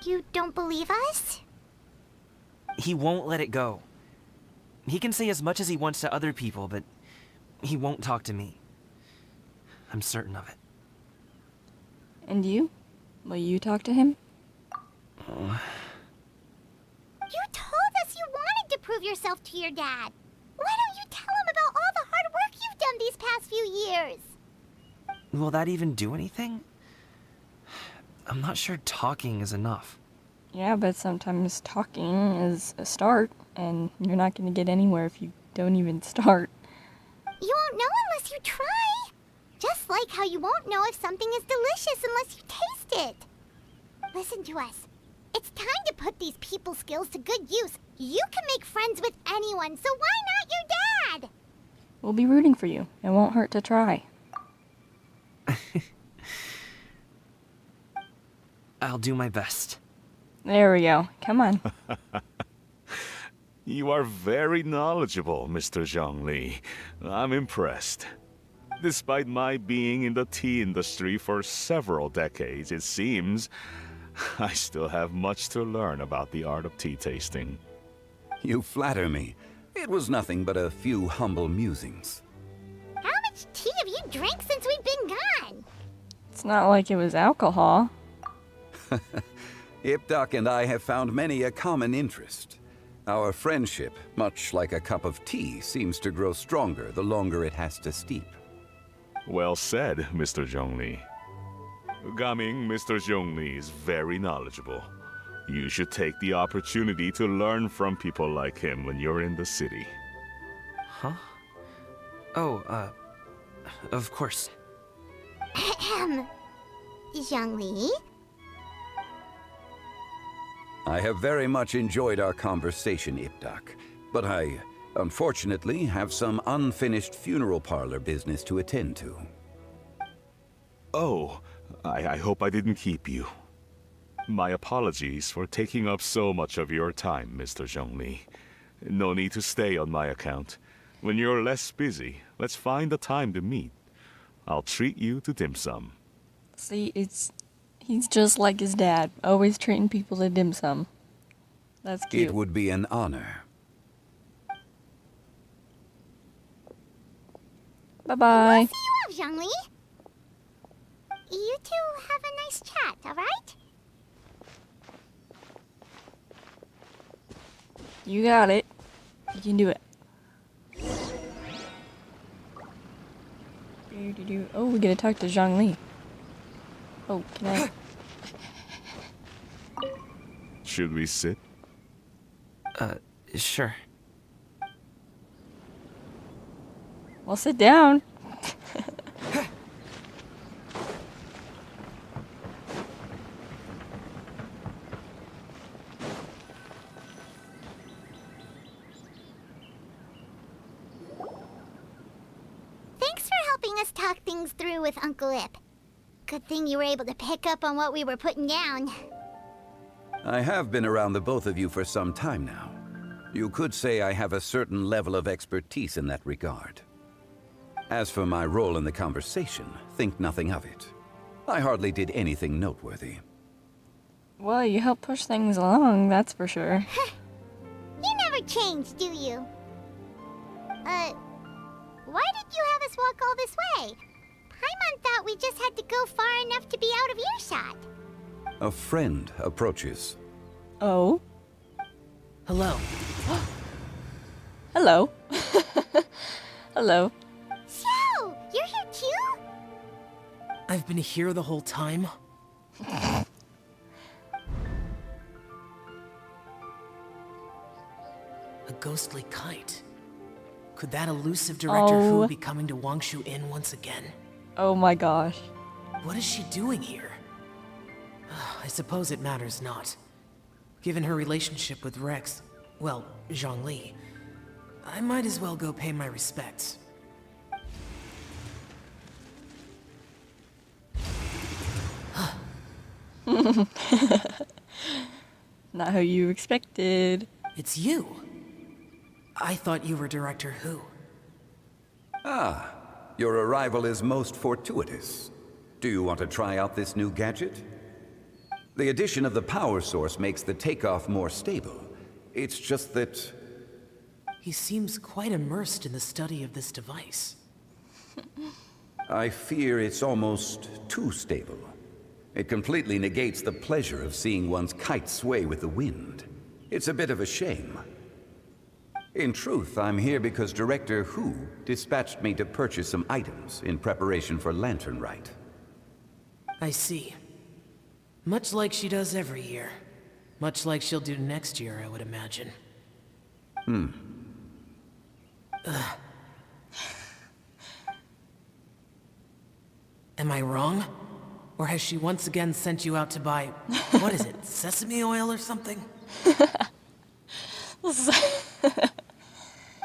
You don't believe us? He won't let it go. He can say as much as he wants to other people, but he won't talk to me. I'm certain of it. And you? Will you talk to him? You told us you wanted to prove yourself to your dad. Why don't you tell him about all the hard work you've done these past few years? Will that even do anything? I'm not sure talking is enough. Yeah, but sometimes talking is a start, and you're not going to get anywhere if you don't even start. You won't know unless you try. Just like how you won't know if something is delicious unless you taste it. Listen to us. It's time to put these people skills to good use. You can make friends with anyone, so why not your dad? We'll be rooting for you. It won't hurt to try. I'll do my best. There we go. Come on. You are very knowledgeable, Mr. Zhongli. I'm impressed. Despite my being in the tea industry for several decades, it seems I still have much to learn about the art of tea tasting. You flatter me. It was nothing but a few humble musings. How much tea have you drank since we've been gone? It's not like it was alcohol. Ipdak and I have found many a common interest. Our friendship, much like a cup of tea, seems to grow stronger the longer it has to steep. Well said, Mr. Zhongli. Gaming, Mr. Zhongli is very knowledgeable. You should take the opportunity to learn from people like him when you're in the city. Huh? Oh, of course. Ahem. Zhongli? I have very much enjoyed our conversation, Ipdak, but I, unfortunately, have some unfinished funeral parlor business to attend to. Oh, I hope I didn't keep you. My apologies for taking up so much of your time, Mr. Zhongli. No need to stay on my account. When you're less busy, let's find a time to meet. I'll treat you to dim sum. See, he's just like his dad, always treating people to dim sum. That's cute. It would be an honor. Bye-bye. We'll see you off, Zhongli. You two have a nice chat, alright? You got it. You can do it. Oh, we gotta talk to Zhongli. Oh, can I? Should we sit? Sure. Well, sit down. Thanks for helping us talk things through with Uncle Ip. Good thing you were able to pick up on what we were putting down. I have been around the both of you for some time now. You could say I have a certain level of expertise in that regard. As for my role in the conversation, think nothing of it. I hardly did anything noteworthy. Well, you help push things along, that's for sure. You never change, do you? Why did you have us walk all this way? Paimon thought we just had to go far enough to be out of earshot. A friend approaches. Oh? Hello. Hello. Hello. Xiao, you're here too? I've been here the whole time? A ghostly kite. Could that elusive Director Hu be coming to Wangshu Inn once again? Oh my gosh. What is she doing here? I suppose it matters not. Given her relationship with Rex, well, Zhongli, I might as well go pay my respects. Not how you expected. It's you. I thought you were Director Hu. Ah, your arrival is most fortuitous. Do you want to try out this new gadget? The addition of the power source makes the takeoff more stable. It's just that... He seems quite immersed in the study of this device. I fear it's almost too stable. It completely negates the pleasure of seeing one's kite sway with the wind. It's a bit of a shame. In truth, I'm here because Director Hu dispatched me to purchase some items in preparation for Lantern Rite. I see. Much like she does every year. Much like she'll do next year, I would imagine. Am I wrong? Or has she once again sent you out to buy, what is it, sesame oil or something?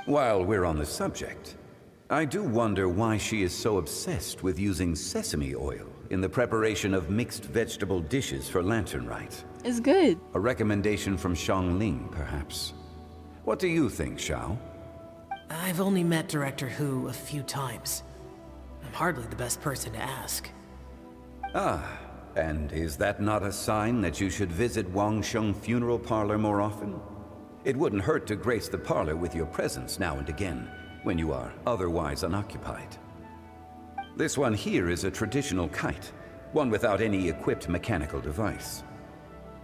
While we're on the subject, I do wonder why she is so obsessed with using sesame oil in the preparation of mixed vegetable dishes for Lantern Rite. It's good. A recommendation from Xiangling, perhaps. What do you think, Xiao? I've only met Director Hu a few times. I'm hardly the best person to ask. Ah, and is that not a sign that you should visit Wangsheng Funeral Parlor more often? It wouldn't hurt to grace the parlor with your presence now and again, when you are otherwise unoccupied. This one here is a traditional kite, one without any equipped mechanical device.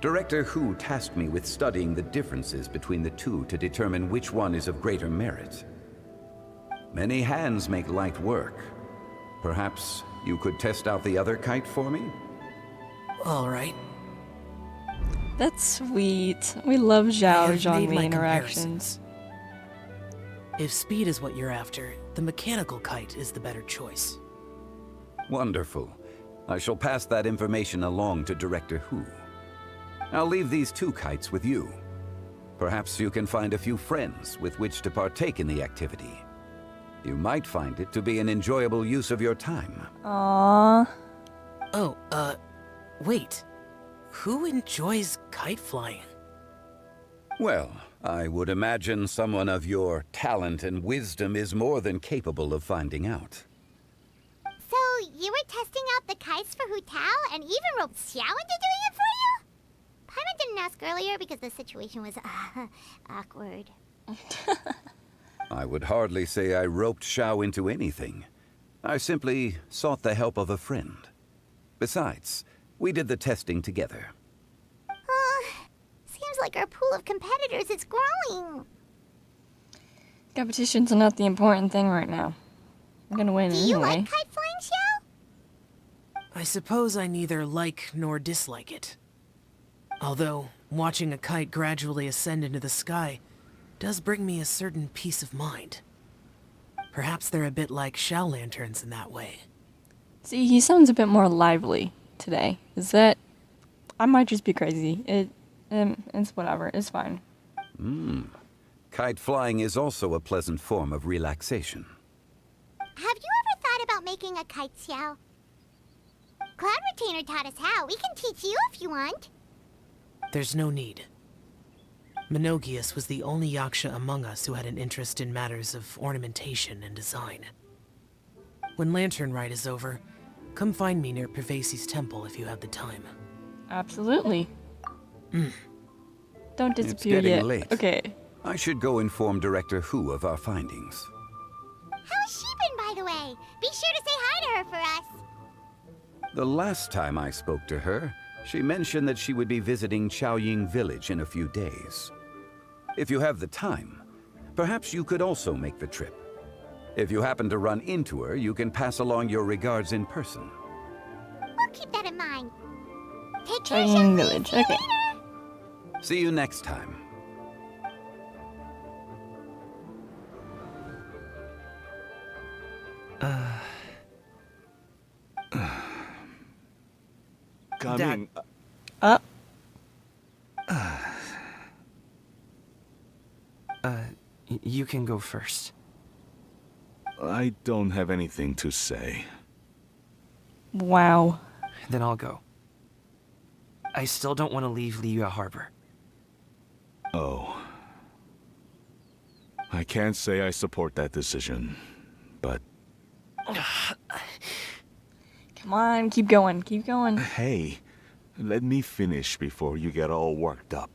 Director Hu tasked me with studying the differences between the two to determine which one is of greater merit. Many hands make light work. Perhaps you could test out the other kite for me? All right. That's sweet. We love Zhao I've made my Zhongli interactions. comparisons. If speed is what you're after, the mechanical kite is the better choice. Wonderful. I shall pass that information along to Director Hu. I'll leave these two kites with you. Perhaps you can find a few friends with which to partake in the activity. You might find it to be an enjoyable use of your time. Aww. Oh, wait. Who enjoys kite flying? Well, I would imagine someone of your talent and wisdom is more than capable of finding out. So, you were testing out the kites for Hu Tao and even roped Xiao into doing it for you? Paimon didn't ask earlier because the situation was, awkward. I would hardly say I roped Xiao into anything. I simply sought the help of a friend. Besides, we did the testing together. Seems like our pool of competitors is growing. Competition's not the important thing right now. I'm gonna win Do anyway. you like kite flying, Xiao? I suppose I neither like nor dislike it. Although, watching a kite gradually ascend into the sky does bring me a certain peace of mind. Perhaps they're a bit like shell lanterns in that way. See, he sounds a bit more lively today. Is that... I might just be crazy. It's whatever. It's fine. Kite flying is also a pleasant form of relaxation. Have you ever thought about making a kite, Xiao? Cloud Retainer taught us how. We can teach you if you want. There's no need. Menogius was the only Yaksha among us who had an interest in matters of ornamentation and design. When Lantern Rite is over, come find me near Pervasi's temple if you have the time. Absolutely. Don't disappear It's getting yet. late. Okay. I should go inform Director Hu of our findings. How's she been, by the way? Be sure to say hi to her for us. The last time I spoke to her, she mentioned that she would be visiting Chaoying Village in a few days. If you have the time, perhaps you could also make the trip. If you happen to run into her, you can pass along your regards in person. We'll keep that in mind. Take care, Chaoying Xiao. Village. See you Okay. later. See you next time. Gaming. You can go first. I don't have anything to say. Wow. Then I'll go. I still don't want to leave Liyue Harbor. Oh. I can't say I support that decision, but... Come on, keep going, keep going. Hey, let me finish before you get all worked up.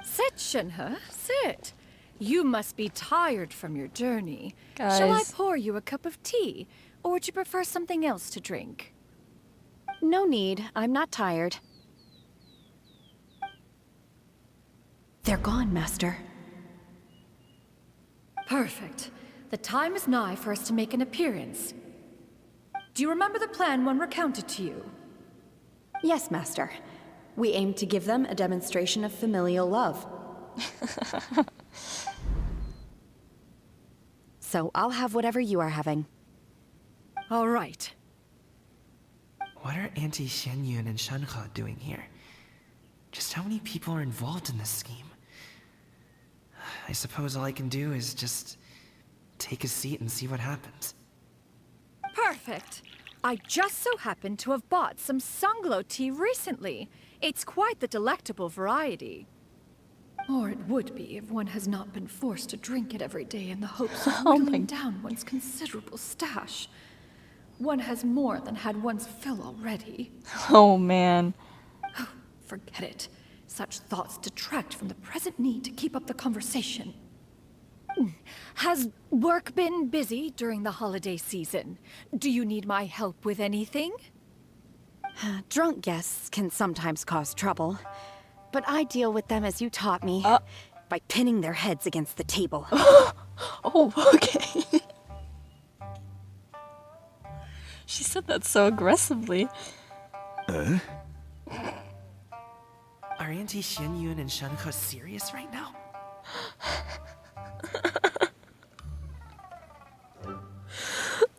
Sit, Shinhe, sit. You must be tired from your journey. Shall I Guys. pour you a cup of tea, or would you prefer something else to drink? No need. I'm not tired. They're gone, Master. Perfect. The time is nigh for us to make an appearance. Do you remember the plan one recounted to you? Yes, Master. We aim to give them a demonstration of familial love. So I'll have whatever you are having. All right. What are Auntie Xianyun and Shenhe doing here? Just how many people are involved in this scheme? I suppose all I can do is just take a seat and see what happens. Perfect. I just so happen to have bought some Sunglow tea recently. It's quite the delectable variety. Or it would be if one has not been forced to drink it every day in the hopes of whittling down one's considerable stash. One has more than had one's fill already. Oh, man. Forget it. Such thoughts detract from the present need to keep up the conversation. Has work been busy during the holiday season? Do you need my help with anything? Drunk guests can sometimes cause trouble, but I deal with them as you taught me, by pinning their heads against the table. Oh, okay. She said that so aggressively. Are Auntie Xianyun and Shenhe serious right now?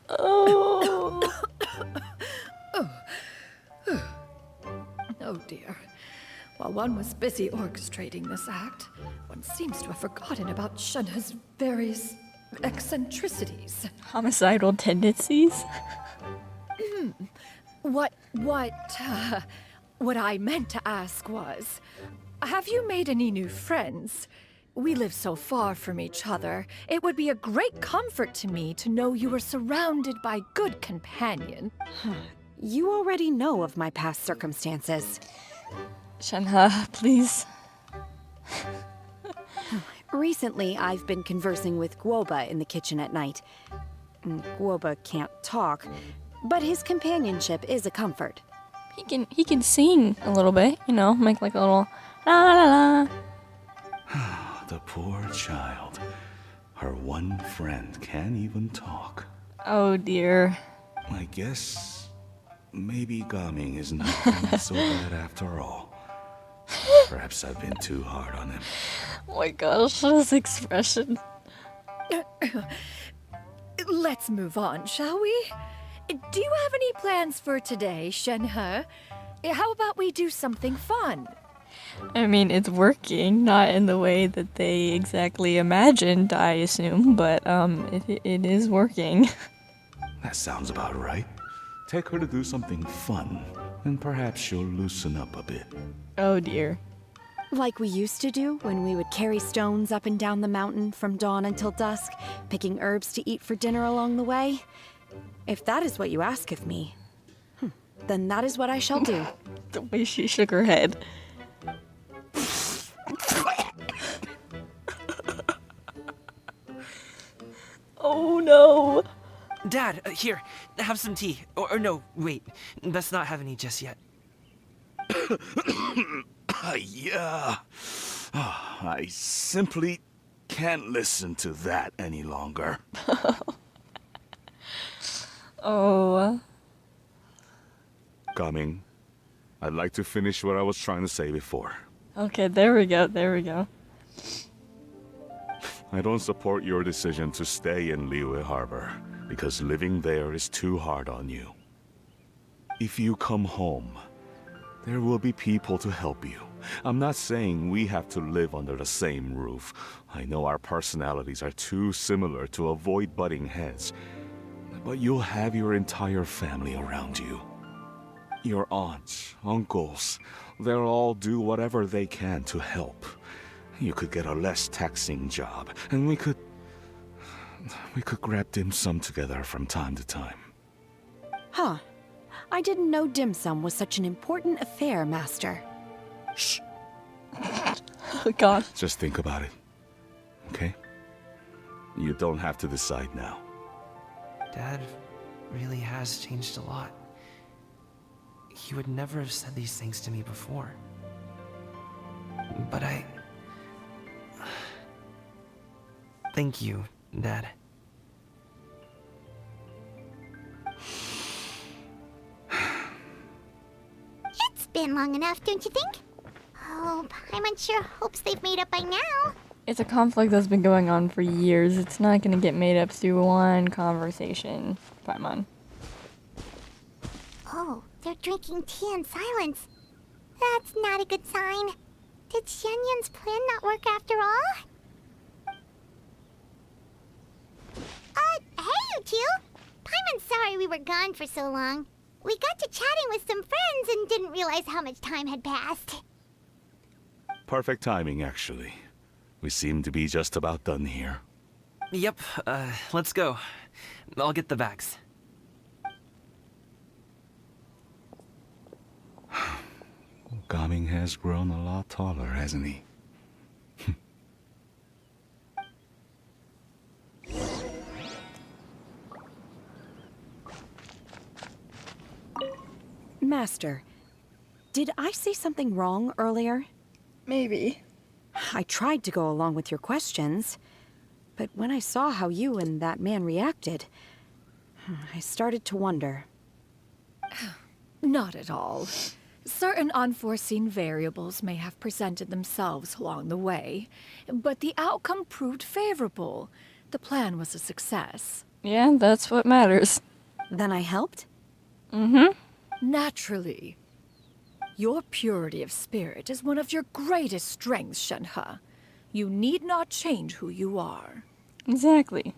Oh. Oh dear. While one was busy orchestrating this act, one seems to have forgotten about Shenhe's various eccentricities. Homicidal tendencies? What I meant to ask was, have you made any new friends? We live so far from each other. It would be a great comfort to me to know you were surrounded by good companion. You already know of my past circumstances. Shenhe, please. Recently, I've been conversing with Guoba in the kitchen at night. Guoba can't talk, but his companionship is a comfort. He can sing a little bit, you know, make like a little la la la. The poor child. Her one friend can't even talk. Oh dear. I guess maybe Gaming is not really so bad after all. Perhaps I've been too hard on him. Oh my gosh, this expression. Let's move on, shall we? Do you have any plans for today, Shenhe? How about we do something fun? I mean, it's working, not in the way that they exactly imagined, I assume, but it is working. That sounds about right. Take her to do something fun, and perhaps she'll loosen up a bit. Oh dear. Like we used to do when we would carry stones up and down the mountain from dawn until dusk, picking herbs to eat for dinner along the way? If that is what you ask of me, then that is what I shall do. The way she shook her head. Oh no! Dad, here, have some tea. Or no, wait, let's not have any just yet. Yeah. I simply can't listen to that any longer. Oh. Gaming, I'd like to finish what I was trying to say before. Okay, there we go, there we go. I don't support your decision to stay in Liyue Harbor, because living there is too hard on you. If you come home, there will be people to help you. I'm not saying we have to live under the same roof. I know our personalities are too similar to avoid butting heads. But you'll have your entire family around you. Your aunts, uncles, they'll all do whatever they can to help. You could get a less taxing job, and we could grab dim sum together from time to time. Huh. I didn't know dim sum was such an important affair, Master. Shh. Oh god. Just think about it, okay? You don't have to decide now. Dad really has changed a lot. He would never have said these things to me before. But thank you, Dad. It's been long enough, don't you think? Oh, Paimon sure hopes they've made up by now. It's a conflict that's been going on for years. It's not gonna get made up through one conversation. Paimon. Oh, they're drinking tea in silence. That's not a good sign. Did Xianyun's plan not work after all? Hey you two! Paimon's sorry we were gone for so long. We got to chatting with some friends and didn't realize how much time had passed. Perfect timing, actually. We seem to be just about done here. Yep, let's go. I'll get the bags. Gaming has grown a lot taller, hasn't he? Master, did I say something wrong earlier? Maybe. I tried to go along with your questions, but when I saw how you and that man reacted, I started to wonder. Not at all. Certain unforeseen variables may have presented themselves along the way, but the outcome proved favorable. The plan was a success. Yeah, that's what matters. Then I helped? Mm-hmm. Naturally. Your purity of spirit is one of your greatest strengths, Shenhe. You need not change who you are. Exactly.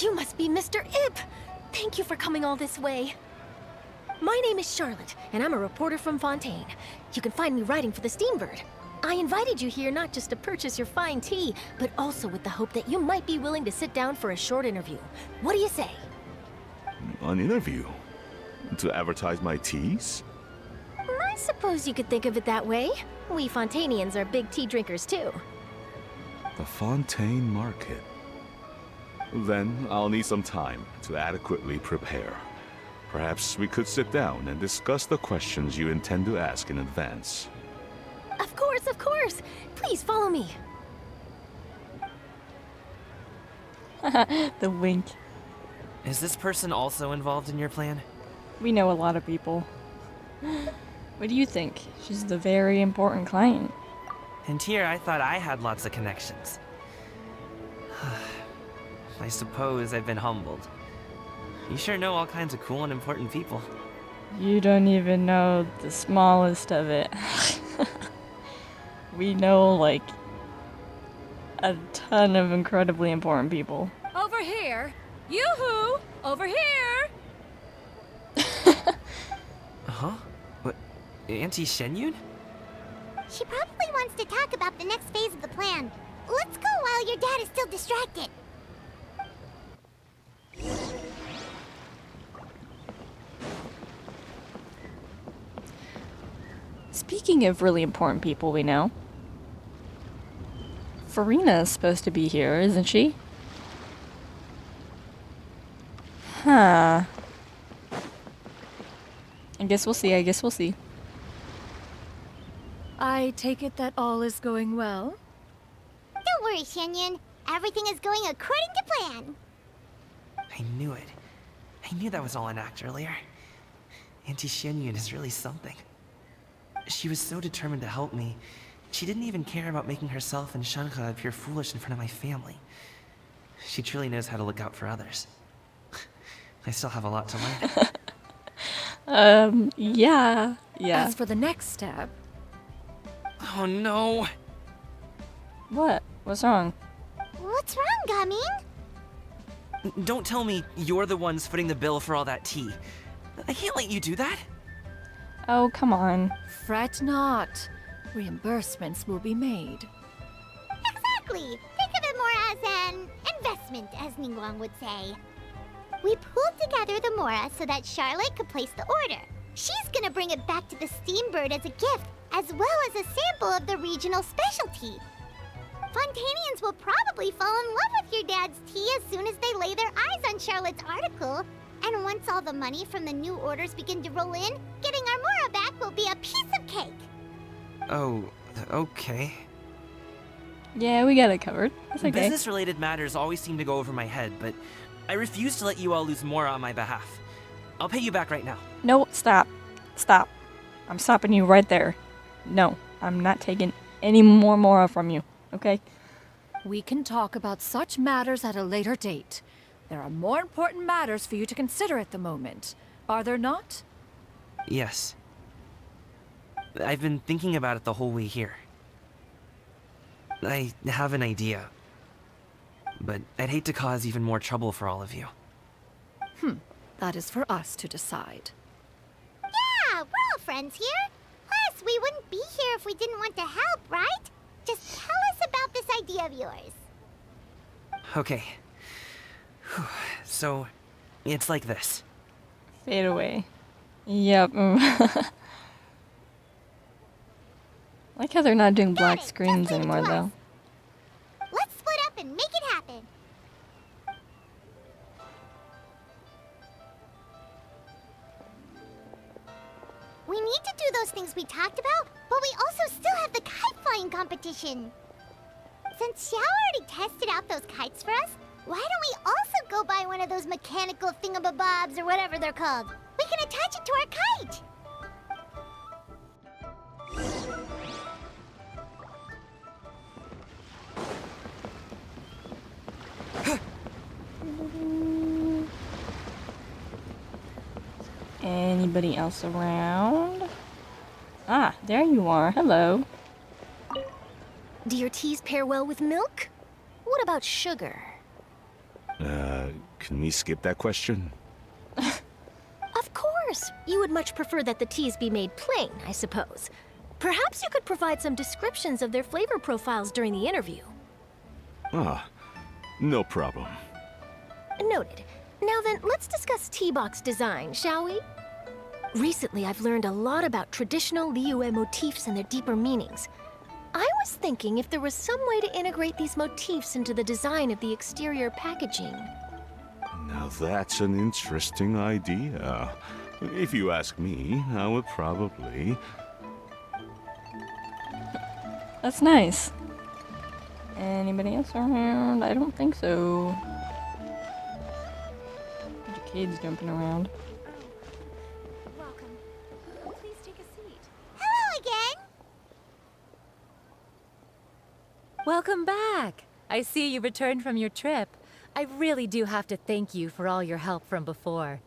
You must be Mr. Ip! Thank you for coming all this way. My name is Charlotte, and I'm a reporter from Fontaine. You can find me writing for the Steambird. I invited you here not just to purchase your fine tea, but also with the hope that you might be willing to sit down for a short interview. What do you say? An interview? To advertise my teas? I suppose you could think of it that way. We Fontainians are big tea drinkers too. The Fontaine Market. Then I'll need some time to adequately prepare. Perhaps we could sit down and discuss the questions you intend to ask in advance. Of course, of course. Please follow me. The wink. Is this person also involved in your plan? We know a lot of people. What do you think? She's the very important client. And here I thought I had lots of connections. I suppose I've been humbled. You sure know all kinds of cool and important people. You don't even know the smallest of it. We know, like, a ton of incredibly important people. Over here! Yoo-hoo! Over here! Huh? What? Auntie Shenyun? She probably wants to talk about the next phase of the plan. Let's go while your dad is still distracted. Speaking of really important people we know, Farina's supposed to be here, isn't she? Huh. I guess we'll see. I take it that all is going well? Don't worry, Shenyun. Everything is going according to plan. I knew it. I knew that was all an act earlier. Auntie Shenyun is really something. She was so determined to help me. She didn't even care about making herself and Shanka appear foolish in front of my family. She truly knows how to look out for others. I still have a lot to learn. Yeah. As for the next step... Oh no! What? What's wrong? What's wrong, Gaming? Don't tell me you're the ones footing the bill for all that tea. I can't let you do that. Oh, come on. Fret not. Reimbursements will be made. Exactly! Think of it more as an investment, as Ningguang would say. We pooled together the Mora so that Charlotte could place the order. She's gonna bring it back to the Steambird as a gift, as well as a sample of the regional specialty. Fontanians will probably fall in love with your dad's tea as soon as they lay their eyes on Charlotte's article. And once all the money from the new orders begin to roll in, getting our Mora back will be a piece of cake. Oh, okay. Yeah, we got it covered. It's okay. Business-related matters always seem to go over my head, but I refuse to let you all lose Mora on my behalf. I'll pay you back right now. No, stop. Stop. I'm stopping you right there. No, I'm not taking any more Mora from you, okay? We can talk about such matters at a later date. There are more important matters for you to consider at the moment, are there not? Yes. I've been thinking about it the whole way here. I have an idea, but I'd hate to cause even more trouble for all of you. That is for us to decide. Yeah, we're all friends here. Plus, we wouldn't be here if we didn't want to help, right? Just tell us about this idea of yours. Okay. So, it's like this. Fade away. Yep. Like how they're not doing black screens anymore, though. Let's split up and make it happen. We need to do those things we talked about, but we also still have the kite flying competition. Since Xiao already tested out those kites for us, why don't we also go buy one of those mechanical thingamabobs or whatever they're called? We can attach it to our kite. Anybody else around? Ah, there you are. Hello. Do your teas pair well with milk? What about sugar? Can we skip that question? Of course! You would much prefer that the teas be made plain, I suppose. Perhaps you could provide some descriptions of their flavor profiles during the interview. Ah, no problem. Noted. Now then, let's discuss tea box design, shall we? Recently, I've learned a lot about traditional Liyue motifs and their deeper meanings. I was thinking if there was some way to integrate these motifs into the design of the exterior packaging. Now that's an interesting idea. If you ask me, I would probably... That's nice. Anybody else around? I don't think so. Bunch of kids jumping around. Welcome. Please take a seat. Hello again! Welcome back! I see you returned from your trip. I really do have to thank you for all your help from before.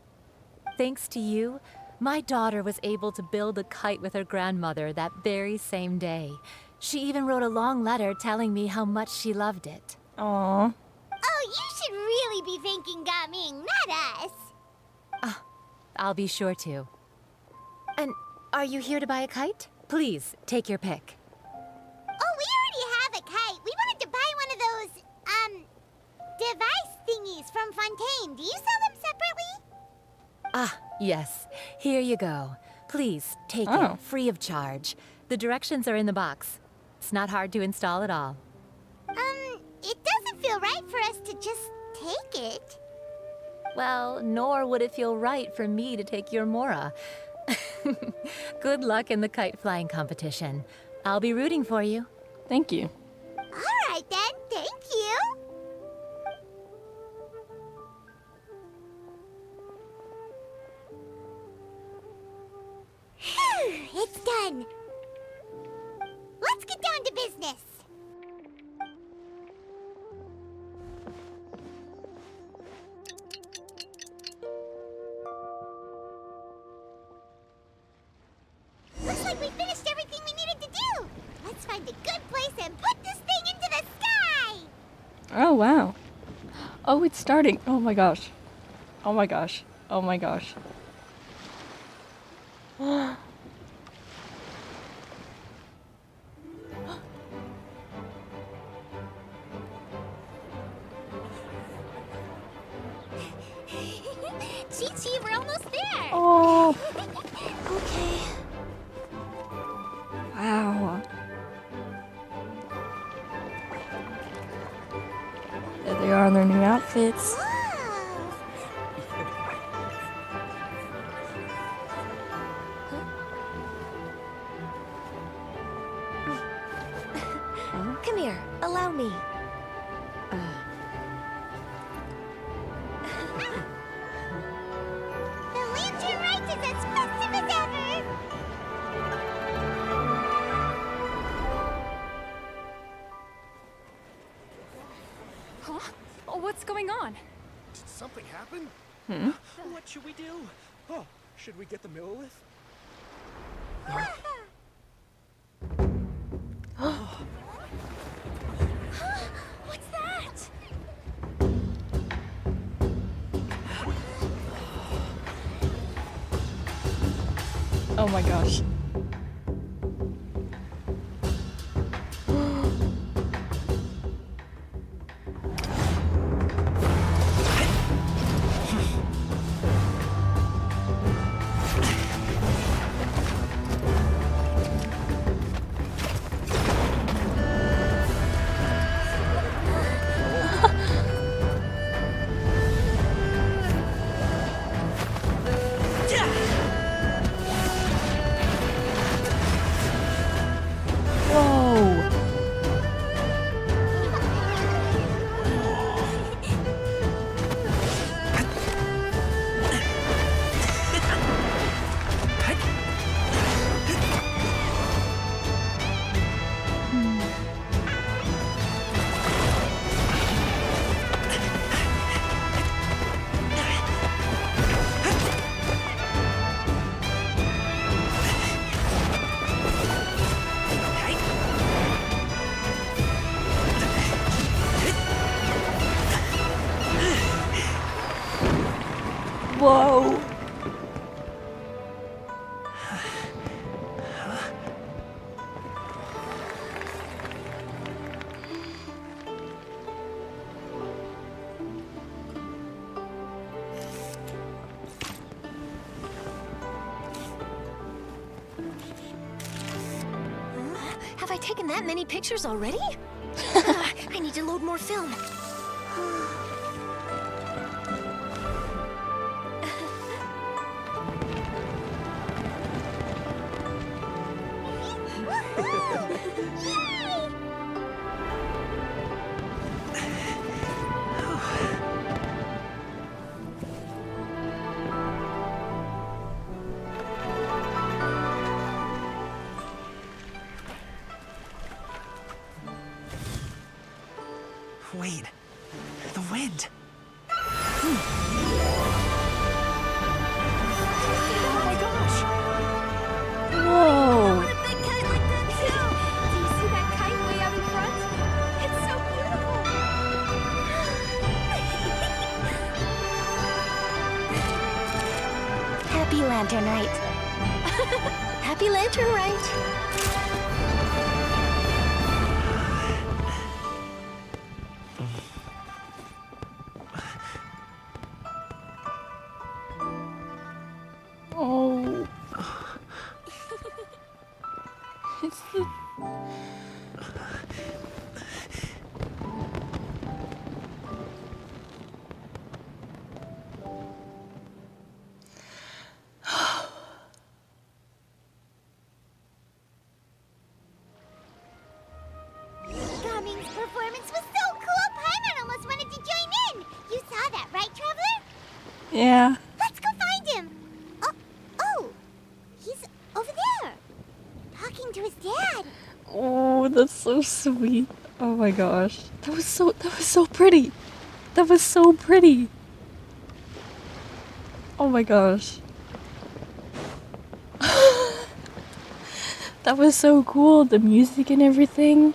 Thanks to you, my daughter was able to build a kite with her grandmother that very same day. She even wrote a long letter telling me how much she loved it. Aww. Oh, you should really be thanking Gaming, not us. I'll be sure to. And are you here to buy a kite? Please, take your pick. Oh, we already have a kite. We wanted to buy one of those, device thingies from Fontaine. Do you sell them separately? Ah, yes. Here you go. Please, take it, free of charge. The directions are in the box. It's not hard to install at all. It doesn't feel right for us to just take it. Well, nor would it feel right for me to take your Mora. Good luck in the kite flying competition. I'll be rooting for you. Thank you. All right then, thank you. Phew, it's done. Let's get down to business. Looks like we finished everything we needed to do. Let's find a good place and put this thing into the sky. Oh, wow. Oh, it's starting. Oh my gosh. Oh my gosh. Oh my gosh. Chi-Chi, we're almost there. Oh. Okay. Wow. There they are in their new outfits. Come here, allow me. The Lantern Rite is as festive as ever. Huh? Oh, what's going on? Did something happen? What should we do? Oh, should we get the Millilith? What's that? Oh my gosh. Whoa. Whoa. Have I taken that many pictures already? I need to load more film. Wait. The wind. Oh my gosh! Whoa! I want a big kite like that too! Do you see that kite way out in front? It's so beautiful! Happy Lantern Rite. Happy Lantern Rite! Oh. It's the... Gamming's performance was so cool, Paimon almost wanted to join in. You saw that, right, Traveler? Yeah. Let's go find him. Oh, he's over there, talking to his dad. Oh, that's so sweet. Oh my gosh. That was so pretty. That was so pretty. Oh my gosh. That was so cool, the music and everything.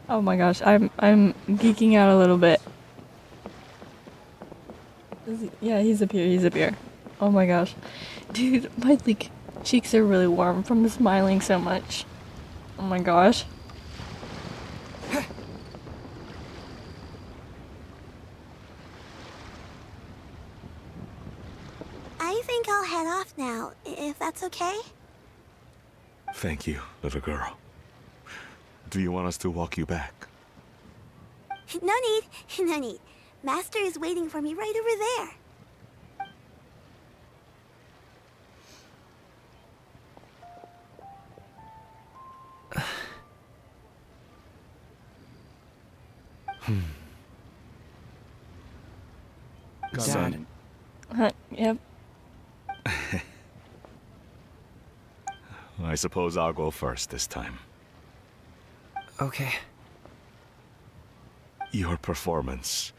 Oh my gosh, I'm geeking out a little bit. Yeah, he's up here. Oh my gosh. Dude, my cheeks are really warm from smiling so much. Oh my gosh. I think I'll head off now, if that's okay. Thank you, little girl. Do you want us to walk you back? No need. Master is waiting for me right over there. Dad. Yep. I suppose I'll go first this time. Okay. Your performance.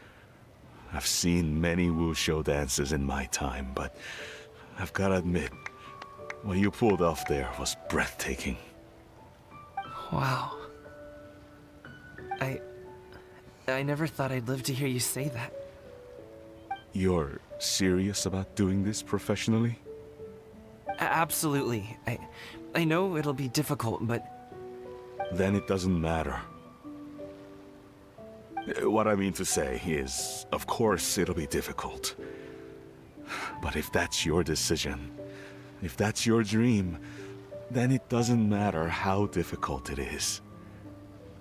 I've seen many wushou dances in my time, but I've gotta admit, what you pulled off there was breathtaking. Wow. I never thought I'd live to hear you say that. You're serious about doing this professionally? Absolutely. I know it'll be difficult, but... Then it doesn't matter. What I mean to say is, of course it'll be difficult. But if that's your decision, if that's your dream, then it doesn't matter how difficult it is.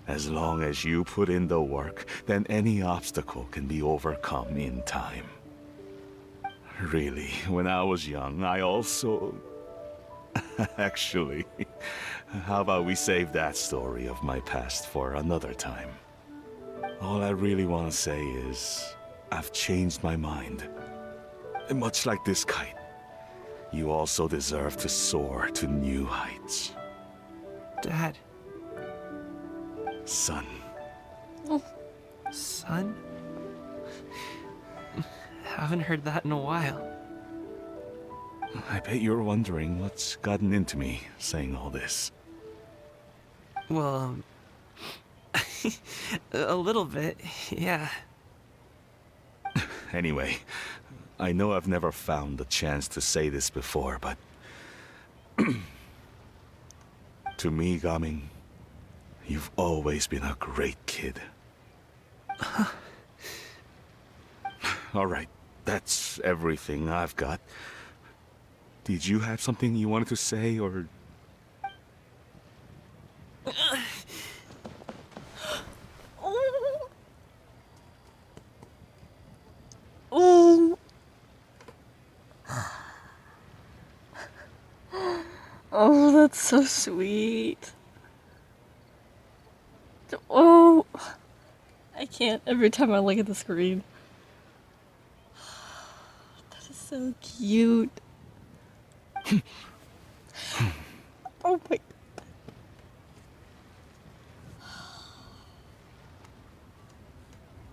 As long as you put in the work, then any obstacle can be overcome in time. Really, when I was young, I also... Actually, how about we save that story of my past for another time? All I really want to say is, I've changed my mind. And much like this kite, you also deserve to soar to new heights. Dad. Son. Son? Haven't heard that in a while. I bet you're wondering what's gotten into me saying all this. Well, a little bit, yeah. Anyway, I know I've never found the chance to say this before, but... to me, Gaming, you've always been a great kid. Alright, that's everything I've got. Did you have something you wanted to say, or... Oh. Oh, that's so sweet. Oh. I can't every time I look at the screen. That is so cute. Oh my...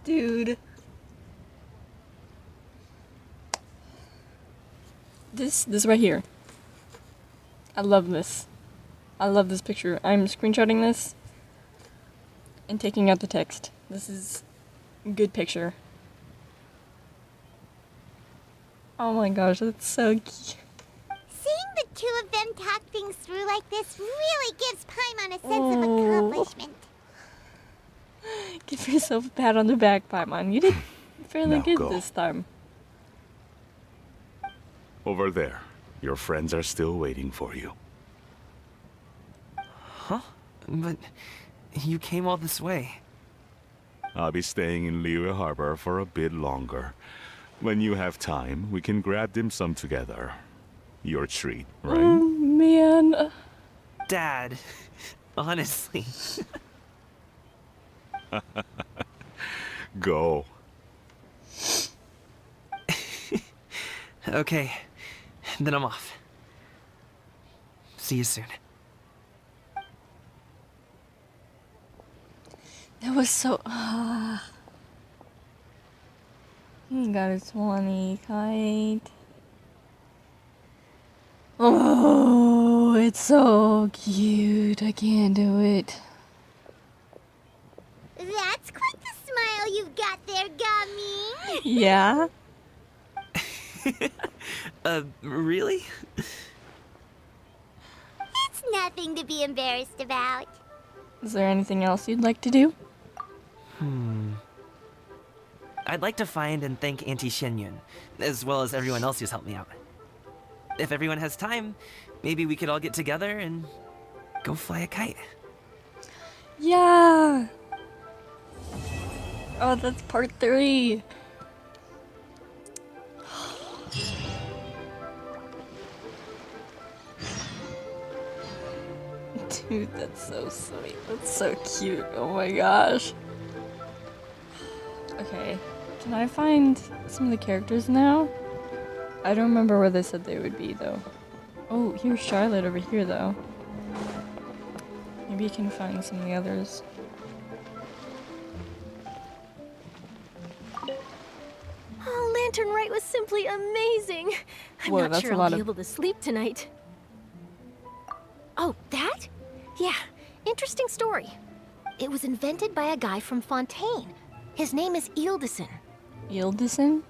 Dude. This right here. I love this. I love this picture. I'm screenshotting this and taking out the text. This is a good picture. Oh my gosh, that's so cute. Seeing the two of them talk things through like this really gives Paimon a sense of accomplishment. Give yourself a pat on the back, Paimon. You did fairly Now good go. this time. Over there. Your friends are still waiting for you. Huh? But you came all this way. I'll be staying in Liyue Harbor for a bit longer. When you have time, we can grab dim sum together. Your treat, right? Oh, man. Dad, honestly. Go. Okay, then I'm off. See you soon. That was so... He got a 20 kite. Oh, it's so cute. I can't do it. That's quite the smile you've got there, Gummy. Yeah? Really? It's nothing to be embarrassed about. Is there anything else you'd like to do? I'd like to find and thank Auntie Xinyun, as well as everyone else who's helped me out. If everyone has time, maybe we could all get together and go fly a kite. Yeah! Oh, that's part 3. Dude, that's so sweet. That's so cute. Oh my gosh. Okay, can I find some of the characters now? I don't remember where they said they would be, though. Oh, here's Charlotte over here, though. Maybe you can find some of the others. Oh, Lantern Rite was simply amazing. I'm Whoa, not that's sure a I'll lot be of- able to sleep tonight. Oh, that? Yeah, interesting story. It was invented by a guy from Fontaine. His name is Ildison. Ildison?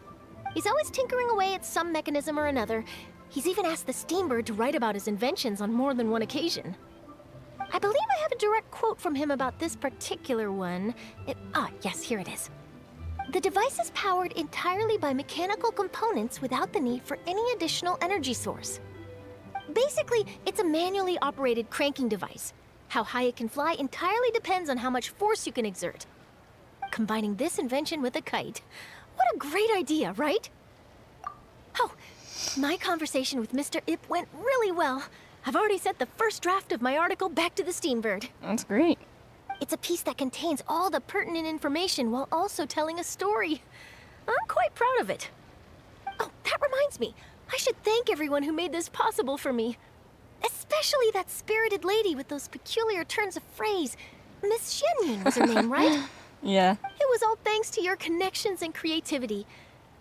He's always tinkering away at some mechanism or another. He's even asked the Steambird to write about his inventions on more than one occasion. I believe I have a direct quote from him about this particular one. Yes, here it is. The device is powered entirely by mechanical components without the need for any additional energy source. Basically, it's a manually operated cranking device. How high it can fly entirely depends on how much force you can exert. Combining this invention with a kite. What a great idea, right? Oh, my conversation with Mr. Ip went really well. I've already sent the first draft of my article back to the Steambird. That's great. It's a piece that contains all the pertinent information while also telling a story. I'm quite proud of it. Oh, that reminds me. I should thank everyone who made this possible for me. Especially that spirited lady with those peculiar turns of phrase. Miss Xinyun was her name, right? Yeah. It was all thanks to your connections and creativity.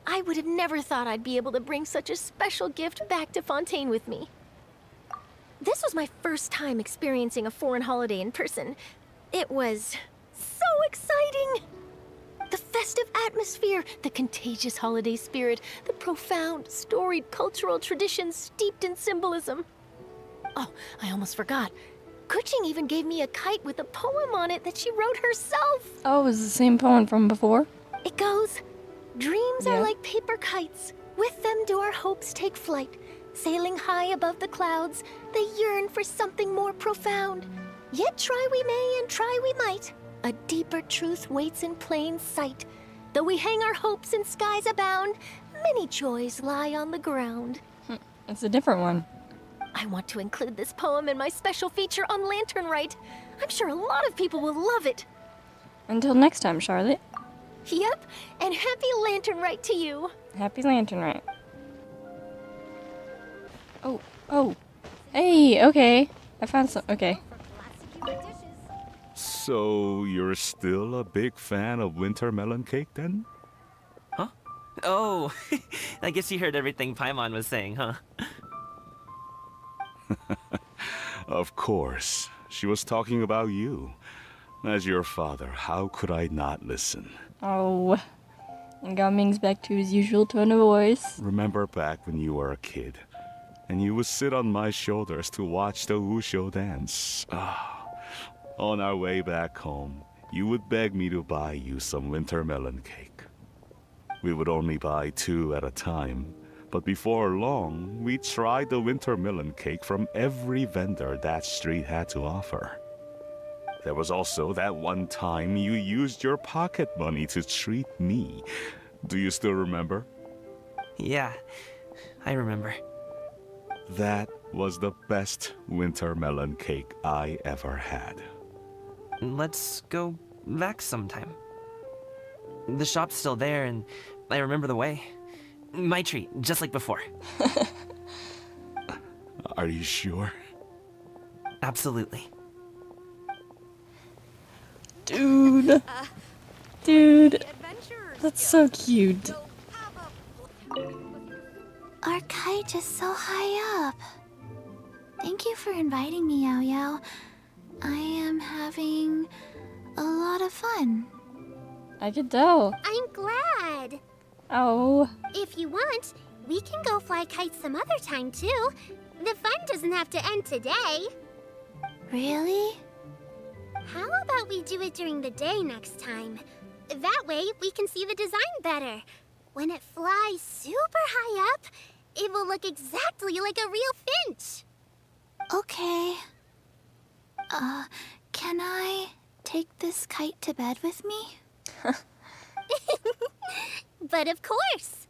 I would have never thought I'd be able to bring such a special gift back to Fontaine with me. This was my first time experiencing a foreign holiday in person. It was so exciting! The festive atmosphere, the contagious holiday spirit, the profound, storied cultural traditions steeped in symbolism. Oh, I almost forgot. Kuching even gave me a kite with a poem on it that she wrote herself. Oh, it was the same poem from before? It goes, dreams Yeah. are like paper kites. With them do our hopes take flight. Sailing high above the clouds, they yearn for something more profound. Yet try we may and try we might. A deeper truth waits in plain sight. Though we hang our hopes in skies abound, many joys lie on the ground. It's a different one. I want to include this poem in my special feature on Lantern Rite. I'm sure a lot of people will love it. Until next time, Charlotte. Yep, and happy Lantern Rite to you. Happy Lantern Rite. Oh. Hey, okay. I found some. Okay. So, you're still a big fan of winter melon cake then? Huh? Oh, I guess you heard everything Paimon was saying, huh? Of course. She was talking about you. As your father, how could I not listen? Oh. And Gaming's back to his usual tone of voice. Remember back when you were a kid, and you would sit on my shoulders to watch the Wushu dance. On our way back home, you would beg me to buy you some winter melon cake. We would only buy 2 at a time, but before long, we tried the winter melon cake from every vendor that street had to offer. There was also that one time you used your pocket money to treat me. Do you still remember? Yeah, I remember. That was the best winter melon cake I ever had. Let's go back sometime. The shop's still there, and I remember the way. My treat, just like before. Are you sure? Absolutely. Dude. Dude. That's so cute. Our kite is so high up. Thank you for inviting me, Yao Yao. I am having a lot of fun. I could tell. I'm glad. Oh. If you want, we can go fly kites some other time too. The fun doesn't have to end today. Really? How about we do it during the day next time? That way we can see the design better. When it flies super high up, it will look exactly like a real finch. Okay. Can I take this kite to bed with me? But of course.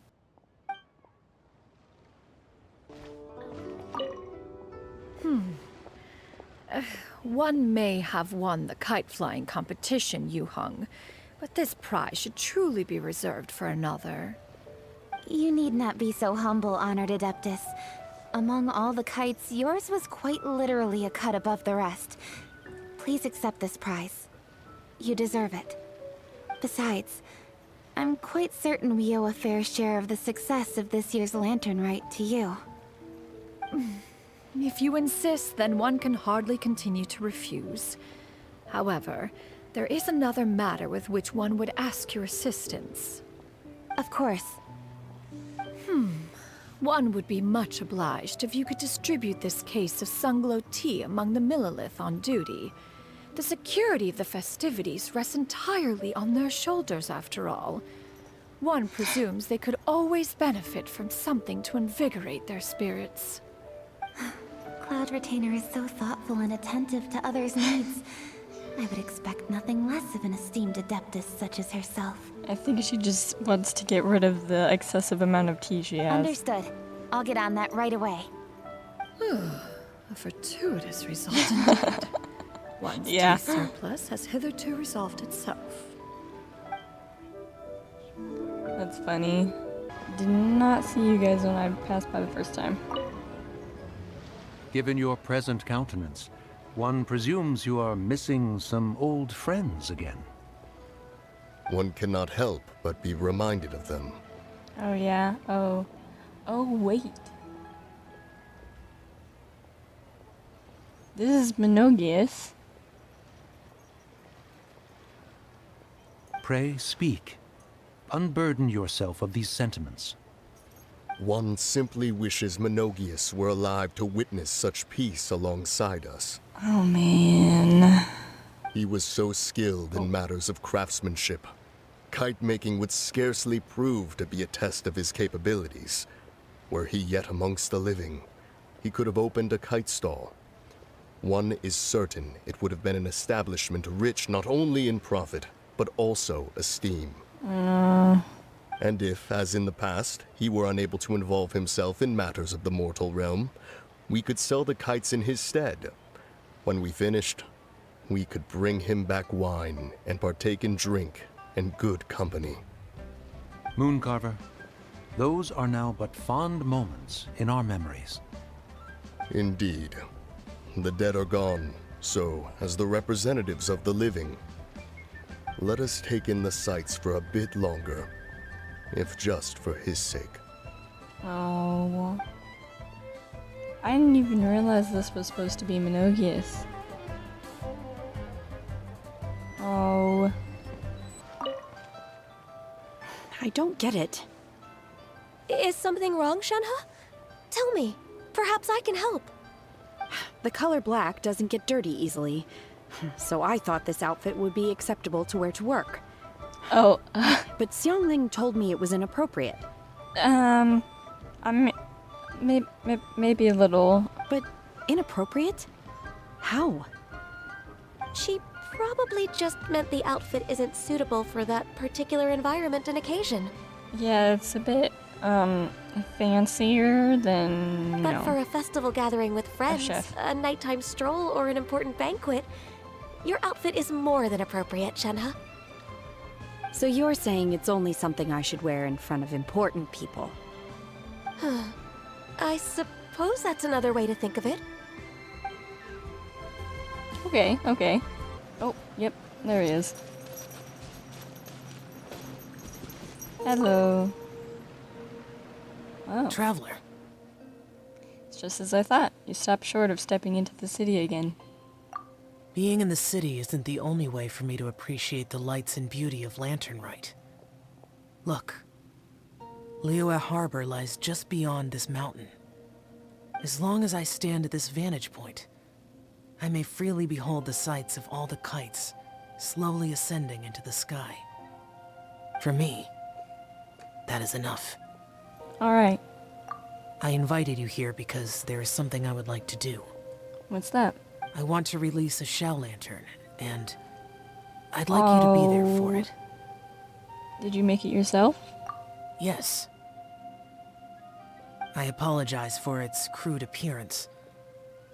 One may have won the kite flying competition, Yu Hung, but this prize should truly be reserved for another. You need not be so humble, Honored Adeptus. Among all the kites, yours was quite literally a cut above the rest. Please accept this prize. You deserve it. Besides, I'm quite certain we owe a fair share of the success of this year's Lantern Rite to you. If you insist, then one can hardly continue to refuse. However, there is another matter with which one would ask your assistance. Of course. One would be much obliged if you could distribute this case of Sunglow tea among the Millilith on duty. The security of the festivities rests entirely on their shoulders, after all. One presumes they could always benefit from something to invigorate their spirits. Cloud Retainer is so thoughtful and attentive to others' needs. I would expect nothing less of an esteemed adeptus such as herself. I think she just wants to get rid of the excessive amount of tea she has. Understood. I'll get on that right away. A fortuitous result indeed. One's tea surplus has hitherto resolved itself. That's funny. Did not see you guys when I passed by the first time. Given your present countenance, one presumes you are missing some old friends again. One cannot help but be reminded of them. Oh yeah, oh wait. This is Monogius. Pray speak. Unburden yourself of these sentiments. One simply wishes Monogius were alive to witness such peace alongside us. Oh man. He was so skilled in matters of craftsmanship. Kite making would scarcely prove to be a test of his capabilities. Were he yet amongst the living, he could have opened a kite stall. One is certain it would have been an establishment rich not only in profit, but also esteem. And if, as in the past, he were unable to involve himself in matters of the mortal realm, we could sell the kites in his stead. When we finished, we could bring him back wine and partake in drink and good company. Mooncarver, those are now but fond moments in our memories. Indeed. The dead are gone, So, as the representatives of the living, let us take in the sights for a bit longer, if just for his sake. Oh. I didn't even realize this was supposed to be Monogius. Oh. I don't get it. Is something wrong, Shenhe? Tell me. Perhaps I can help. The color black doesn't get dirty easily, so I thought this outfit would be acceptable to wear to work. Oh. But Xiangling told me it was inappropriate. Maybe a little. But inappropriate? How? She probably just meant the outfit isn't suitable for that particular environment and occasion. Yeah, it's a bit, fancier than, But for a festival gathering with friends, a nighttime stroll, or an important banquet, your outfit is more than appropriate, Shenhe. So you're saying it's only something I should wear in front of important people? I suppose that's another way to think of it. Okay, okay. Oh, yep, there he is. Hello. Oh. Traveler. It's just as I thought. You stopped short of stepping into the city again. Being in the city isn't the only way for me to appreciate the lights and beauty of Lantern Rite. Look. Liyue Harbor lies just beyond this mountain. As long as I stand at this vantage point, I may freely behold the sights of all the kites slowly ascending into the sky. For me, that is enough. Alright. I invited you here because there is something I would like to do. What's that? I want to release a shell lantern, and I'd like you to be there for it. Did you make it yourself? Yes. I apologize for its crude appearance.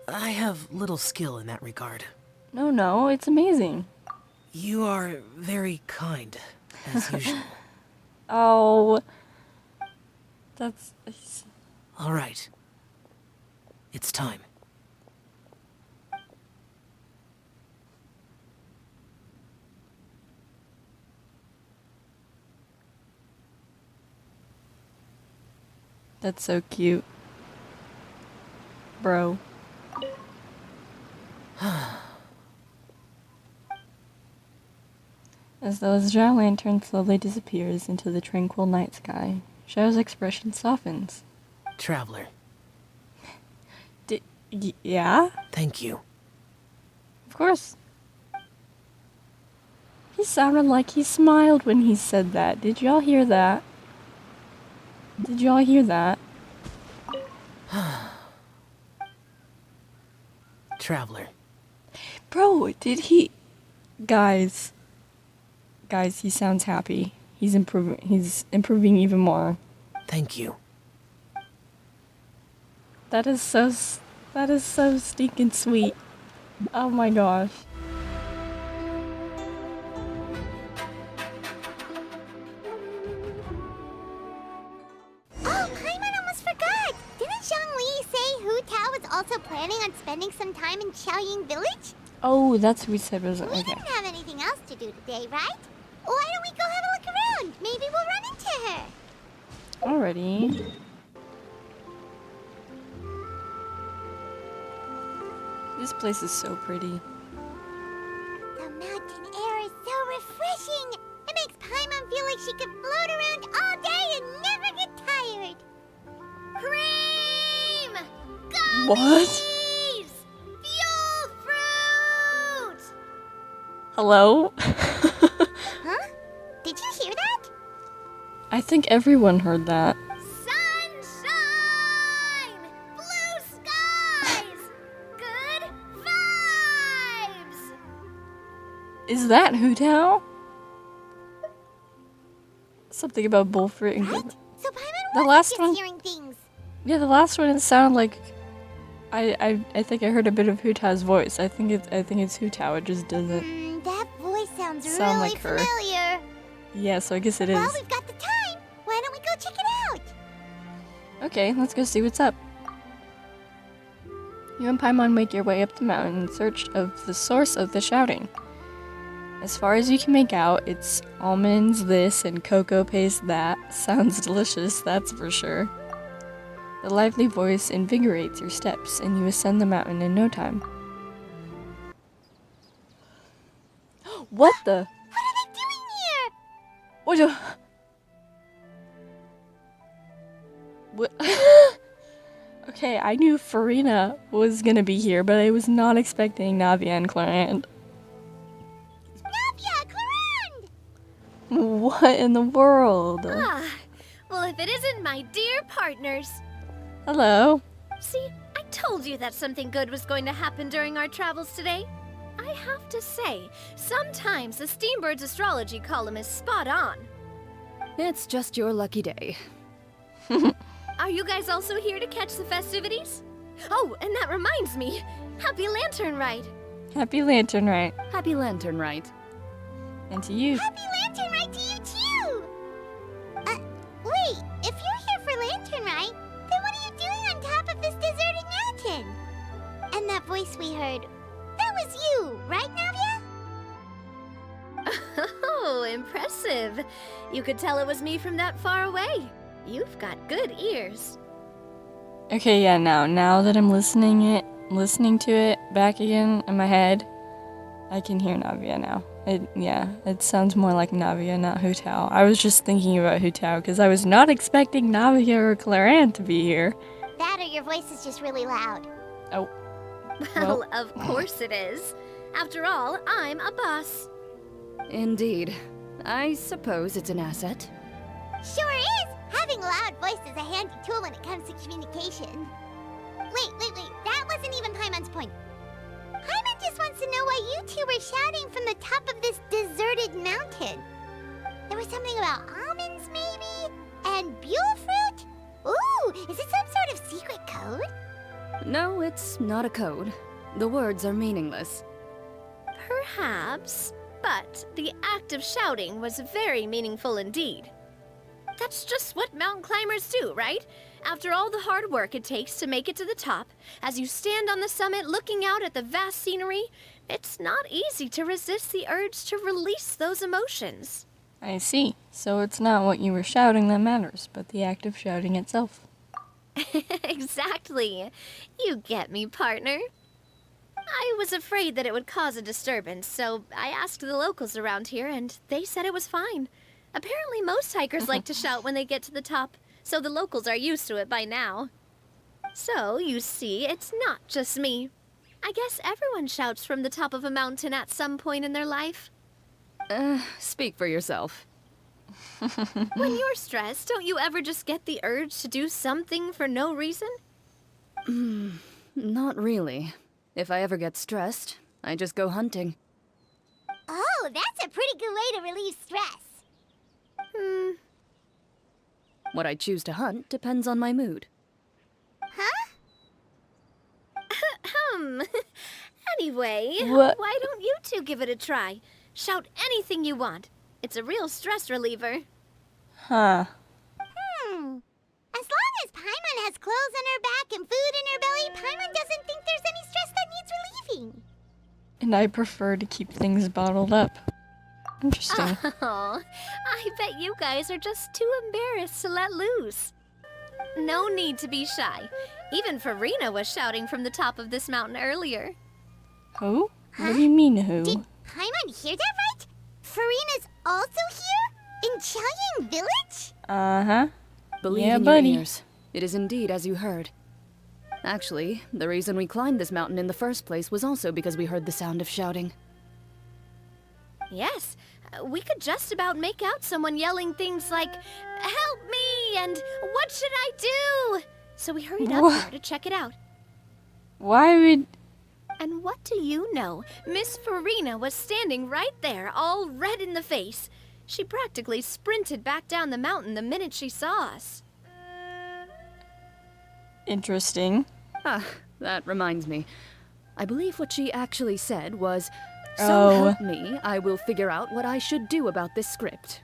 I have little skill in that regard. No, it's amazing. You are very kind, as usual. Oh. That's... All right. It's time. That's so cute. Bro. As the Zhao lantern slowly disappears into the tranquil night sky, Zhao's expression softens. Traveler. Yeah? Thank you. Of course. He sounded like he smiled when he said that. Did y'all hear that? Did y'all hear that? Traveler. Bro, did he... Guys, he sounds happy. He's improving even more. Thank you. That is so stinking sweet. Oh my gosh. Oh, Paimon almost forgot! Didn't Zhongli say Hu Tao was also planning on spending some time in Xiaoying Village? Oh, that's what we said, was it? We Okay. didn't have anything else to do today, right? Why don't we go have a look around? Maybe we'll run into her. Alrighty. This place is so pretty. The mountain air is so refreshing. It makes Paimon feel like she could float around all day and never get tired. Cream! What? Gummies! Fuel fruit! Hello? Huh? Did you hear that? I think everyone heard that. Sunshine! Blue skies! Good vibes! Is that Hu Tao? Something about bullfruit and What? So Paimon the was last just one. hearing things. Yeah, the last one. It sounded like I think I heard a bit of Hu Tao's voice. I think it's Hu Tao. It just doesn't That voice sounds sound really like her. familiar. Yeah, so I guess it is. Well, we've got the time. Why don't we go check it out? Okay, let's go see what's up. You and Paimon make your way up the mountain in search of the source of the shouting. As far as you can make out, it's almonds this and cocoa paste that. Sounds delicious, that's for sure. The lively voice invigorates your steps, and you ascend the mountain in no time. What the? What are they doing here? What the? What? Okay, I knew Farina was gonna be here, but I was not expecting Navia and Clarant. Navia, Clarant! What in the world? Ah, well, if it isn't my dear partners. Hello. See, I told you that something good was going to happen during our travels today. I have to say, sometimes the Steambird's astrology column is spot on. It's just your lucky day. Are you guys also here to catch the festivities? Oh, and that reminds me. Happy Lantern Rite. Happy Lantern Rite. Happy Lantern Rite. And to you. Happy Lantern Rite to you too! Wait, if you're here for Lantern Rite, then what are you doing on top of this deserted mountain? And that voice we heard, that was you, right, Navia? Oh, impressive. You could tell it was me from that far away. You've got good ears. Okay, yeah, now that I'm listening to it back again in my head, I can hear Navia now. It sounds more like Navia, not Hutao. I was just thinking about Hutao because I was not expecting Navia or Clarant to be here. That or your voice is just really loud. Oh. Well, of course it is. After all, I'm a boss. Indeed. I suppose it's an asset. Sure is! Having a loud voice is a handy tool when it comes to communication. Wait. That wasn't even Paimon's point. Paimon just wants to know why you two were shouting from the top of this deserted mountain. There was something about almonds, maybe? And buell fruit? Ooh, is it some sort of secret code? No, it's not a code. The words are meaningless. Perhaps, but the act of shouting was very meaningful indeed. That's just what mountain climbers do, right? After all the hard work it takes to make it to the top, as you stand on the summit looking out at the vast scenery, it's not easy to resist the urge to release those emotions. I see. So it's not what you were shouting that matters, but the act of shouting itself. Exactly. You get me, partner. I was afraid that it would cause a disturbance, so I asked the locals around here, and they said it was fine. Apparently most hikers like to shout when they get to the top, so the locals are used to it by now. So, you see, it's not just me. I guess everyone shouts from the top of a mountain at some point in their life. Speak for yourself. When you're stressed, don't you ever just get the urge to do something for no reason? Not really. If I ever get stressed, I just go hunting. Oh, that's a pretty good way to relieve stress. What I choose to hunt depends on my mood. Huh? Anyway, What? why don't you two give it a try? Shout anything you want. It's a real stress reliever. Huh. As long as Paimon has clothes on her back and food in her belly, Paimon doesn't think there's any stress that needs relieving. And I prefer to keep things bottled up. Interesting. Oh, I bet you guys are just too embarrassed to let loose. No need to be shy. Even Farina was shouting from the top of this mountain earlier. Who? What do you mean, who? Did Paimon hear that right? Farina's also here? In Chaoyang Village? Uh-huh. Believe Yeah, in buddy. your ears. It is indeed as you heard. Actually, the reason we climbed this mountain in the first place was also because we heard the sound of shouting. Yes, we could just about make out someone yelling things like, "Help me!" and "What should I do?" So we hurried up What? there to check it out. Why would... And what do you know? Miss Farina was standing right there, all red in the face. She practically sprinted back down the mountain the minute she saw us. Interesting. Ah, that reminds me. I believe what she actually said was, "So Oh. help me, I will figure out what I should do about this script."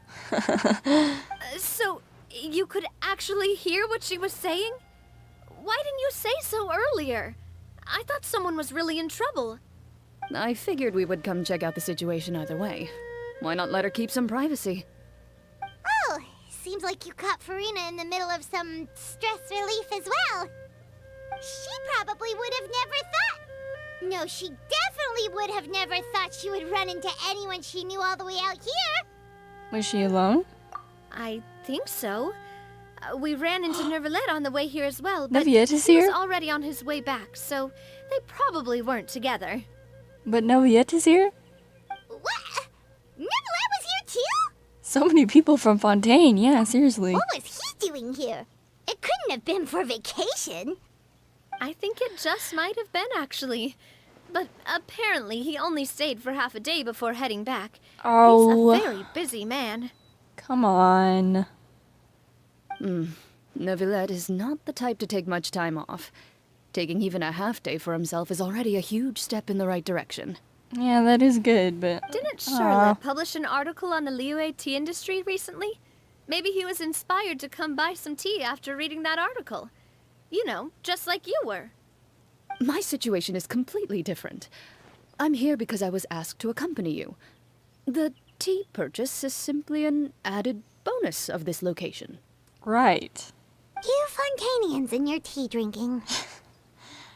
So, you could actually hear what she was saying? Why didn't you say so earlier? I thought someone was really in trouble. I figured we would come check out the situation either way. Why not let her keep some privacy? Oh, seems like you caught Farina in the middle of some stress relief as well. She probably would have never thought... No, she definitely would have never thought she would run into anyone she knew all the way out here. Was she alone? I think so. We ran into Nervalette on the way here as well, but Neuvillette is he was here? already on his way back, so they probably weren't together. But Neuvillette is here? What? Neuvillette was here too? So many people from Fontaine, yeah, seriously. What was he doing here? It couldn't have been for vacation. I think it just might have been, actually. But apparently he only stayed for half a day before heading back. Oh. He's a very busy man. Come on. Neuvillette is not the type to take much time off. Taking even a half day for himself is already a huge step in the right direction. Yeah, that is good, but... Didn't Charlotte publish an article on the Liyue tea industry recently? Maybe he was inspired to come buy some tea after reading that article. You know, just like you were. My situation is completely different. I'm here because I was asked to accompany you. The tea purchase is simply an added bonus of this location. Right. You Fontainians and your tea drinking.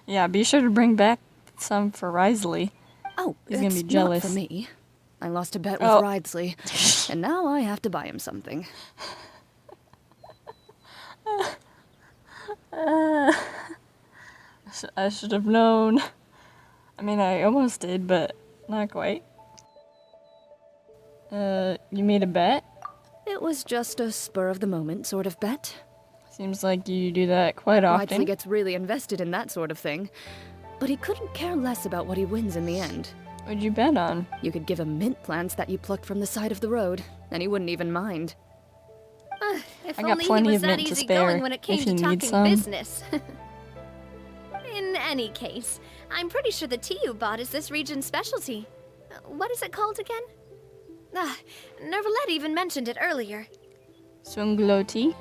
Yeah, be sure to bring back some for Risley. Oh, he's gonna be it's jealous. Not for me. I lost a bet with Risley, and now I have to buy him something. I should have known. I mean, I almost did, but not quite. You made a bet? It was just a spur-of-the-moment sort of bet. Seems like you do that quite often. Risley gets really invested in that sort of thing. But he couldn't care less about what he wins in the end. What'd you bet on? You could give him mint plants that you plucked from the side of the road, and he wouldn't even mind. If I got only plenty he of was that mint to easy spare going when it came if to you need talking some. business. In any case, I'm pretty sure the tea you bought is this region's specialty. What is it called again? Nervalette even mentioned it earlier. Sunglo tea?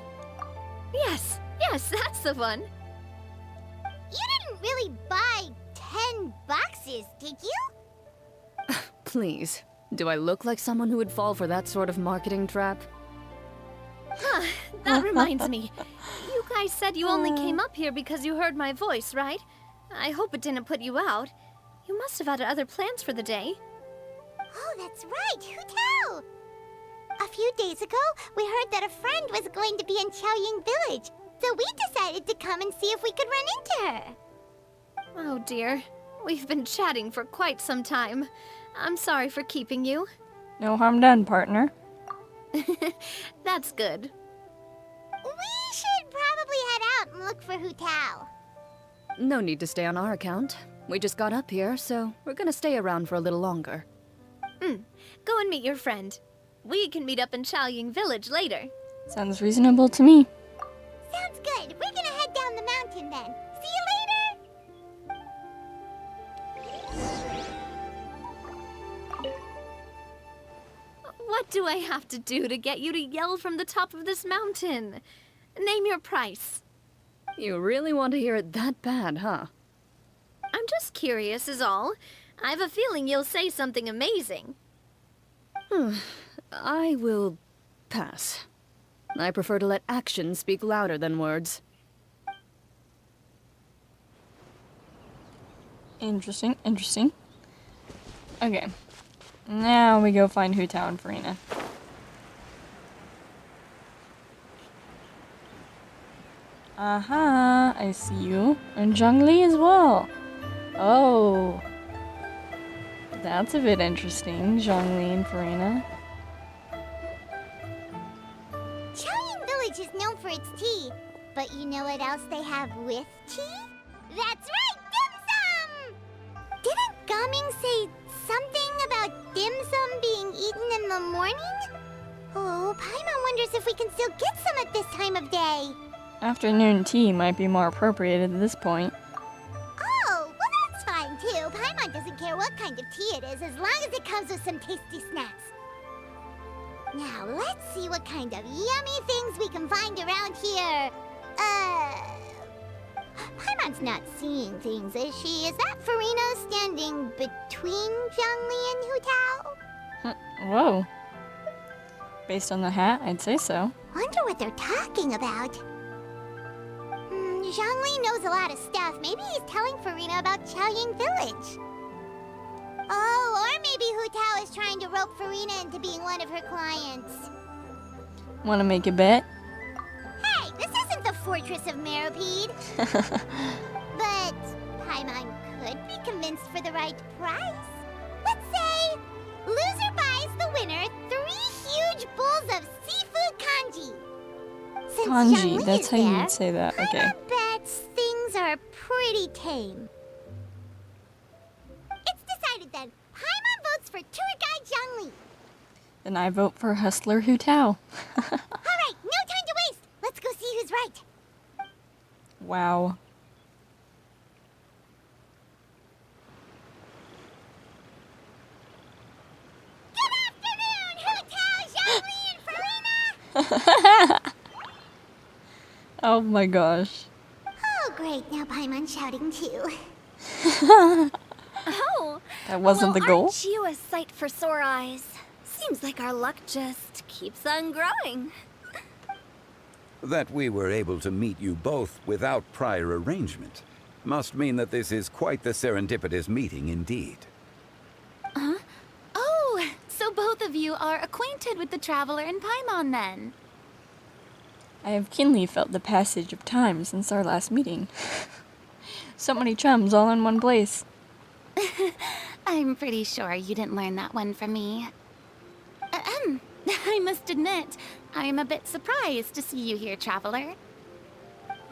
Yes, that's the one. You didn't really buy 10 boxes, did you? Please, do I look like someone who would fall for that sort of marketing trap? That reminds me. You guys said you only came up here because you heard my voice, right? I hope it didn't put you out. You must have had other plans for the day. Oh, that's right. Who tell? A few days ago, we heard that a friend was going to be in Chaoying Village, so we decided to come and see if we could run into her. Oh dear. We've been chatting for quite some time. I'm sorry for keeping you. No harm done, partner. That's good. We should probably head out and look for Hu Tao. No need to stay on our account. We just got up here, so we're gonna stay around for a little longer. Go and meet your friend. We can meet up in Chaoying Village later. Sounds reasonable to me. Sounds good. We're gonna head down the mountain then. See you later! What do I have to do to get you to yell from the top of this mountain? Name your price. You really want to hear it that bad, huh? I'm just curious is all. I have a feeling you'll say something amazing. I will pass. I prefer to let actions speak louder than words. Interesting, interesting. Okay. Now we go find Hu Tao and Farina. Aha, I see you. And Zhongli as well. Oh. That's a bit interesting, Zhongli and Farina. Chaoying Village is known for its tea, but you know what else they have with tea? That's right, dim sum! Didn't Gaming say something about dim sum being eaten in the morning? Oh, Paimon wonders if we can still get some at this time of day. Afternoon tea might be more appropriate at this point. Oh, well that's fine too. Paimon doesn't care what kind of tea it is as long as it comes with some tasty snacks. Now let's see what kind of yummy things we can find around here. Paimon Paimon's not seeing things, is she? Is that Farina standing between Zhongli and Hu Tao? Whoa. Based on the hat, I'd say so. Wonder what they're talking about. Zhongli knows a lot of stuff. Maybe he's telling Farina about Chaoying Village. Oh, or maybe Hu Tao is trying to rope Farina into being one of her clients. Wanna make a bet? Hey, this isn't the Fortress of Meropide. But Paimon could be convinced for the right price. Let's say loser buys the winner 3 huge bowls of seafood kanji. Since Kanji, Zhongli that's is how you there, would say that, okay. Paimon bets things are pretty tame. It's decided then. Paimon votes for tour guide Zhongli. Then I vote for Hustler Hu Tao. Alright, no time to waste. Let's go see who's right. Wow. Good afternoon, Hu Tao, Zhongli, and Farina! Oh my gosh. Oh, great. Now Paimon's shouting too. Oh! That wasn't the goal? Aren't you a sight for sore eyes? Seems like our luck just keeps on growing. That we were able to meet you both without prior arrangement must mean that this is quite the serendipitous meeting indeed. Huh? Oh, so both of you are acquainted with the Traveler and Paimon then? I have keenly felt the passage of time since our last meeting. So many chums all in one place. I'm pretty sure you didn't learn that one from me. I must admit, I'm a bit surprised to see you here, Traveler.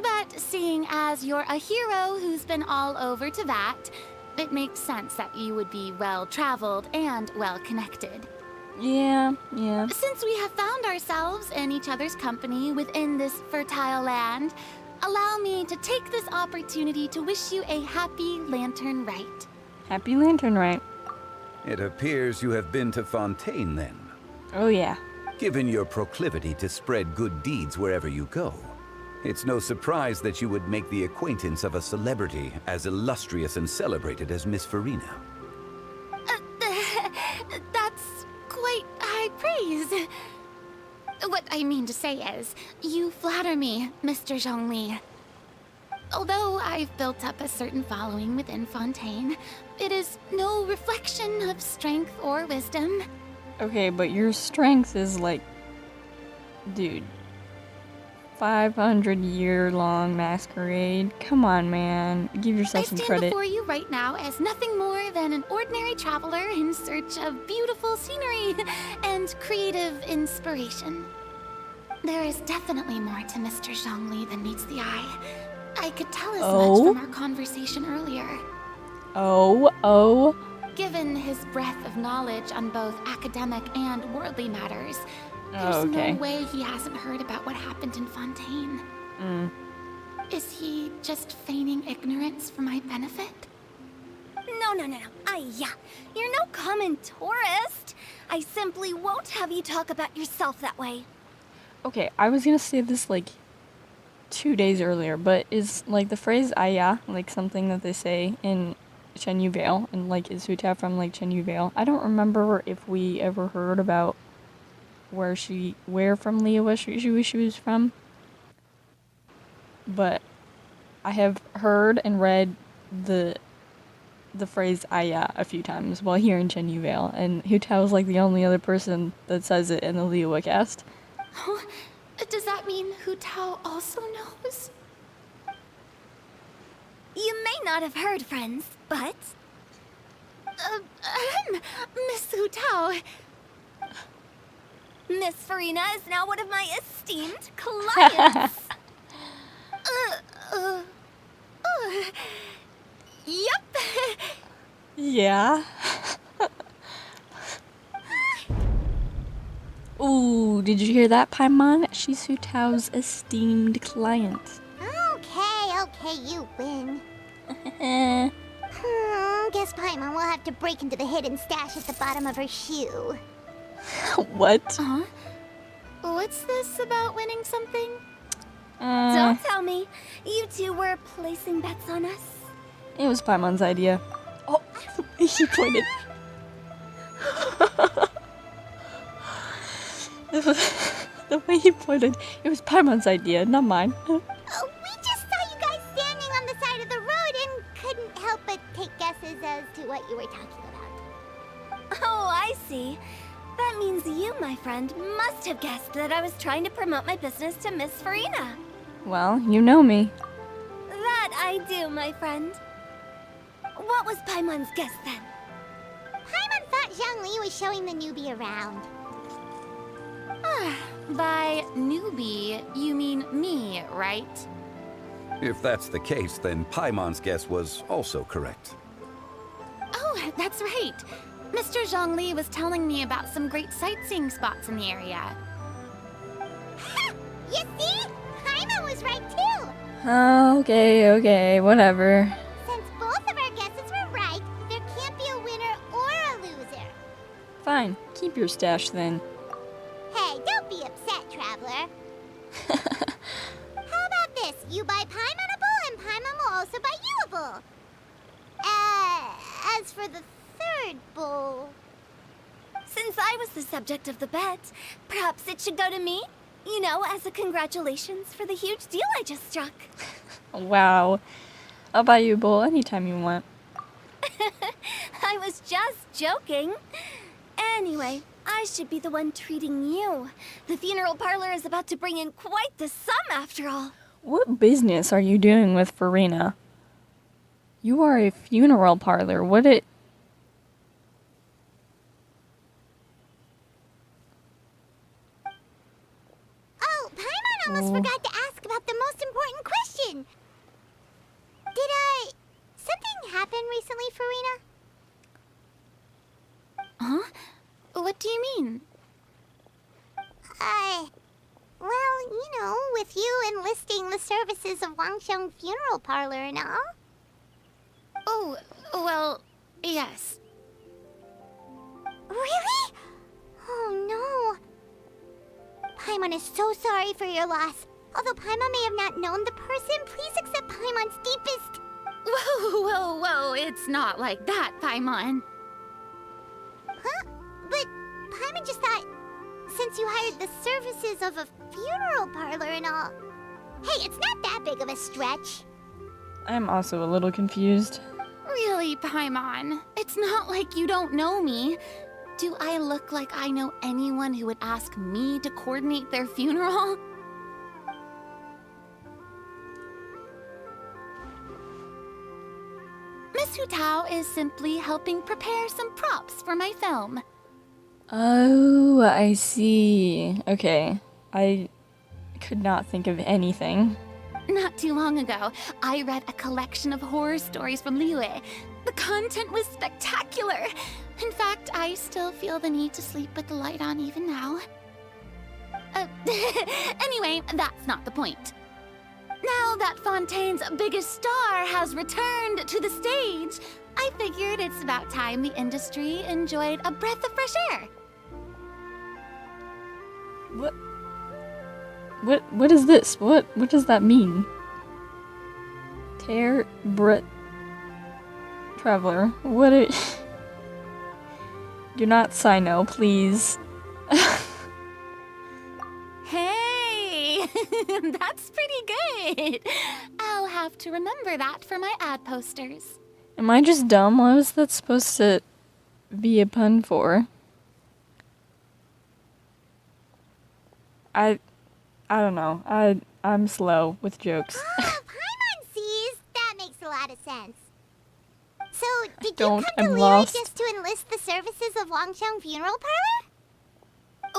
But seeing as you're a hero who's been all over Teyvat, it makes sense that you would be well-traveled and well-connected. Yeah. Since we have found ourselves in each other's company within this fertile land, allow me to take this opportunity to wish you a happy Lantern Rite. Happy Lantern Rite. It appears you have been to Fontaine then. Oh yeah. Given your proclivity to spread good deeds wherever you go, it's no surprise that you would make the acquaintance of a celebrity as illustrious and celebrated as Miss Farina. That's quite high praise. What I mean to say is, you flatter me, Mr. Zhongli. Although I've built up a certain following within Fontaine, it is no reflection of strength or wisdom. Okay, but your strength is like, dude, 500-year-long masquerade. Come on, man. Give yourself some I stand credit. before you right now as nothing more than an ordinary traveler in search of beautiful scenery and creative inspiration. There is definitely more to Mr. Zhongli than meets the eye. I could tell as much from our conversation earlier. Oh. Given his breadth of knowledge on both academic and worldly matters, there's okay. no way he hasn't heard about what happened in Fontaine. Is he just feigning ignorance for my benefit? No. Yeah. You're no common tourist. I simply won't have you talk about yourself that way. Okay, I was gonna say this like 2 days earlier, but is like the phrase "aya" like something that they say in Chen Yu Vale, and like is Hu Tao from like Chen Yu Vale? I don't remember if we ever heard about where from Liyue she was from, but I have heard and read the phrase "aya" a few times while here in Chen Yu Vale, and Hu Tao is like the only other person that says it in the Liyue cast. Does that mean Hu Tao also knows? You may not have heard, friends, but... Miss Hu Tao. Miss Farina is now one of my esteemed clients. Yep. Yeah. Ooh, did you hear that, Paimon? She's Hu Tao's esteemed client. Okay, you win. Guess Paimon will have to break into the hidden stash at the bottom of her shoe. What? What's this about winning something? Don't tell me. You two were placing bets on us? It was Paimon's idea. Oh, he pointed. The way he pointed, it was Paimon's idea, not mine. We just saw you guys standing on the side of the road and couldn't help but take guesses as to what you were talking about. Oh, I see. That means you, my friend, must have guessed that I was trying to promote my business to Miss Farina. Well, you know me. That I do, my friend. What was Paimon's guess then? Paimon thought Zhongli was showing the newbie around. By newbie, you mean me, right? If that's the case, then Paimon's guess was also correct. Oh, that's right. Mr. Zhongli was telling me about some great sightseeing spots in the area. You see? Paimon was right too! Okay, whatever. Since both of our guesses were right, there can't be a winner or a loser. Fine, keep your stash then. Hey, don't be upset, traveler. How about this? You buy Paimonable and Paimon will also buy youable. As for the third bowl... Since I was the subject of the bet, perhaps it should go to me? You know, as a congratulations for the huge deal I just struck. Wow. I'll buy you a bowl anytime you want. I was just joking. Anyway, I should be the one treating you. The funeral parlor is about to bring in quite the sum after all. What business are you doing with Farina? You are a funeral parlor. What it... Oh, Paimon almost forgot to ask about the most important question. Something happen recently, Farina? Huh? What do you mean? Well, you know, with you enlisting the services of Wangsheng Funeral Parlor and all. Oh, well, yes. Really? Oh no. Paimon is so sorry for your loss. Although Paimon may have not known the person, please accept Paimon's deepest... Whoa, it's not like that, Paimon. Huh? But Paimon just thought, since you hired the services of a funeral parlor and all... Hey, it's not that big of a stretch. I'm also a little confused. Really, Paimon? It's not like you don't know me. Do I look like I know anyone who would ask me to coordinate their funeral? Miss Hu Tao is simply helping prepare some props for my film. Oh, I see. Okay. I could not think of anything. Not too long ago, I read a collection of horror stories from Liyue. The content was spectacular. In fact, I still feel the need to sleep with the light on even now. Anyway, that's not the point. Now that Fontaine's biggest star has returned to the stage, I figured it's about time the industry enjoyed a breath of fresh air. What is this? What does that mean? Traveler, what are... Do not Sino, please. Hey, that's pretty good. I'll have to remember that for my ad posters. Am I just dumb? What was that supposed to be a pun for? I don't know. I'm slow with jokes. Paimon sees. That makes a lot of sense. So, did you Don't, come I'm to Liyue lost. just to enlist the services of Wangsheng Funeral Parlor?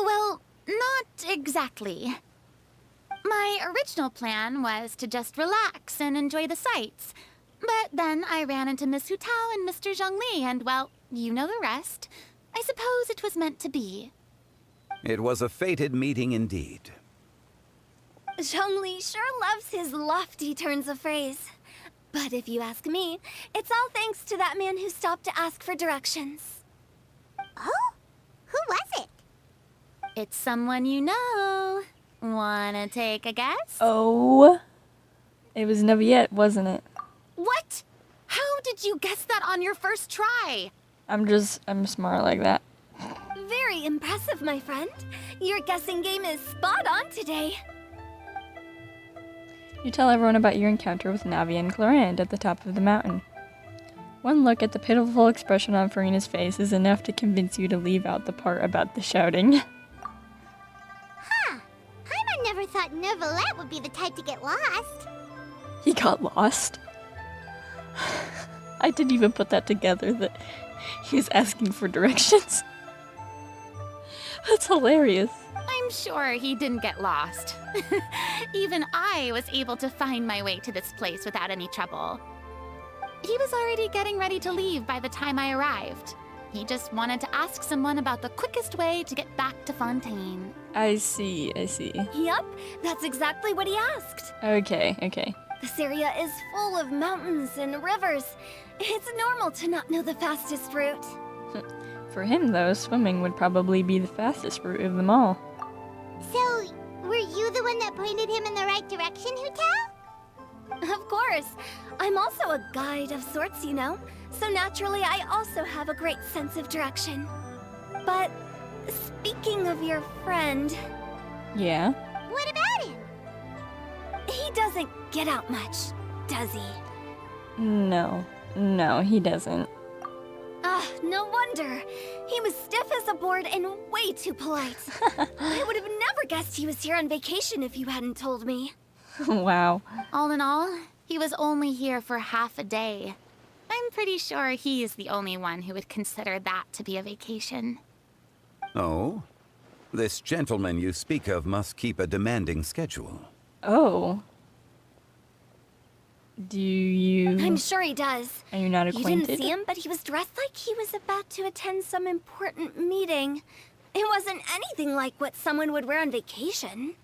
Well, not exactly. My original plan was to just relax and enjoy the sights. But then I ran into Miss Hu Tao and Mr. Zhongli, and well, you know the rest. I suppose it was meant to be. It was a fated meeting indeed. Zhongli sure loves his lofty turns of phrase. But if you ask me, it's all thanks to that man who stopped to ask for directions. Oh? Who was it? It's someone you know. Wanna take a guess? Oh. It was Neviette, wasn't it? What? How did you guess that on your first try? I'm smart like that. Very impressive, my friend. Your guessing game is spot on today. You tell everyone about your encounter with Navi and Clarand at the top of the mountain. One look at the pitiful expression on Farina's face is enough to convince you to leave out the part about the shouting. Huh. Paimon never thought Neuvillette would be the type to get lost. He got lost. I didn't even put that together that he was asking for directions. That's hilarious. I'm sure he didn't get lost. Even I was able to find my way to this place without any trouble. He was already getting ready to leave by the time I arrived. He just wanted to ask someone about the quickest way to get back to Fontaine. I see. Yup, that's exactly what he asked. Okay. This area is full of mountains and rivers. It's normal to not know the fastest route. For him, though, swimming would probably be the fastest route of them all. So, were you the one that pointed him in the right direction, Hutao? Of course. I'm also a guide of sorts, you know. So naturally, I also have a great sense of direction. But, speaking of your friend... Yeah? What about him? He doesn't get out much, does he? No, he doesn't. No wonder. He was stiff as a board and way too polite. I would have never guessed he was here on vacation if you hadn't told me. Wow. All in all, he was only here for half a day. I'm pretty sure he is the only one who would consider that to be a vacation. Oh? This gentleman you speak of must keep a demanding schedule. Oh. Do you... I'm sure he does. Are you not acquainted? You didn't see him, but he was dressed like he was about to attend some important meeting. It wasn't anything like what someone would wear on vacation.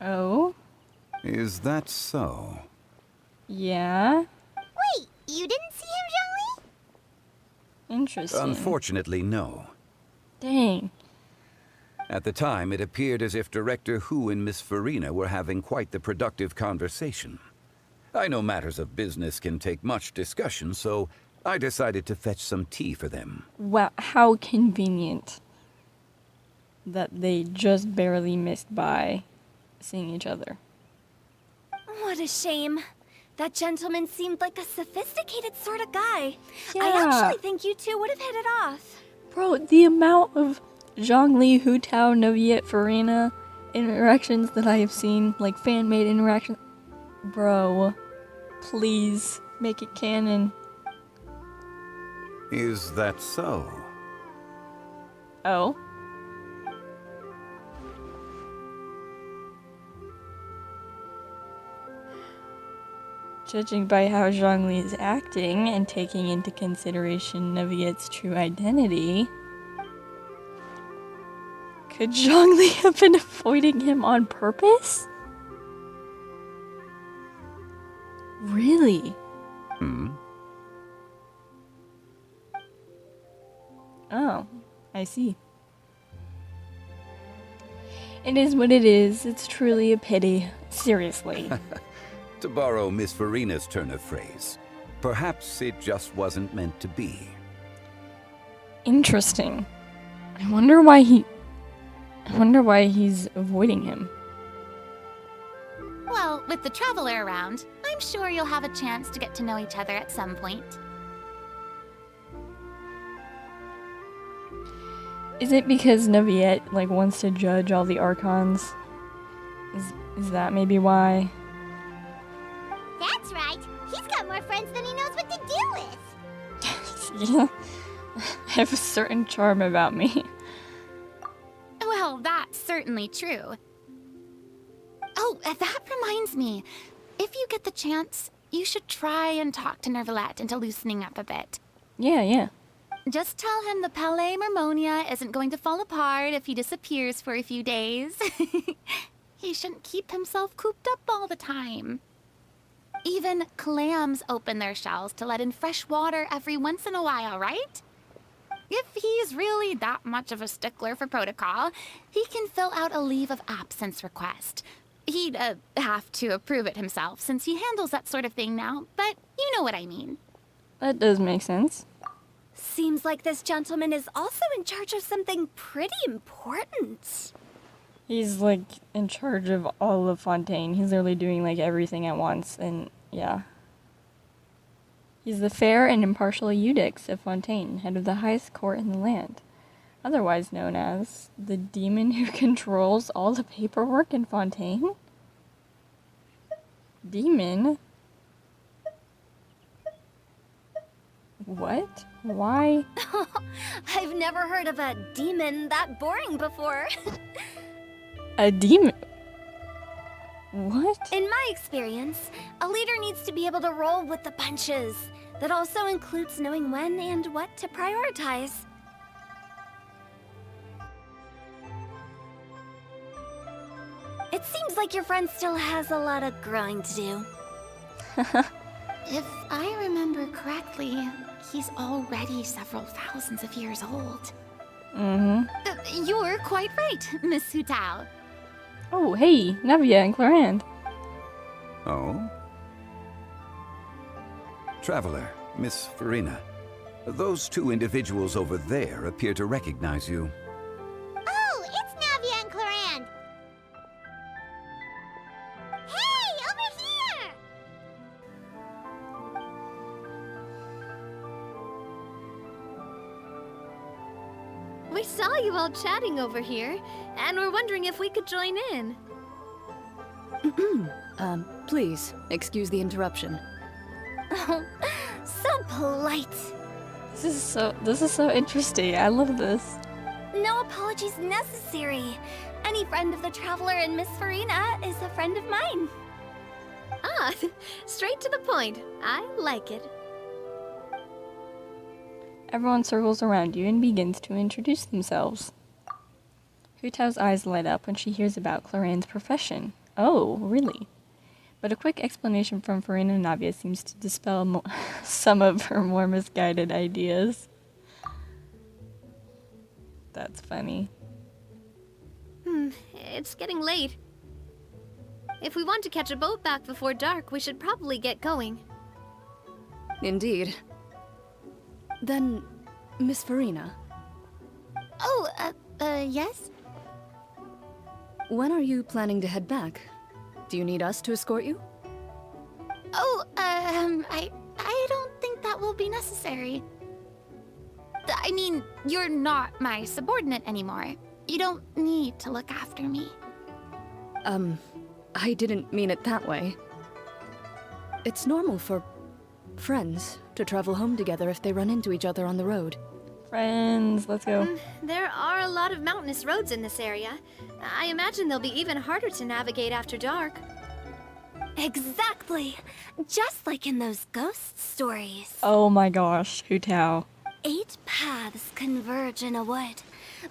Oh? Is that so? Yeah? Wait, you didn't see him, Zhongli? Interesting. Unfortunately, no. Dang. At the time, it appeared as if Director Hu and Miss Farina were having quite the productive conversation. I know matters of business can take much discussion, so I decided to fetch some tea for them. Wow, how convenient that they just barely missed by seeing each other. What a shame. That gentleman seemed like a sophisticated sort of guy. Yeah. I actually think you two would have hit it off. Bro, the amount of Zhongli, Hutao, Neviette, Farina interactions that I have seen, like fan-made interactions. Bro, please make it canon. Is that so? Oh? Judging by how Zhongli is acting and taking into consideration Neviette's true identity, could Zhongli have been avoiding him on purpose? Really? Oh, I see. It is what it is. It's truly a pity. Seriously. To borrow Miss Farina's turn of phrase, perhaps it just wasn't meant to be. Interesting. I wonder why he's avoiding him. Well, with the Traveler around, I'm sure you'll have a chance to get to know each other at some point. Is it because Neviette, wants to judge all the Archons? Is that maybe why? That's right. He's got more friends than he knows what to do with. Yeah. I have a certain charm about me. Well, that's certainly true. Oh, that reminds me. If you get the chance, you should try and talk to Neuvillette into loosening up a bit. Yeah. Just tell him the Palais Mermonia isn't going to fall apart if he disappears for a few days. He shouldn't keep himself cooped up all the time. Even clams open their shells to let in fresh water every once in a while, right? If he's really that much of a stickler for protocol, he can fill out a leave of absence request. He'd have to approve it himself since he handles that sort of thing now, but you know what I mean. That does make sense. Seems like this gentleman is also in charge of something pretty important. He's like in charge of all of Fontaine. He's literally doing like everything at once, and yeah. He's the fair and impartial Eudix of Fontaine, head of the highest court in the land, otherwise known as the demon who controls all the paperwork in Fontaine? Demon? What? Why? I've never heard of a demon that boring before. A demon? What? In my experience, a leader needs to be able to roll with the punches. That also includes knowing when and what to prioritize. It seems like your friend still has a lot of growing to do. If I remember correctly, he's already several thousands of years old. Mm-hmm. You're quite right, Miss Hutao. Oh, hey, Navia and Clarand. Oh? Traveler, Miss Farina. Those two individuals over there appear to recognize you. Oh, it's Navia and Clarand. Hey, over here! We saw you all chatting over here, and we're wondering if we could join in. Please, excuse the interruption. Oh, so polite. This is so interesting. I love this. No apologies necessary. Any friend of the Traveler and Miss Farina is a friend of mine. Ah, straight to the point. I like it. Everyone circles around you and begins to introduce themselves. Hutao's eyes light up when she hears about Clarand's profession. Oh, really? But a quick explanation from Farina and Navia seems to dispel some of her more misguided ideas. That's funny. It's getting late. If we want to catch a boat back before dark, we should probably get going. Indeed. Then, Miss Farina. Oh, yes? When are you planning to head back? Do you need us to escort you? Oh, I don't think that will be necessary. I mean, you're not my subordinate anymore. You don't need to look after me. I didn't mean it that way. It's normal for friends to travel home together if they run into each other on the road. Friends, let's go. There are a lot of mountainous roads in this area. I imagine they'll be even harder to navigate after dark. Exactly! Just like in those ghost stories. Oh my gosh, Hutao. 8 paths converge in a wood.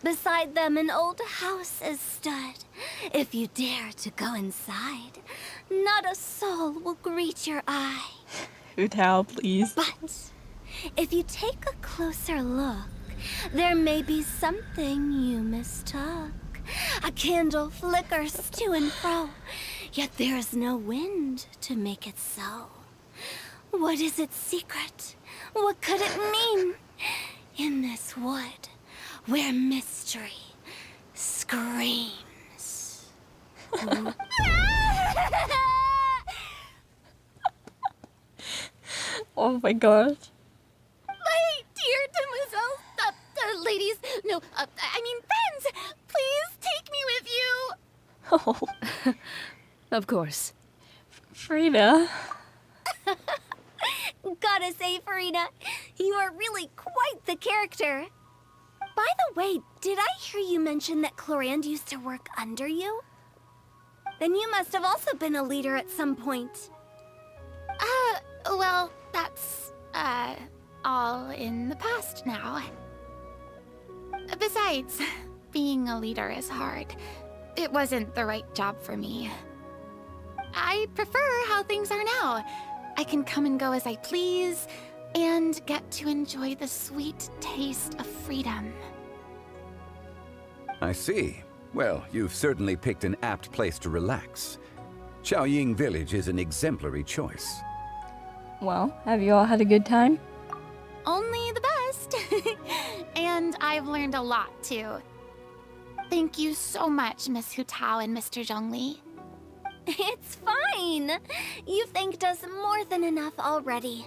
Beside them an old house is stood. If you dare to go inside, not a soul will greet your eye. Hutao, please. But if you take a closer look, there may be something you mistook. A candle flickers to and fro, yet there is no wind to make it so. What is its secret? What could it mean? In this wood, where mystery screams. Oh my gosh. My dear demoiselles, ladies, no, I mean friends, please take me with you. Oh. Of course. Frida. Gotta say, Farina, you are really quite the character. By the way, did I hear you mention that Clarand used to work under you? Then you must have also been a leader at some point. Well, that's, all in the past now. Besides, being a leader is hard. It wasn't the right job for me. I prefer how things are now. I can come and go as I please. and get to enjoy the sweet taste of freedom. I see. Well, you've certainly picked an apt place to relax. Qiaoying Village is an exemplary choice. Well, have you all had a good time? Only the best. And I've learned a lot, too. Thank you so much, Miss Hu Tao and Mr. Zhongli. It's fine. You've thanked us more than enough already.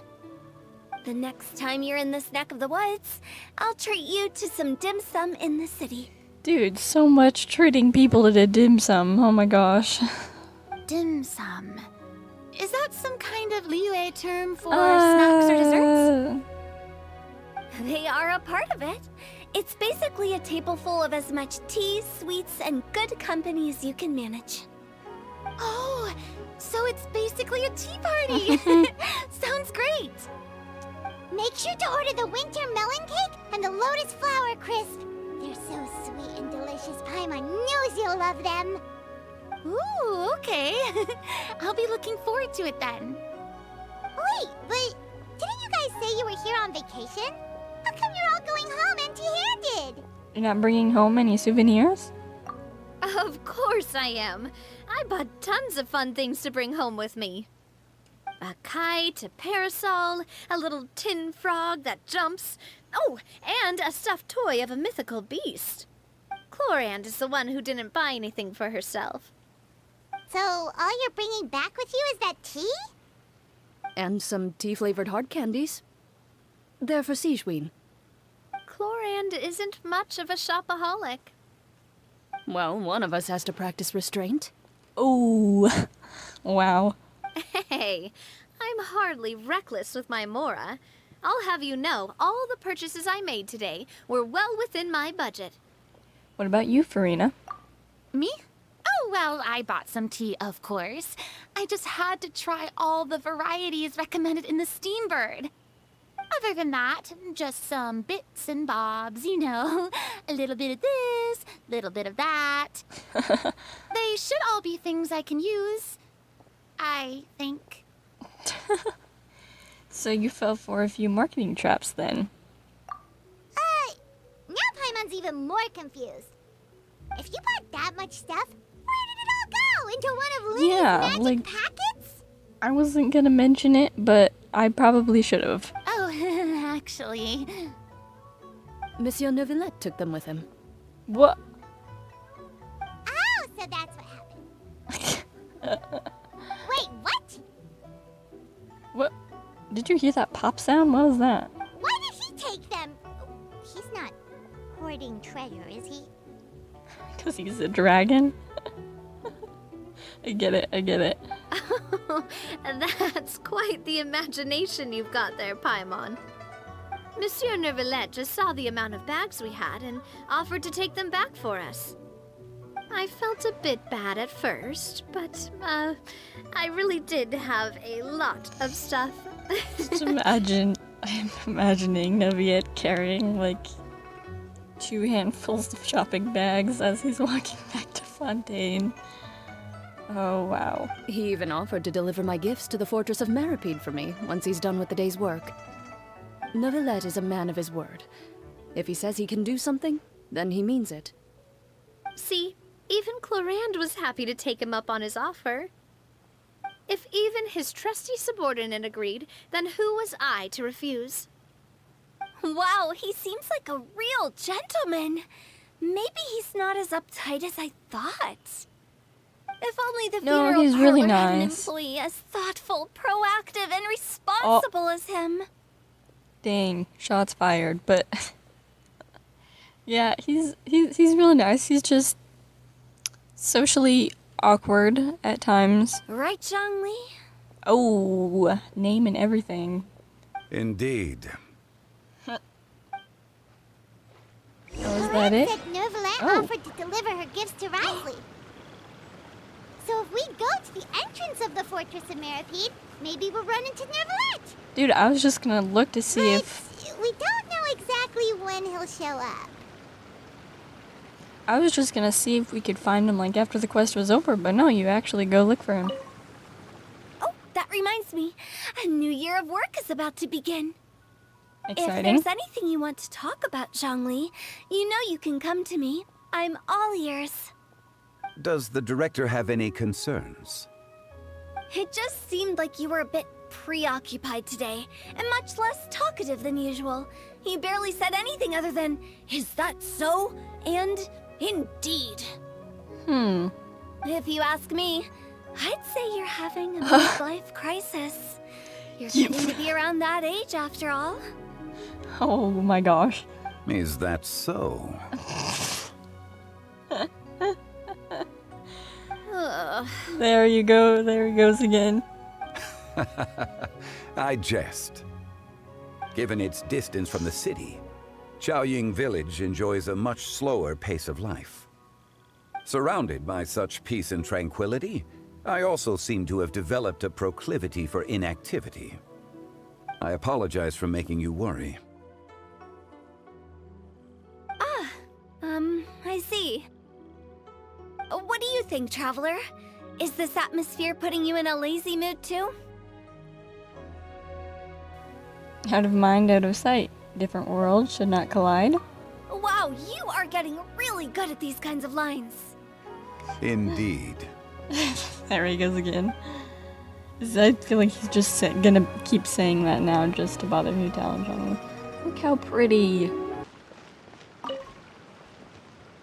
The next time you're in this neck of the woods, I'll treat you to some dim sum in the city. Dude, so much treating people to the dim sum. Oh my gosh. Dim sum. Is that some kind of Liyue term for snacks or desserts? They are a part of it. It's basically a table full of as much tea, sweets, and good company as you can manage. Oh, so it's basically a tea party. Sounds great. Make sure to order the winter melon cake and the lotus flower crisp. They're so sweet and delicious. Paimon knows you'll love them. Ooh, okay. I'll be looking forward to it then. Wait, but didn't you guys say you were here on vacation? How come you're all going home empty-handed? You're not bringing home any souvenirs? Of course I am. I bought tons of fun things to bring home with me. A kite, a parasol, a little tin frog that jumps. Oh, and a stuffed toy of a mythical beast. Chlorand is the one who didn't buy anything for herself. So all you're bringing back with you is that tea? And some tea-flavored hard candies. They're for Sijwin. Chlorand isn't much of a shopaholic. Well, one of us has to practice restraint. Oh, wow. Hey, I'm hardly reckless with my Mora. I'll have you know, all the purchases I made today were well within my budget. What about you, Farina? Me? Oh, well, I bought some tea, of course. I just had to try all the varieties recommended in the Steambird. Other than that, just some bits and bobs, you know. A little bit of this, little bit of that. They should all be things I can use, I think. So you fell for a few marketing traps then? Now Paimon's even more confused. If you bought that much stuff, where did it all go? Into one of Lily's magic packets? I wasn't gonna mention it, but I probably should have. Oh, actually... Monsieur Neuvillette took them with him. What? Oh, so that's what happened. Wait, what? What? Did you hear that pop sound? What was that? Why did he take them? He's not hoarding treasure, is he? Because he's a dragon? I get it, I get it. That's quite the imagination you've got there, Paimon. Monsieur Neuvillette just saw the amount of bags we had and offered to take them back for us. I felt a bit bad at first, but, I really did have a lot of stuff. Just imagine, I'm imagining Neuvillette carrying, like, 2 handfuls of shopping bags as he's walking back to Fontaine. Oh, wow. He even offered to deliver my gifts to the Fortress of Meripede for me once he's done with the day's work. Neuvillette is a man of his word. If he says he can do something, then he means it. See, even Chlorand was happy to take him up on his offer. If even his trusty subordinate agreed, then who was I to refuse? Wow, he seems like a real gentleman. Maybe he's not as uptight as I thought. If only the No, funeral he's parlor really had an nice. employee as thoughtful, proactive, and responsible as him. Dang, shots fired, but... yeah, he's really nice. He's just socially awkward at times. Right, Zhongli? Oh, name and everything. Indeed. Oh, is that it? Said Neuvillette Oh. offered to deliver her gifts to Risley. So if we go to the entrance of the Fortress of Meripede, maybe we'll run into Neuvillette. Dude, I was just gonna look to see if... We don't know exactly when he'll show up. I was just gonna see if we could find him, like, after the quest was over, but no, you actually go look for him. Oh, that reminds me. A new year of work is about to begin. Exciting. If there's anything you want to talk about, Zhongli, you know you can come to me. I'm all ears. Does the director have any concerns? It just seemed like you were a bit preoccupied today, and much less talkative than usual. He barely said anything other than, "Is that so?" and "Indeed." If you ask me, I'd say you're having a midlife crisis. You're getting to be around that age after all. Oh my gosh. Is that so? There you go. There he goes again. I jest. Given its distance from the city, Chaoying Village enjoys a much slower pace of life. Surrounded by such peace and tranquility, I also seem to have developed a proclivity for inactivity. I apologize for making you worry. I see. What do you think, Traveler? Is this atmosphere putting you in a lazy mood too? Out of mind, out of sight. Different worlds should not collide. Wow, you are getting really good at these kinds of lines. Indeed. There he goes again. I feel like he's just gonna keep saying that now just to bother you, Talon. Look how pretty.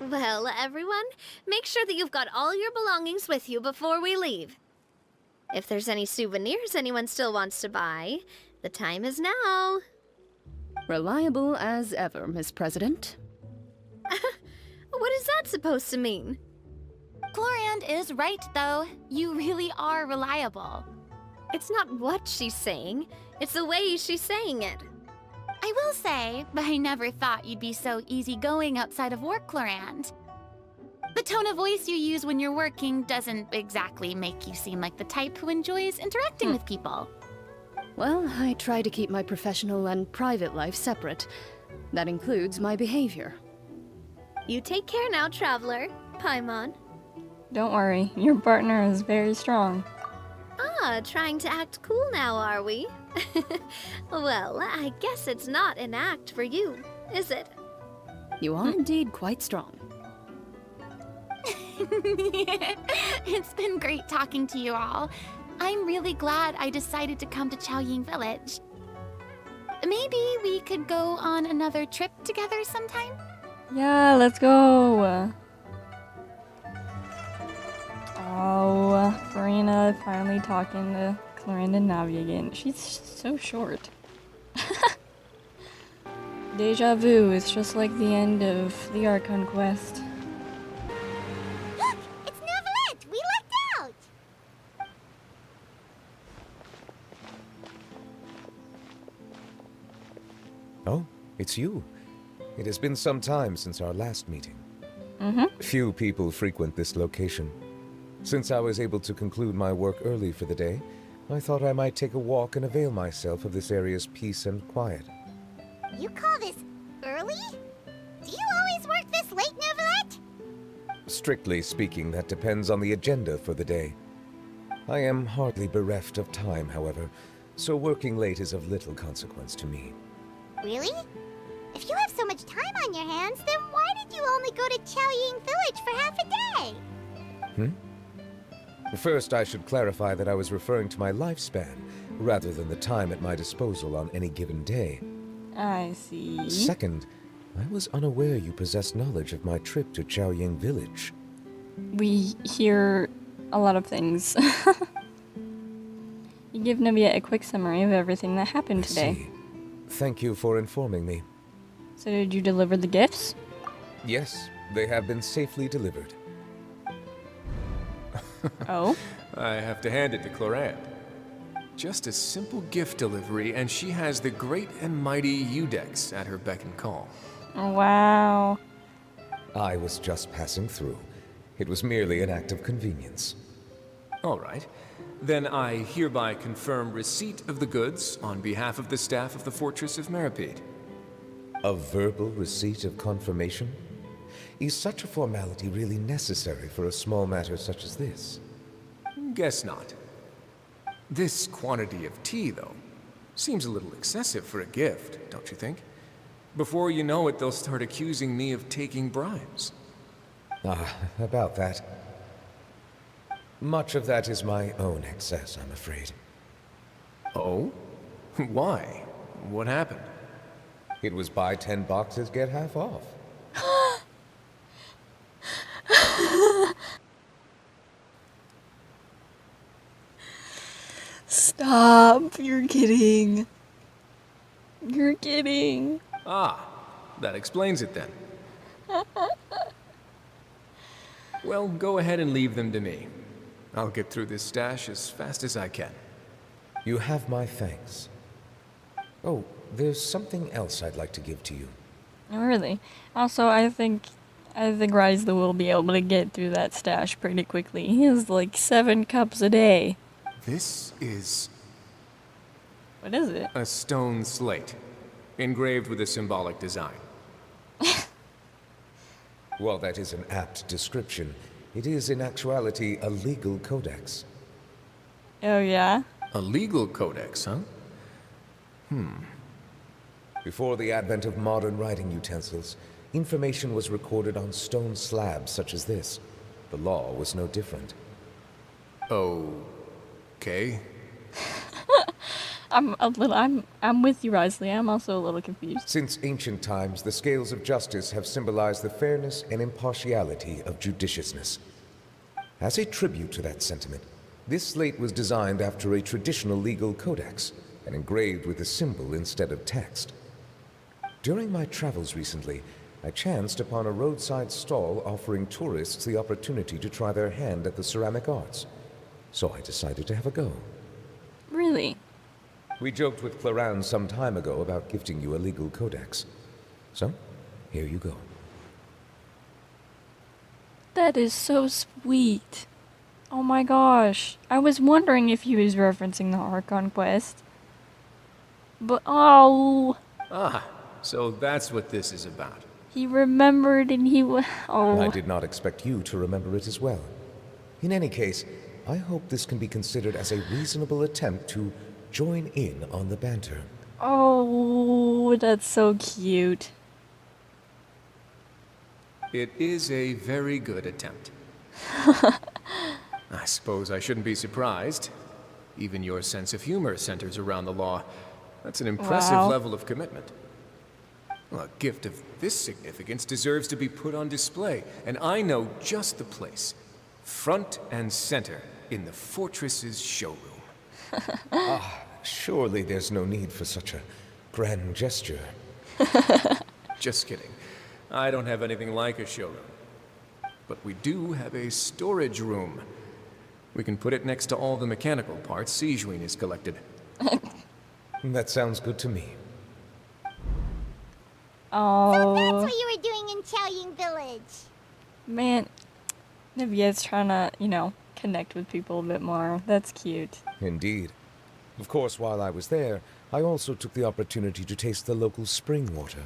Well, everyone, make sure that you've got all your belongings with you before we leave. If there's any souvenirs anyone still wants to buy, the time is now. Reliable as ever, Miss President. What is that supposed to mean? Chlorand is right, though. You really are reliable. It's not what she's saying, it's the way she's saying it. I will say, I never thought you'd be so easygoing outside of work, Chlorand. The tone of voice you use when you're working doesn't exactly make you seem like the type who enjoys interacting with people. Well, I try to keep my professional and private life separate. That includes my behavior. You take care now, Traveler. Paimon. Don't worry, your partner is very strong. Ah, trying to act cool now, are we? Well, I guess it's not an act for you, is it? You are indeed quite strong. It's been great talking to you all. I'm really glad I decided to come to Chaoying Village. Maybe we could go on another trip together sometime? Yeah, let's go. Oh, Farina finally talking to Clorinda and Navi again. She's so short. Deja vu, it's just like the end of the Archon quest. Look! It's Neuvillette! We lucked out! Oh, it's you. It has been some time since our last meeting. Mm-hmm. Few people frequent this location. Since I was able to conclude my work early for the day, I thought I might take a walk and avail myself of this area's peace and quiet. You call this early? Do you always work this late, Neuvillette? Strictly speaking, that depends on the agenda for the day. I am hardly bereft of time, however, so working late is of little consequence to me. Really? If you have so much time on your hands, then why did you only go to Chaoying Village for half a day? First, I should clarify that I was referring to my lifespan, rather than the time at my disposal on any given day. I see. Second, I was unaware you possessed knowledge of my trip to Chaoying Village. We hear a lot of things. You give Nivea a quick summary of everything that happened today. See. Thank you for informing me. So did you deliver the gifts? Yes, they have been safely delivered. Oh? I have to hand it to Chlorand. Just a simple gift delivery, and she has the great and mighty Udex at her beck and call. Wow. I was just passing through. It was merely an act of convenience. All right. Then I hereby confirm receipt of the goods on behalf of the staff of the Fortress of Meripede. A verbal receipt of confirmation? Is such a formality really necessary for a small matter such as this? Guess not. This quantity of tea, though. Seems a little excessive for a gift, don't you think? Before you know it, they'll start accusing me of taking bribes. About that. Much of that is my own excess, I'm afraid. Oh? Why? What happened? It was buy 10 boxes, get half off. Stop. You're kidding. You're kidding. Ah, that explains it then. Well, go ahead and leave them to me. I'll get through this stash as fast as I can. You have my thanks. Oh, there's something else I'd like to give to you. Oh, really? Also, I think Risley will be able to get through that stash pretty quickly. He has like 7 cups a day. This is... What is it? a stone slate, engraved with a symbolic design. While that is an apt description, it is in actuality a legal codex. Oh, yeah? A legal codex, huh? Before the advent of modern writing utensils, information was recorded on stone slabs such as this. The law was no different. Okay. I'm with you, Risley. I'm also a little confused. Since ancient times, the scales of justice have symbolized the fairness and impartiality of judiciousness. As a tribute to that sentiment, this slate was designed after a traditional legal codex and engraved with a symbol instead of text. During my travels recently, I chanced upon a roadside stall offering tourists the opportunity to try their hand at the ceramic arts. So I decided to have a go. Really? We joked with Claran some time ago about gifting you a legal codex. So, here you go. That is so sweet. Oh my gosh. I was wondering if he was referencing the Archon quest. But, oh. Ah, so that's what this is about. He remembered and he oh. I did not expect you to remember it as well. In any case, I hope this can be considered as a reasonable attempt to join in on the banter. Oh, that's so cute. It is a very good attempt. I suppose I shouldn't be surprised. Even your sense of humor centers around the law. That's an impressive level of commitment. Well, a gift of this significance deserves to be put on display, and I know just the place. Front and center in the fortress's showroom. Surely there's no need for such a grand gesture. Just kidding. I don't have anything like a showroom. But we do have a storage room. We can put it next to all the mechanical parts Sijuin has collected. That sounds good to me. Oh. So that's what you were doing in Chaoying Village. Man, Nivia's trying to, connect with people a bit more. That's cute. Indeed. Of course, while I was there, I also took the opportunity to taste the local spring water.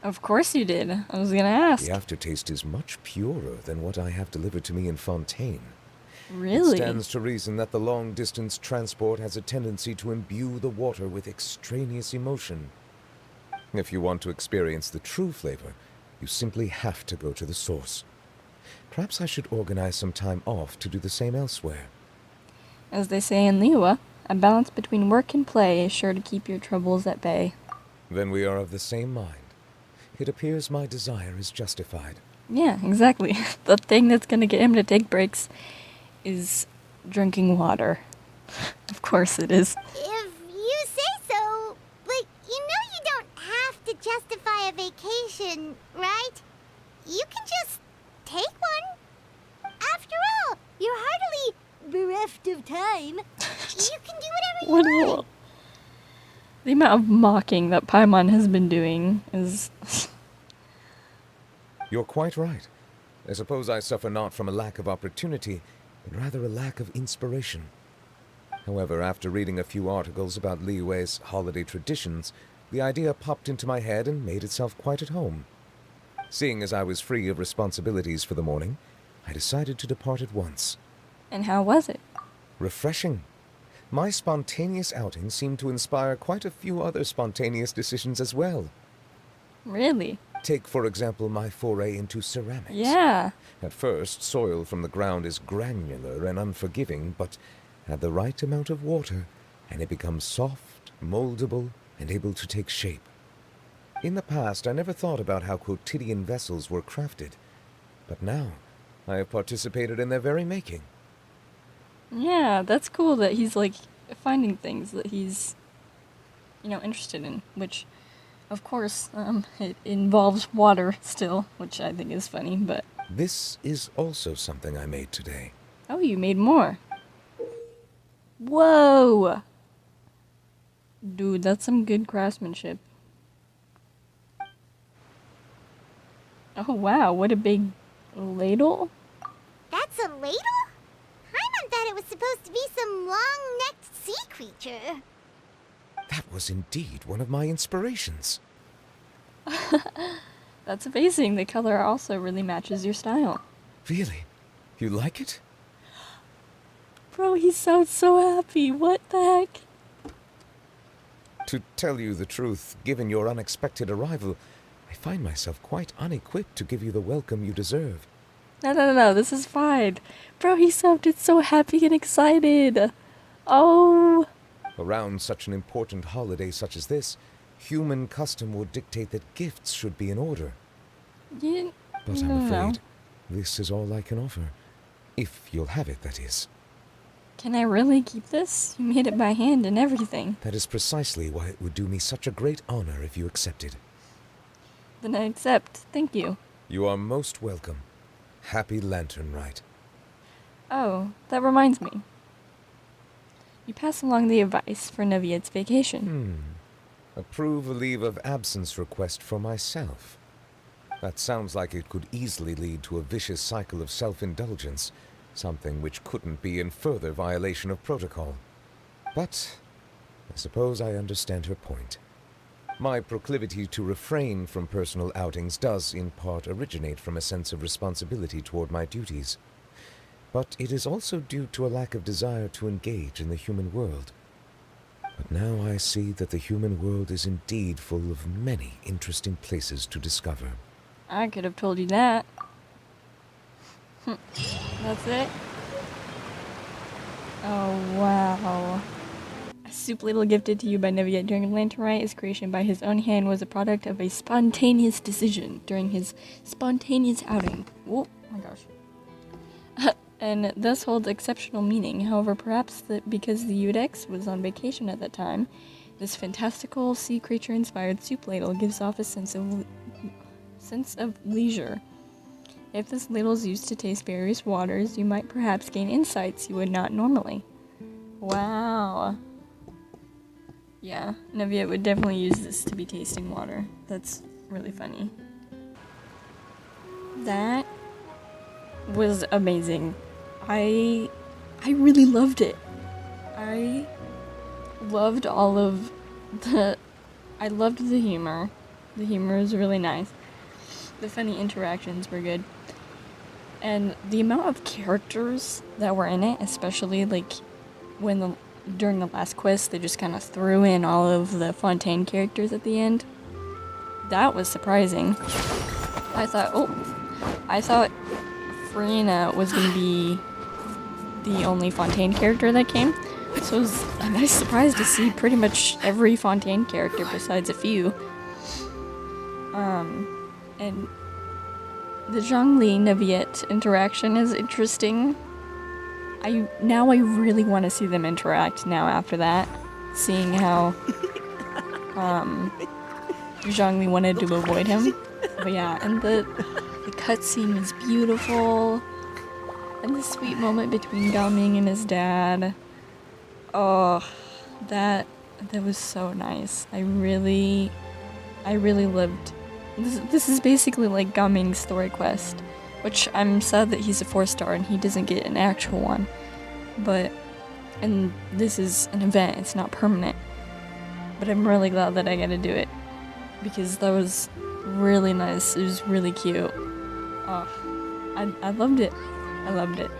Of course you did. I was gonna ask. The aftertaste is much purer than what I have delivered to me in Fontaine. Really? It stands to reason that the long-distance transport has a tendency to imbue the water with extraneous emotion. If you want to experience the true flavor, you simply have to go to the source. Perhaps I should organize some time off to do the same elsewhere. As they say in Liyue, a balance between work and play is sure to keep your troubles at bay. Then we are of the same mind. It appears my desire is justified. Yeah, exactly. The thing that's gonna get him to take breaks is drinking water. Of course it is. If you say so, but you don't have to justify a vacation, right? You can just take one. After all, you're hardly bereft of time. You can do whatever you like. The amount of mocking that Paimon has been doing is... You're quite right. I suppose I suffer not from a lack of opportunity, but rather a lack of inspiration. However, after reading a few articles about Liyue's holiday traditions, the idea popped into my head and made itself quite at home. Seeing as I was free of responsibilities for the morning, I decided to depart at once. And how was it? Refreshing. My spontaneous outing seemed to inspire quite a few other spontaneous decisions as well. Really? Take, for example, my foray into ceramics. Yeah. At first, soil from the ground is granular and unforgiving, but add the right amount of water, and it becomes soft, moldable, and able to take shape. In the past, I never thought about how quotidian vessels were crafted, but now I have participated in their very making. Yeah, that's cool that he's like finding things that he's, interested in, which, of course, it involves water still, which I think is funny, but... This is also something I made today. Oh, you made more. Whoa! Dude, that's some good craftsmanship. Oh, wow, what a big ladle. That's a ladle? Paimon thought it was supposed to be some long-necked sea creature. That was indeed one of my inspirations. That's amazing. The color also really matches your style. Really? You like it? Bro, he sounds so happy. What the heck? To tell you the truth, given your unexpected arrival, I find myself quite unequipped to give you the welcome you deserve. No, this is fine. Bro, he sounded so happy and excited. Oh. Around such an important holiday such as this, human custom would dictate that gifts should be in order. Yeah, but I'm afraid this is all I can offer. If you'll have it, that is. Can I really keep this? You made it by hand and everything. That is precisely why it would do me such a great honor if you accepted. Then I accept. Thank you. You are most welcome. Happy Lantern Rite. Oh, that reminds me. You pass along the advice for Neviet's vacation. Approve a leave of absence request for myself. That sounds like it could easily lead to a vicious cycle of self-indulgence, something which couldn't be in further violation of protocol. But I suppose I understand her point. My proclivity to refrain from personal outings does in part originate from a sense of responsibility toward my duties. But it is also due to a lack of desire to engage in the human world. But now I see that the human world is indeed full of many interesting places to discover. I could have told you that. That's it? Oh, wow. A soup ladle gifted to you by Neviet during Lantern Rite. His creation by his own hand was a product of a spontaneous decision during his spontaneous outing. Oh my gosh. And thus holds exceptional meaning. However, perhaps because the Eudex was on vacation at that time, this fantastical sea creature-inspired soup ladle gives off a sense of leisure. If this ladle is used to taste various waters, you might perhaps gain insights you would not normally. Wow. Yeah, Neviet would definitely use this to be tasting water. That's really funny. That was amazing. I really loved it. I loved all of the... I loved the humor. The humor was really nice. The funny interactions were good. And the amount of characters that were in it, especially like during the last quest, they just kind of threw in all of the Fontaine characters at the end. That was surprising. I thought Farina was going to be the only Fontaine character that came. So it was a nice surprise to see pretty much every Fontaine character besides a few. And the Zhongli Neviet interaction is interesting. I really want to see them interact now after that. Seeing how Zhongli wanted to avoid him. But yeah, and the cutscene was beautiful. And the sweet moment between Gaming and his dad. Oh, that was so nice. I really loved. This is basically like Gaming's story quest, which I'm sad that he's a 4-star and he doesn't get an actual one. And this is an event, it's not permanent. But I'm really glad that I got to do it, because that was really nice. It was really cute. Oh, I loved it. I loved it.